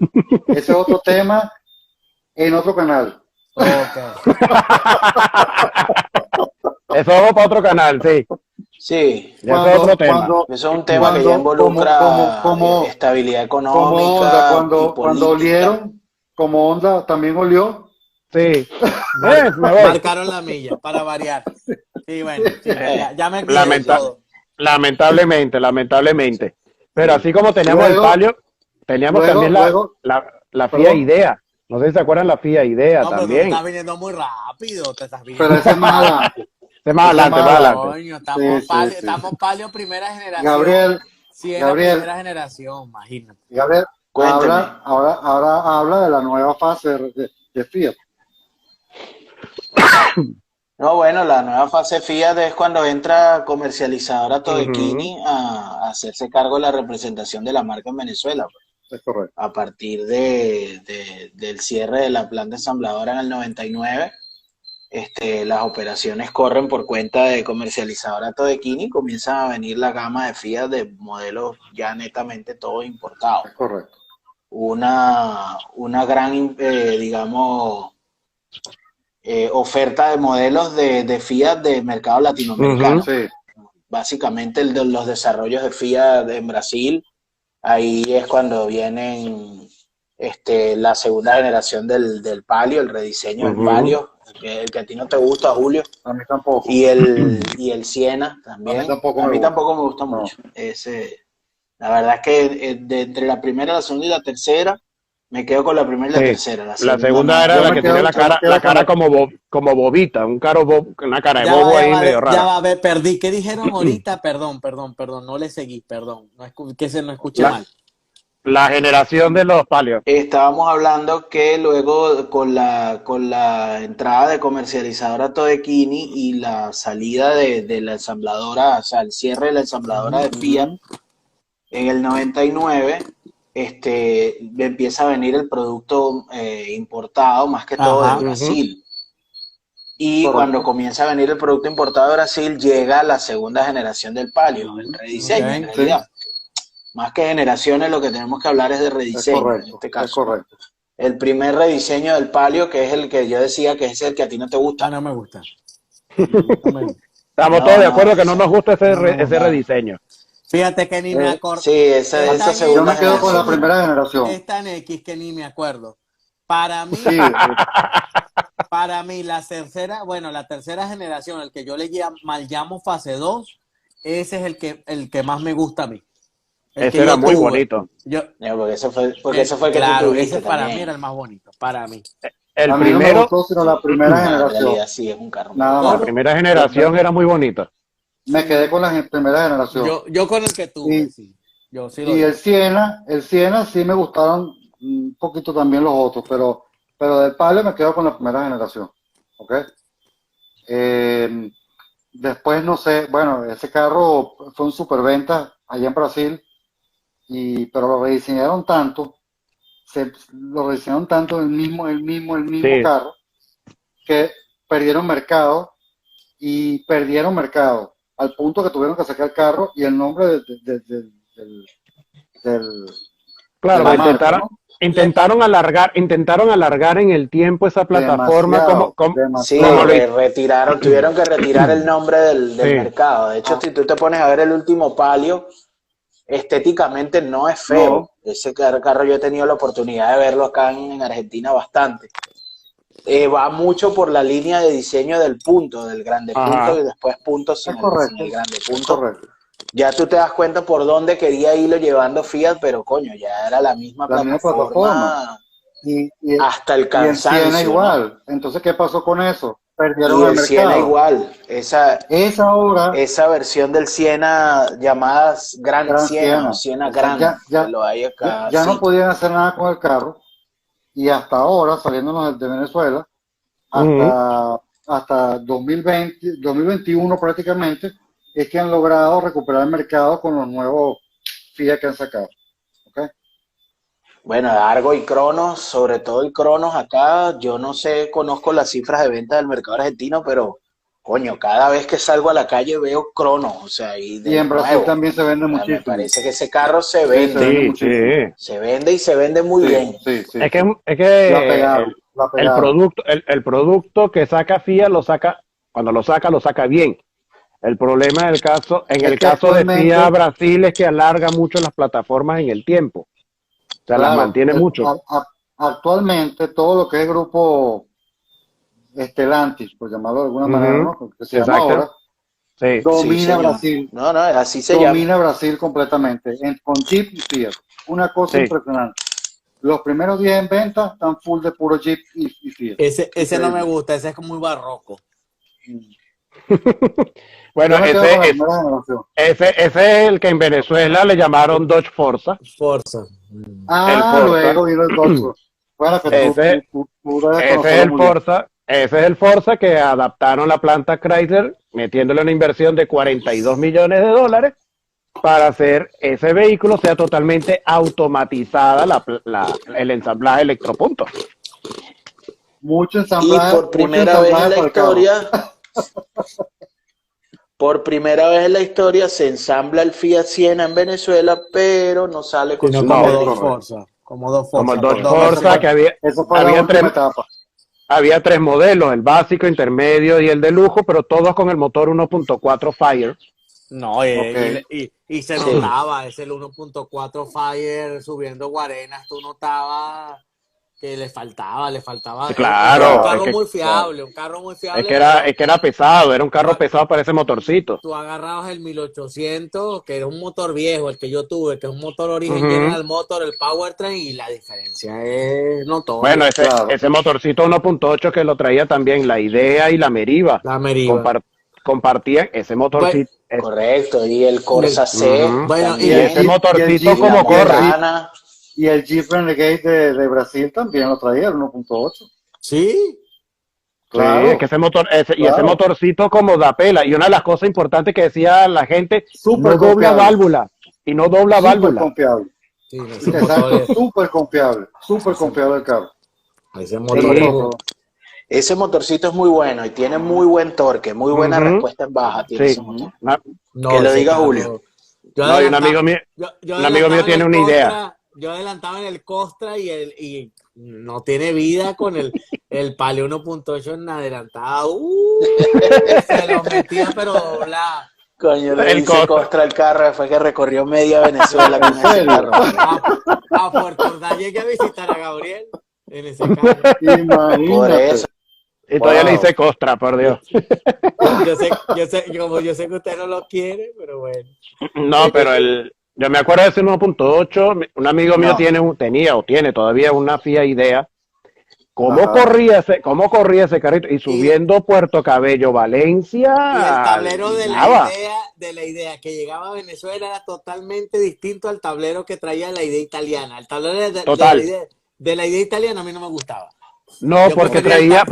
ese es otro tema en otro canal.
Ok.
Eso vamos para otro canal, sí.
Sí,
Ya eso es otro tema.
eso es un tema que ya involucra estabilidad
como Honda,
económica y
cuando
política.
olieron, como Honda también olió,
Sí. Me voy.
Marcaron la milla para variar. Sí, bueno, sí, ya me guié de
Lamenta-
todo.
lamentablemente. Pero
Sí.
así como teníamos el
luego,
Palio, teníamos también
luego,
la FIA
perdón,
Idea. No sé si se acuerdan la FIA Idea
No, pero tú te
también.
estás viniendo muy rápido, te estás
pero
viniendo
ese
muy
es más
rápido.
adelante,
Es más
ese es
adelante,
más
más
adelante.
adelante.
Coño,
Sí.
estamos palio primera generación,
Gabriel,
100 a
Gabriel,
primera generación, imagínate.
Gabriel,
Cuénteme.
ahora habla de la nueva fase de Fiat.
No, bueno, la nueva fase Fiat es cuando entra comercializadora
Ujú.
Todequini a hacerse cargo de la representación de la marca en Venezuela, pues.
Es correcto.
A partir del cierre de la planta ensambladora en el 99, las operaciones corren por cuenta de comercializadora Todequini y comienzan a venir la gama de Fiat de modelos ya netamente todos importados.
Es correcto.
Una gran, digamos, oferta de modelos de Fiat de mercado latinoamericano.
Ujú.
Sí,
Básicamente los desarrollos de Fiat en Brasil, ahí es cuando vienen la segunda generación del Palio, el rediseño del
Ujú.
Palio, el que a ti no te gusta, Julio,
a mí tampoco.
y el Siena
A mí
también.
tampoco
A
me
mí
gusta.
tampoco me gusta
No.
mucho. La verdad es que entre la primera, la segunda y la tercera, me quedo con la primera y la
Sí.
tercera. La
La
segunda
segunda era
Yo
la
me
que
quedo,
tenía
yo me quedo
la
con
cara
la,
como bobita, una cara de
Ya
bobo
va, ya
ahí
va,
medio
ya
rara.
va, a ver, perdí. ¿Qué dijeron ahorita? Perdón, no le seguí, perdón. Que se no escuché
La,
mal.
la generación de los Palios.
Estábamos hablando que luego con la entrada de comercializadora Todequini y la salida de la ensambladora, o sea, el cierre de la ensambladora de Fiat en el 99, empieza a venir el producto importado, más que todo de
Ajá.
Brasil. Y
correcto.
cuando comienza a venir el producto importado de Brasil, llega la segunda generación del Palio, el rediseño,
Ok.
en realidad. Más que generaciones, lo que tenemos que hablar es de
Es
rediseño, en
correcto,
este
es
caso.
correcto.
El primer rediseño del Palio, que es el que yo decía que es el que a ti no te
Ah,
gusta.
no me gusta. No me gusta.
Estamos
No,
todos de
no,
acuerdo que no nos gusta
No me
ese
gusta.
rediseño.
Fíjate que ni me acuerdo.
Sí, esa
Está en
segunda
Yo me quedo con la
generación.
primera generación.
Está en X que ni me acuerdo. Para mí,
Sí,
para mí la tercera generación, el que yo mal llamo fase 2, ese es el que más me gusta a mí. El
Ese
que
era
yo
muy
tuve.
bonito.
Porque ese fue el que tú
Claro,
tuviste
ese para mí
también.
era el más bonito, para mí.
El
a mí no me
primero,
gustó sino la primera
No, en
generación.
realidad sí, es un carro muy
Nada
bueno.
la
más.
primera generación era muy bonita.
Me quedé con la primera generación.
Yo con el que tuve,
Y,
sí. Yo sí lo
y
digo.
el Siena sí me gustaron un poquito también los otros, pero del Palio me quedo con la primera generación. ¿Ok? Eh, Después, no sé, bueno, ese carro fue un superventa allá en Brasil, pero lo rediseñaron tanto, lo rediseñaron tanto el mismo
Sí,
carro, que perdieron mercado y perdieron mercado, al punto que tuvieron que sacar el carro y el nombre del- de
claro,
la
pues
marca, ¿no?
intentaron alargar en el tiempo esa plataforma
Demasiado,
Sí,
como
demasiado.
tuvieron que retirar el nombre del
sí,
mercado. De hecho,
Ah,
si tú te pones a ver el último Palio, estéticamente no es
no,
feo. Ese carro yo he tenido la oportunidad de verlo acá en Argentina bastante. Va mucho por la línea de diseño del punto, del grande punto
ajá,
y después punto sin el grande
es
punto.
correcto.
Ya tú te das cuenta por dónde quería irlo llevando Fiat, pero coño, ya era la misma
La misma plataforma.
plataforma
Y, y,
hasta el
y el Siena
cansancio, ¿no?
igual. Entonces, ¿qué pasó con eso?
Y
Perdieron el
el Siena
mercado.
igual,
Esa hora,
esa versión del Siena llamada Gran
Gran
Siena o
Siena.
Siena
O sea,
Gran, que lo hay acá,
ya no
sí.
podían hacer nada con el carro. Y hasta ahora, saliéndonos de Venezuela,
ujú.
hasta 2020, 2021 prácticamente, es que han logrado recuperar el mercado con los nuevos Fiat que han sacado. ¿Ok?
Bueno, Argo y Cronos, sobre todo el Cronos acá, yo no sé, conozco las cifras de venta del mercado argentino, pero coño, cada vez que salgo a la calle veo Cronos, o sea, y de
Y en
los
Brasil
nuevos.
también se vende
O sea, me
muchísimo.
parece que ese carro
Sí, se vende
Sí, sí.
muchísimo.
se vende y se vende muy
Sí,
bien.
sí, sí,
Es
sí.
que, es
La
que
pegaron, la
el
pegaron.
producto, el producto que saca Fiat cuando lo saca bien. El problema en
Es
el
que
caso de FIA
actualmente,
Brasil es que alarga mucho las plataformas en el tiempo. O sea, las
claro,
mantiene mucho.
actualmente todo lo que es grupo Stellantis, por llamarlo de alguna manera,
Ujú,
¿no? Porque se llama
exacto.
ahora,
Sí.
Sí,
domina
señor.
Brasil,
No, no, así se llama.
completamente, con Jeep y Fiat. Una cosa
Sí.
impresionante. Los primeros 10 en venta están full de puro Jeep y Fiat.
Ese no me
Increíble.
gusta, ese es muy barroco.
Bueno,
Yo me quedo con la primera generación.
ese es el que en Venezuela le llamaron Dodge Forza.
Forza.
El Forza.
Luego vino el Dodge. Bueno, que
Ese,
tú debes
ese es
conocerlo
el
muy bien.
Forza. Ese es el Forza que adaptaron la planta Chrysler, metiéndole una inversión de 42 millones de dólares para hacer ese vehículo sea totalmente automatizada el ensamblaje electropunto.
Y por
Mucho
primera vez en
ensamblaje
la
para el carro.
historia, se ensambla el Fiat Siena en Venezuela, pero no sale con
Sino
su
como
No,
dos
batería.
Correcto.
Forza. Como dos
como el
Forza,
Dodge
dos veces
Forza,
más.
que
Esa fue la
había
última etapa.
había tres modelos, el básico, intermedio y el de lujo, pero todos con el motor 1.4 Fire.
No,
Ok.
y se
Sí.
notaba, es el 1.4 Fire subiendo Guarenas, tú notabas que le faltaba.
Sí,
Era un
claro,
carro muy fiable, un carro muy fiable,
es que era pesado, era un carro pesado para ese motorcito.
tú agarrabas el 1800, que era un motor viejo, el que yo tuve, que es un motor origen
Ujú.
General Motor, el powertrain, y la diferencia es
Bueno,
notoria.
Claro.
ese motorcito 1.8 que lo traía también la Idea y la Meriva,
La Meriva.
compartían ese
Bueno,
motorcito.
Correcto, y el
y el-
Corsa C
Ujú.
bueno,
Y ese
también,
motorcito
y la
como corre.
Y el Jeep Renegade de Brasil también lo traía, el 1.8.
sí,
Sí, es que
Claro,
ese
claro.
motorcito como da pela. Y una de las cosas importantes que decía la gente,
Súper
no dobla
confiable.
válvula. Y no dobla
Súper
válvula.
confiable.
sí, ese motor
Exacto,
es,
súper confiable. Súper confiable el carro.
ese
¿Qué
motor es
Sí.
pasó,
muy,
perdón?
ese motorcito es muy bueno y tiene muy buen torque, muy buena
Ujú.
respuesta en baja tiene
Sí.
ese motor.
no,
Que lo
ese
diga Julio.
carro. Yo
No, y
adelantaba, yo
un amigo mío
adelantaba en
tiene
el
una idea.
Costra, yo adelantaba en el Costra y no tiene vida con el Palio 1.8 en la adelantada. Se lo metía pero doblada.
Coño, le
El
dice
Costra.
Costra al carro después que recorrió media Venezuela con ese
serio?
carro.
A Puerto Ordaz llegué a visitar a Gabriel en ese carro.
Por
Imagínate.
eso.
Y todavía le
Wow.
dice Costra, por Dios.
Yo sé que usted no lo quiere, pero bueno.
No, pero yo me acuerdo de ese 1.8, un amigo mío
No.
tenía o tiene todavía una fía idea. ¿Cómo
Ajá.
corría ese carrito? Y subiendo Puerto Cabello, Valencia,
Y el tablero
nada.
de la idea que llegaba a Venezuela era totalmente distinto al tablero que traía la idea italiana. El tablero
Total.
de la idea italiana a mí no me gustaba.
No,
Yo
porque
prefería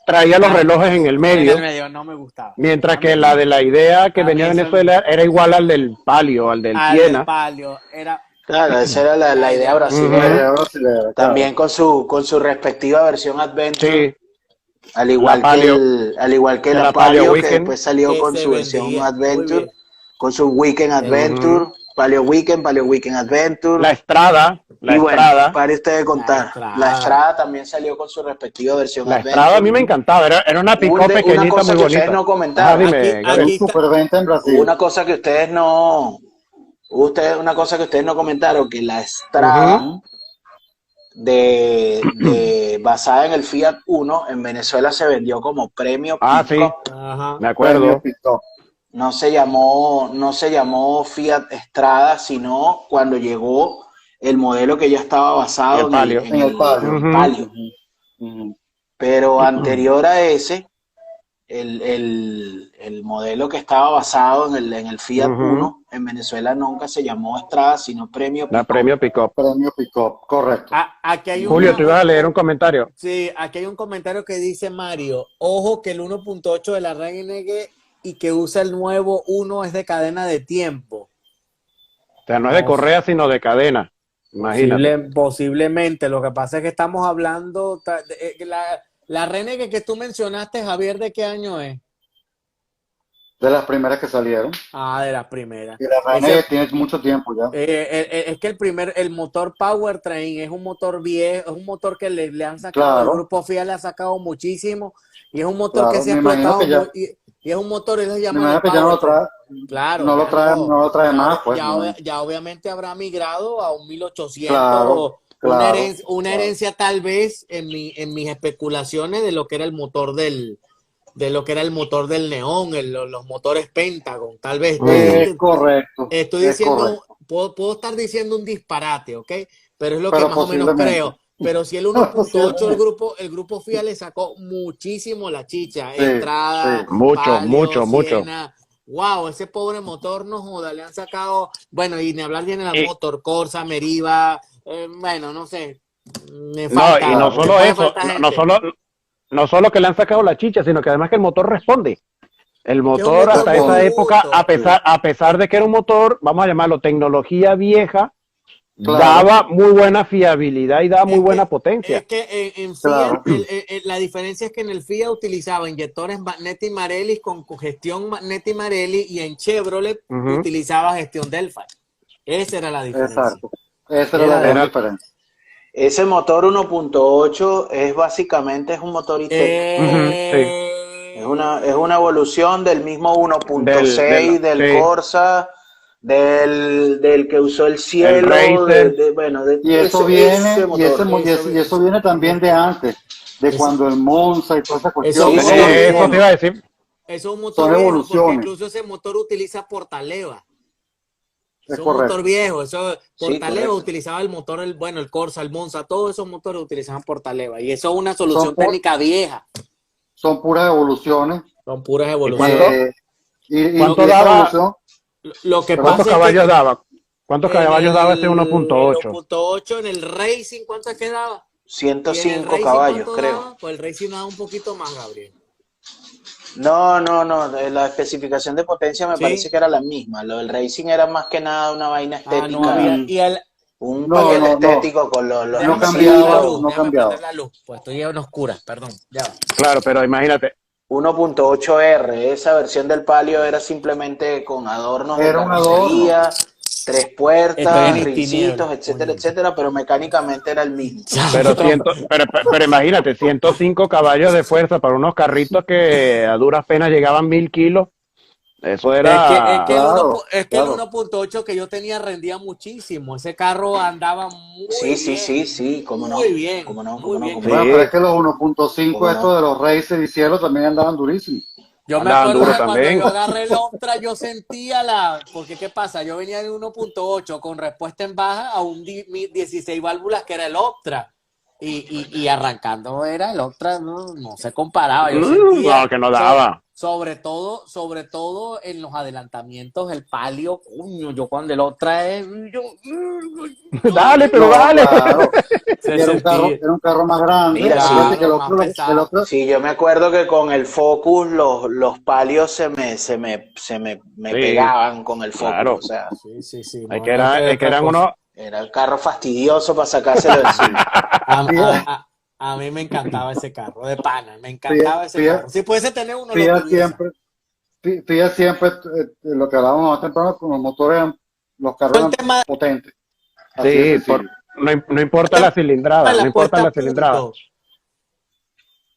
traía los relojes en el
en el
medio,
medio no me gustaba.
mientras
A
que
mí-
la de la idea que
a
venía de
mí eso-
Venezuela era igual al del Palio, al del
al del
Siena.
palio era
Claro, esa era la idea
Ujú.
brasilera.
Idea brasilera, claro.
También con su respectiva versión
Sí,
Adventure, al
la
igual
Palio,
que
de
la
la Palio
Palio, que
Weekend.
después salió
que
con
se
su versión
vendía muy
Adventure,
bien.
con su Weekend Adventure,
Ujú.
Palio Weekend Adventure.
La Estrada,
Y bueno, pare usted de contar. La
Estrada.
Estrada también salió con su respectiva versión
La Estrada a mí me
Adventure.
encantaba, era una pick-up
Una
pequeñita
cosa
muy
que ustedes
bonita.
no
Ajá,
comentaron,
dime,
Aquí
Gabriel.
Un
está.
superventa en Brasil.
una cosa que ustedes no comentaron, que la Estrada
Ujú.
Ujú.
basada en el Fiat Uno en Venezuela se vendió como premio
Ah, sí,
Pick-up.
Ajá.
me
Premio
acuerdo.
Pick-up.
No se llamó Fiat Estrada, sino cuando llegó el modelo que ya estaba basado
El Palio.
En el Palio.
Ujú.
Palio.
Ujú. Ujú.
Pero anterior a ese, el modelo que estaba basado en el Fiat
Ujú.
Uno en Venezuela nunca se llamó Estrada, sino Premio
La
Pick-up.
premio pick-up.
Premio Pick-up, correcto.
Aquí hay
Julio, tú ibas a leer un comentario.
Sí, aquí hay un comentario que dice Mario, ojo que el 1.8 de la Renegade y que usa el nuevo 1 es de cadena de tiempo.
O sea, no es de correa, sino de cadena. Imagínate.
Posiblemente, lo que pasa es que estamos hablando, la Renegade que tú mencionaste, Javier, ¿de qué año es?
De las primeras que salieron.
Ah, de las primeras.
Y la Renegade tiene mucho tiempo ya.
Es que el motor Powertrain es un motor viejo, es un motor que le han sacado, el
Claro,
grupo Fiat le ha sacado muchísimo, y es un motor que
claro.
se ha
Me imagino
explotado
que ya,
y es un motor, ellos
me
llaman
imagino
de
que ya no lo
Powertrain.
trae,
Claro,
no lo
ya
trae,
no,
no lo trae más, pues. me imagino.
ya obviamente habrá migrado a un 1800,
Claro, claro,
una
claro.
herencia tal vez en mis especulaciones de lo que era el motor del Neón, los motores Pentagon, tal vez.
Es correcto,
Estoy
es
diciendo,
correcto.
puedo estar diciendo un disparate, ¿ok? Pero es lo que
Pero
más o menos
posiblemente.
creo. Pero si el 1.8
Posiblemente.
el grupo Fiat le sacó muchísimo la chicha.
Sí,
Estrada,
sí.
Mucho,
Palio,
mucho.
Siena. Wow, ese pobre motor no joda, le han sacado, bueno, y ni hablar de General
Y,
Motor, Corsa, Meriva, bueno, no sé, me
no, y no
me
solo
puede
eso,
faltar
no
gente.
no solo que le han sacado la chicha, sino que además que el motor responde. El
Es que es un
motor
motor
hasta esa
Responde.
época,
robusto.
a pesar de que era un motor, vamos a llamarlo tecnología vieja,
Claro,
daba muy buena fiabilidad y daba muy
Es
buena
que,
potencia.
en Fiat,
claro.
la diferencia es que en el Fiat utilizaba inyectores Magneti Marelli con gestión Magneti Marelli y en Chevrolet
Ujú.
utilizaba gestión Delphi. Esa era la diferencia.
Exacto. Esa era
Era
la
la-
gran
Era,
diferencia.
Ese motor 1.8 es un motor ITEC.
sí,
Es una evolución del mismo 1.6 del
sí,
Corsa, del que usó el
el
cielo,
Racer.
de
Y eso
ese
viene,
motor.
y eso viene también de antes, de
Ese-
cuando el Monza y toda esa
Eso
cuestión.
Sí,
es un
sí,
motor
Eso
viejo.
te iba a decir.
Eso es un motor
Son
viejo, porque
evoluciones.
incluso ese motor utiliza portaleva.
Es
Es un motor
correcto.
viejo. Eso,
Sí,
portaleva
correcto.
utilizaba el motor, el Corsa, el Monza, todos esos motores utilizaban portaleva. Y eso es una solución
Son, pu-
técnica vieja.
son puras evoluciones.
Son puras
¿Y
evoluciones.
cuánto,
Y
cuánto
esa
daba,
evolución,
Lo que
perdón,
cuántos
pasa es que
caballos daba? ¿Cuántos
en
caballos daba ese
el
1.8?
1.8, en el Racing, ¿cuánto es que daba? Y en el
105
Racing,
caballos,
¿cuánto
creo.
daba? Pues el Racing daba un poquito más, Gabriel.
No, la especificación de potencia me parece
¿Sí?
que era la misma. Lo del Racing era más que nada una vaina
No había.
estética,
Y el.
un
no,
paquete
no, no,
estético con los
no
Déjame
misiles.
prender la
cambiaba,
luz,
no
déjame
cambiaba.
prender la luz. Pues estoy en oscuras, perdón. Ya va.
Claro, pero imagínate.
1.8R, esa versión del Palio era simplemente con adornos de
Era un adorno.
carrocería, 3
Estoy
puertas,
en
rincitos,
tinieblas,
etcétera,
coño.
etcétera, pero mecánicamente era el mismo.
Pero imagínate, 105 caballos de fuerza para unos carritos que a duras penas llegaban 1000 kilos. Eso
Es
era...
que el
Claro,
el
claro.
1.8 que yo tenía rendía muchísimo. Ese carro andaba
Sí, sí, sí, sí, cómo no,
muy bien,
cómo no, cómo
muy
no,
bien.
cómo no,
Bueno, pero
Sí,
es que los 1.5
cómo
estos
no.
de los Racer y Cielo también andaban durísimos.
Yo me
andaban
acuerdo
duros
que cuando yo
también.
agarré el Optra, yo sentía porque ¿qué pasa? Yo venía de 1.8 con respuesta en baja a un 16 válvulas que era el Optra. Y arrancando era el Optra, no se comparaba. Yo
No,
sentía,
que no daba.
sobre todo en los adelantamientos, el palio, coño, yo cuando el Optra es,
Dale, pero
No,
dale.
claro.
se
Y
sentía,
era un carro más grande.
Mira,
Acuérdate
sí,
que
claro, más
el
pesado.
otro,
sí, yo me acuerdo que con el Focus los palios me
Sí,
pegaban con el Focus, o
claro.
sea,
Sí,
Es
no,
que,
no
era,
entre
es que
otras
eran
cosas.
unos...
era el carro fastidioso para sacárselo encima.
Fiat,
A mí me encantaba ese carro, de pana, me
Fiat,
encantaba ese
Fiat,
carro. Si pudiese tener uno, lo
Fiat
tuviese.
siempre, Fiat siempre, lo que hablábamos más temprano, con los motores, los carros
Todo el
eran
tema,
potentes. Así de
Sí,
sencillo.
no
el
importa
tema
la
de
cilindrada, no
la
importa
puesta a
la cilindrada.
punto,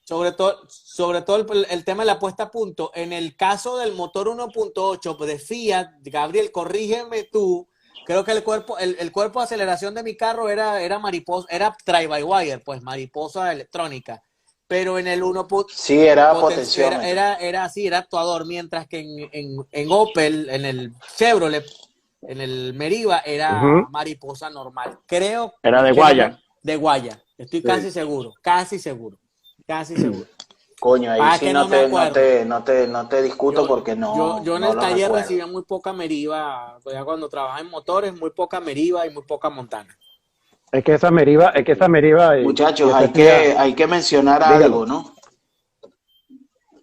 sobre todo el tema de la puesta a punto. En el caso del motor 1.8 de Fiat, Gabriel, corrígeme tú, creo que el cuerpo de aceleración de mi carro era mariposa, era try-by-wire, pues mariposa electrónica. Pero en el 1.
Sí, era potenciómetro.
Era así, era actuador, mientras que en Opel, en el Chevrolet, en el Meriva, era
Ujú.
mariposa normal. Creo
Era de
que no me...
guaya.
De guaya. Estoy
Sí.
casi seguro.
Coño, ahí
Para
sí
que no me acuerdo.
no te discuto porque
Yo en
no
el
lo
taller
recuerdo.
recibía muy poca Meriva, ya cuando trabajaba en motores, muy poca Meriva y muy poca Montana.
Es que esa Meriva y
Muchachos,
ese Fiat,
hay que mencionar algo,
dígalo.
¿no?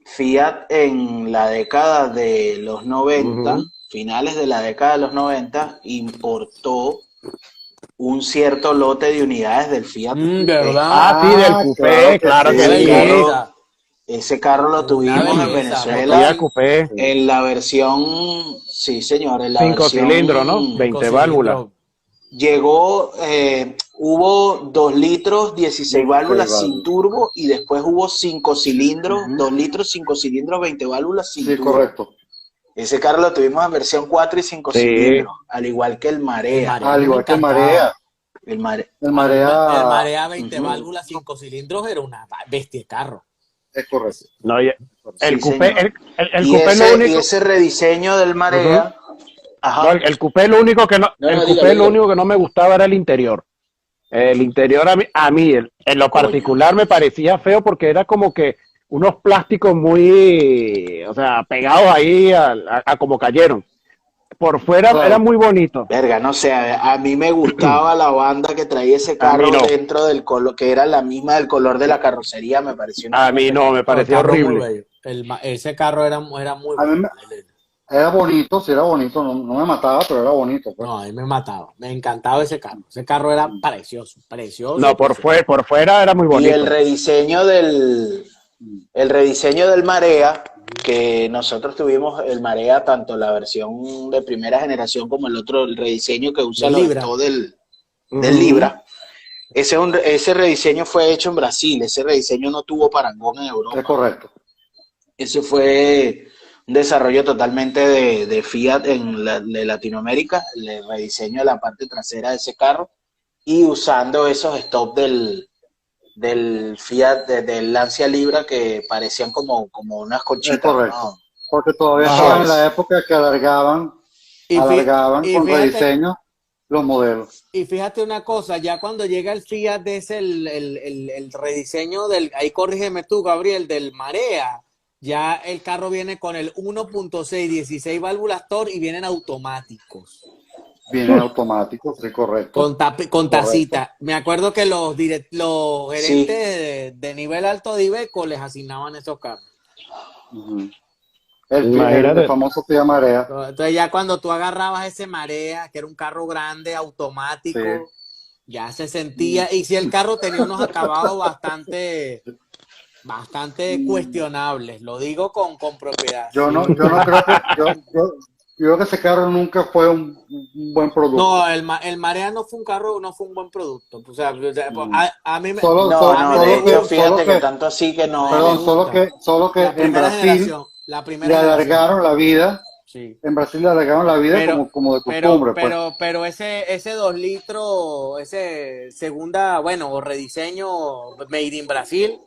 Fiat en la década de los 90,
Ujú.
finales de la década de los 90, importó un cierto lote de unidades del Fiat Coupé.
¿Verdad?
Ah, sí, del
Ah, claro
coupé,
que
claro que
Una
sí.
belleza,
Ese carro lo
una
tuvimos en
belleza.
El
Venezuela
Fiat
Motor
coupé,
sí.
en la versión, sí señor, en la
5 cilindros, ¿no?
versión
5
20 válvulas.
cilindros.
llegó, hubo 2 litros, 16
16
válvulas sin
válvulas.
turbo y después hubo 5 cilindros,
Ujú.
2 litros, 5 cilindros, 20 válvulas sin
Sí,
turbo.
correcto.
Ese carro lo tuvimos en versión 4 y 5
Sí,
cilindros, al igual que el
El
Marea.
Marea a
Al
mí me
igual que el
encantaba.
Marea.
El Marea.
El
El
Marea,
Marea 20
Ujú.
válvulas, 5 cilindros era una bestia de carro.
es correcto.
no, y el
Sí,
coupé,
señor.
el coupé lo
Y
único,
ese rediseño del
ujú.
Marea,
No,
ajá.
el coupé lo único que no,
No,
el
no,
coupé
dígalo,
lo
dígalo.
único que no me gustaba era el interior. El interior en lo
Coño.
particular me parecía feo porque era como que unos plásticos muy, o sea, pegados ahí a como cayeron. Por fuera era
Claro.
muy bonito.
Verga, no sé, a mí me gustaba la banda que traía ese
A mí
carro
no,
dentro del color, que era la misma del color de la carrocería, me pareció una
a
vaina
mí no, me
espectacular.
No, el
parecía
carro muy
horrible.
bello. Ese carro era muy
A mí
bonito.
era bonito, sí era bonito, no me mataba, pero era bonito, pues.
No, a mí me mataba. Me encantaba ese carro. Ese carro era
Mm,
precioso, precioso,
No,
precioso.
por fuera era muy
Y
bonito.
mm.
el rediseño del Marea, que nosotros tuvimos el Marea, tanto la versión de primera generación como el rediseño que usa
Del
lo
Libra.
todo del
Ujú.
Libra. Ese rediseño fue hecho en Brasil, ese rediseño no tuvo parangón en
Es
Europa.
correcto.
Ese fue un desarrollo totalmente de Fiat de Latinoamérica, el rediseño de la parte trasera de ese carro y usando esos stops del Fiat, del Lancia Libra que parecían como unas
Es
conchitas,
correcto.
¿no?
Porque todavía
Ajá.
estaban en la época que
Y,
alargaban
y
con
fíjate,
rediseño los modelos.
y fíjate una cosa, ya cuando llega el Fiat es el rediseño ahí corrígeme tú, Gabriel, del Marea, ya el carro viene con el 1.6, 16 válvulas TOR y vienen automáticos.
Vienen automáticos, sí, correcto.
Con
Correcto.
tacita. Me acuerdo que los gerentes
Sí,
de nivel alto de Iveco les asignaban esos carros.
Ujú. El
Imagínate.
famoso Fiat Marea.
Entonces ya cuando tú agarrabas ese Marea, que era un carro grande,
Sí.
automático, ya se sentía, y si el carro tenía unos acabados bastante cuestionables, lo digo con propiedad.
Yo
Sí.
no creo yo creo que ese carro nunca fue un buen producto.
No, el Marea no fue un carro, no fue un buen producto. O sea,
Mm.
a mí me,
no,
a mí
de
me
hecho,
gusta,
fíjate que tanto así que
a mí me
no,
Perdón,
gusta.
solo que
La
en
primera
Brasil
generación, la
le
primera generación.
alargaron la vida
Sí.
En Brasil le alargaron la vida como de costumbre. Pues.
Pero ese 2 litros, ese segunda, bueno, o rediseño Made in Brasil,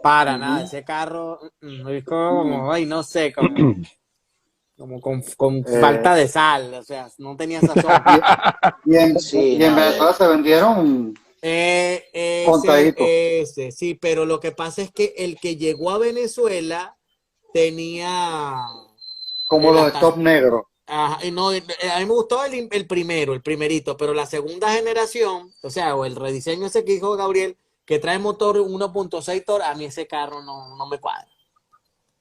para nada, ese carro es como, ay, no sé, como con falta de sal, o sea, no tenía sazón.
Y en Venezuela se vendieron contaditos.
Sí, pero lo que pasa es que el que llegó a Venezuela tenía...
Como los stop negros.
Ajá, no, a mí me gustó el primero, el primerito, pero la segunda generación, o sea, o el rediseño ese que dijo Gabriel, que trae motor 1.6 Thor, a mí ese carro no me cuadra.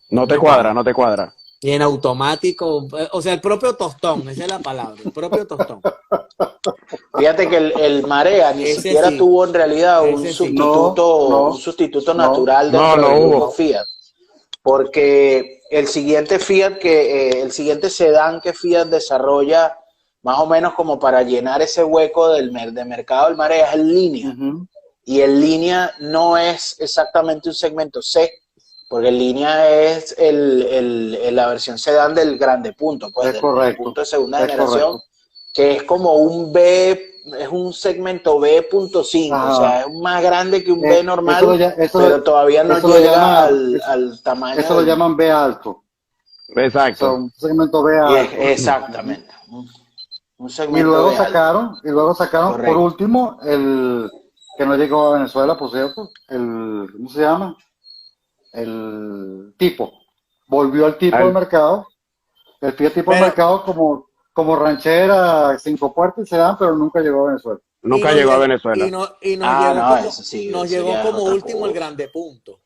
No te cuadra.
Y en automático, o sea, el propio tostón, esa es la palabra, el propio tostón.
Fíjate que el Marea ni
Ese
siquiera
sí.
tuvo en realidad un
Ese sí.
sustituto natural dentro del grupo Fiat. Porque el siguiente sedán que Fiat desarrolla, más o menos como para llenar ese hueco de mercado del Marea, es el Linea. Y el Linea no es exactamente un segmento C, porque el Linea es la versión sedán del grande punto, pues del punto de segunda generación, que es como un B, es un segmento B.5, o sea, es más grande que un B normal, pero todavía no llega al tamaño.
Eso lo llaman B alto.
Exacto.
O sea, un segmento B alto.
Exactamente. Un segmento
y luego
B alto.
sacaron por último el que no llegó a Venezuela, por cierto, ¿cómo se llama? El tipo. Volvió al tipo del mercado. El Fiat tipo del mercado como ranchera, 5 puertas y sedán, pero nunca llegó a Venezuela.
Nunca llegó a Venezuela.
Y nos llegó como último el grande punto.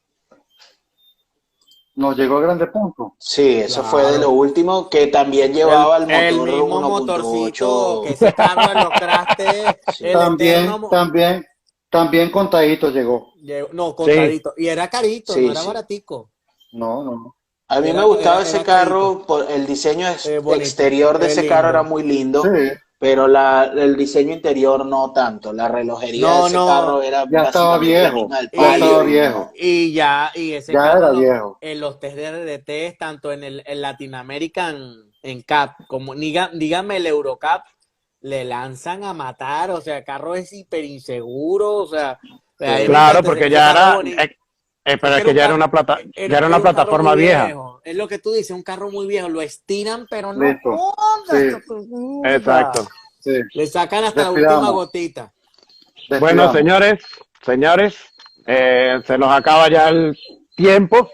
Nos llegó el grande punto.
Sí, eso fue de lo último, que también llevaba el
mismo motorcito, que ese carro en los trastes.
También contadito llegó.
No, contadito. Sí. Y era carito, no era baratico.
No.
A mí me gustaba ese carro, el diseño exterior de ese carro era muy lindo, pero el diseño interior no tanto. La relojería de ese carro era
ya estaba viejo.
Y ese
ya
carro
era viejo.
En los test de test, tanto en Latinoamerican en Cup como dígame el Eurocup, le lanzan a matar, o sea, el carro es hiper inseguro, o sea,
claro, porque ya era pero es que ya era una plataforma vieja.
Es lo que tú dices, un carro muy viejo, lo estiran, pero no.
Exacto.
Sí.
Le sacan hasta la última gotita.
Bueno, señores, se nos acaba ya el tiempo.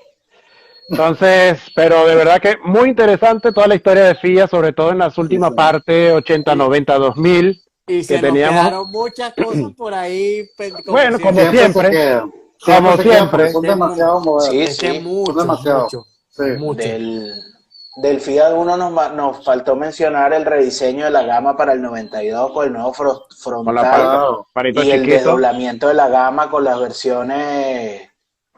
Entonces, pero de verdad que muy interesante toda la historia de FIA, sobre todo en las últimas partes, 80, 90, 2000.
Y se nos quedaron muchas cosas por ahí.
Bueno, como siempre. Como siempre.
Son demasiado modernos.
Sí.
Mucho.
Del Fiat 1 nos faltó mencionar el rediseño de la gama para el 92 con el nuevo frontal y el desdoblamiento de la gama con las versiones,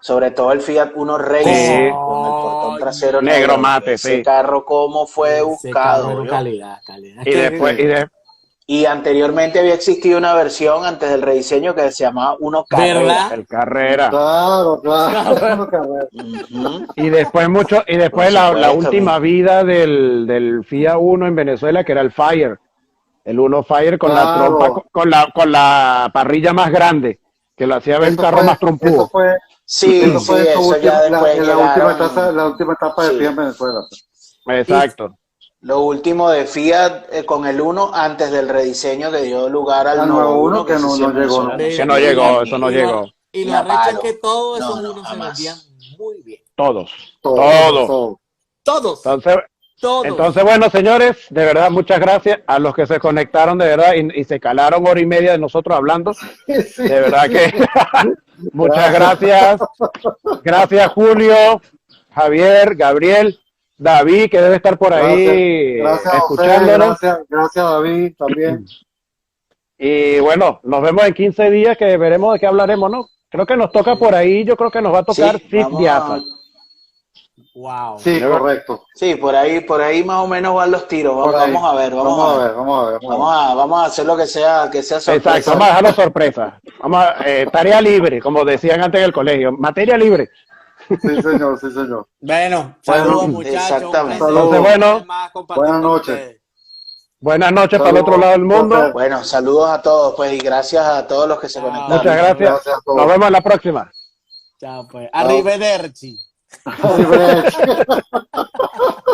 sobre todo el Fiat 1 Racing con el portón trasero
negro mate.
Ese carro cómo fue buscado.
Calidad.
Y anteriormente había existido una versión antes del rediseño que se llamaba Uno Carrera.
¿Verdad?
El Carrera.
Claro.
Y después la última vida del Fiat 1 en Venezuela, que era el Fire. El 1 Fire con la trompa, con la parrilla más grande, que lo hacía ver un carro más trompudo.
Eso ya después
la última etapa de Fiat en Venezuela.
Exacto.
Lo último de Fiat con el 1 antes del rediseño que dio lugar al nuevo 1
que no llegó.
Eso no llegó.
Y lo arrecho es que todos esos unos se vendían muy bien.
Todos. Entonces, bueno, señores, de verdad, muchas gracias a los que se conectaron, de verdad, y se calaron 1 hora y media de nosotros hablando. De verdad que muchas gracias. Gracias, Julio, Javier, Gabriel. David, que debe estar por ahí escuchándonos.
Gracias, David, también.
Y bueno, nos vemos en 15 días que veremos de qué hablaremos, ¿no? Creo que nos toca por ahí, yo creo que nos va a tocar Swift Diasa.
Wow.
Sí, correcto.
Sí, por ahí más o menos van los tiros. Vamos a ver. Vamos a hacer lo que sea sorpresa.
Exacto, vamos a dejarlo sorpresa. Tarea libre, como decían antes en el colegio, materia libre.
Sí, señor, sí, señor.
Bueno, saludos
Bueno,
muchachos.
exactamente.
Entonces, bueno,
Buenas noches.
buenas noches para el
Saludos,
otro lado del mundo.
placer.
Bueno, saludos a todos, pues, y gracias a todos los que se conectaron.
Muchas gracias.
Gracias a todos.
Nos vemos en la próxima.
Chao, pues. Arrivederci.
Arrivederci.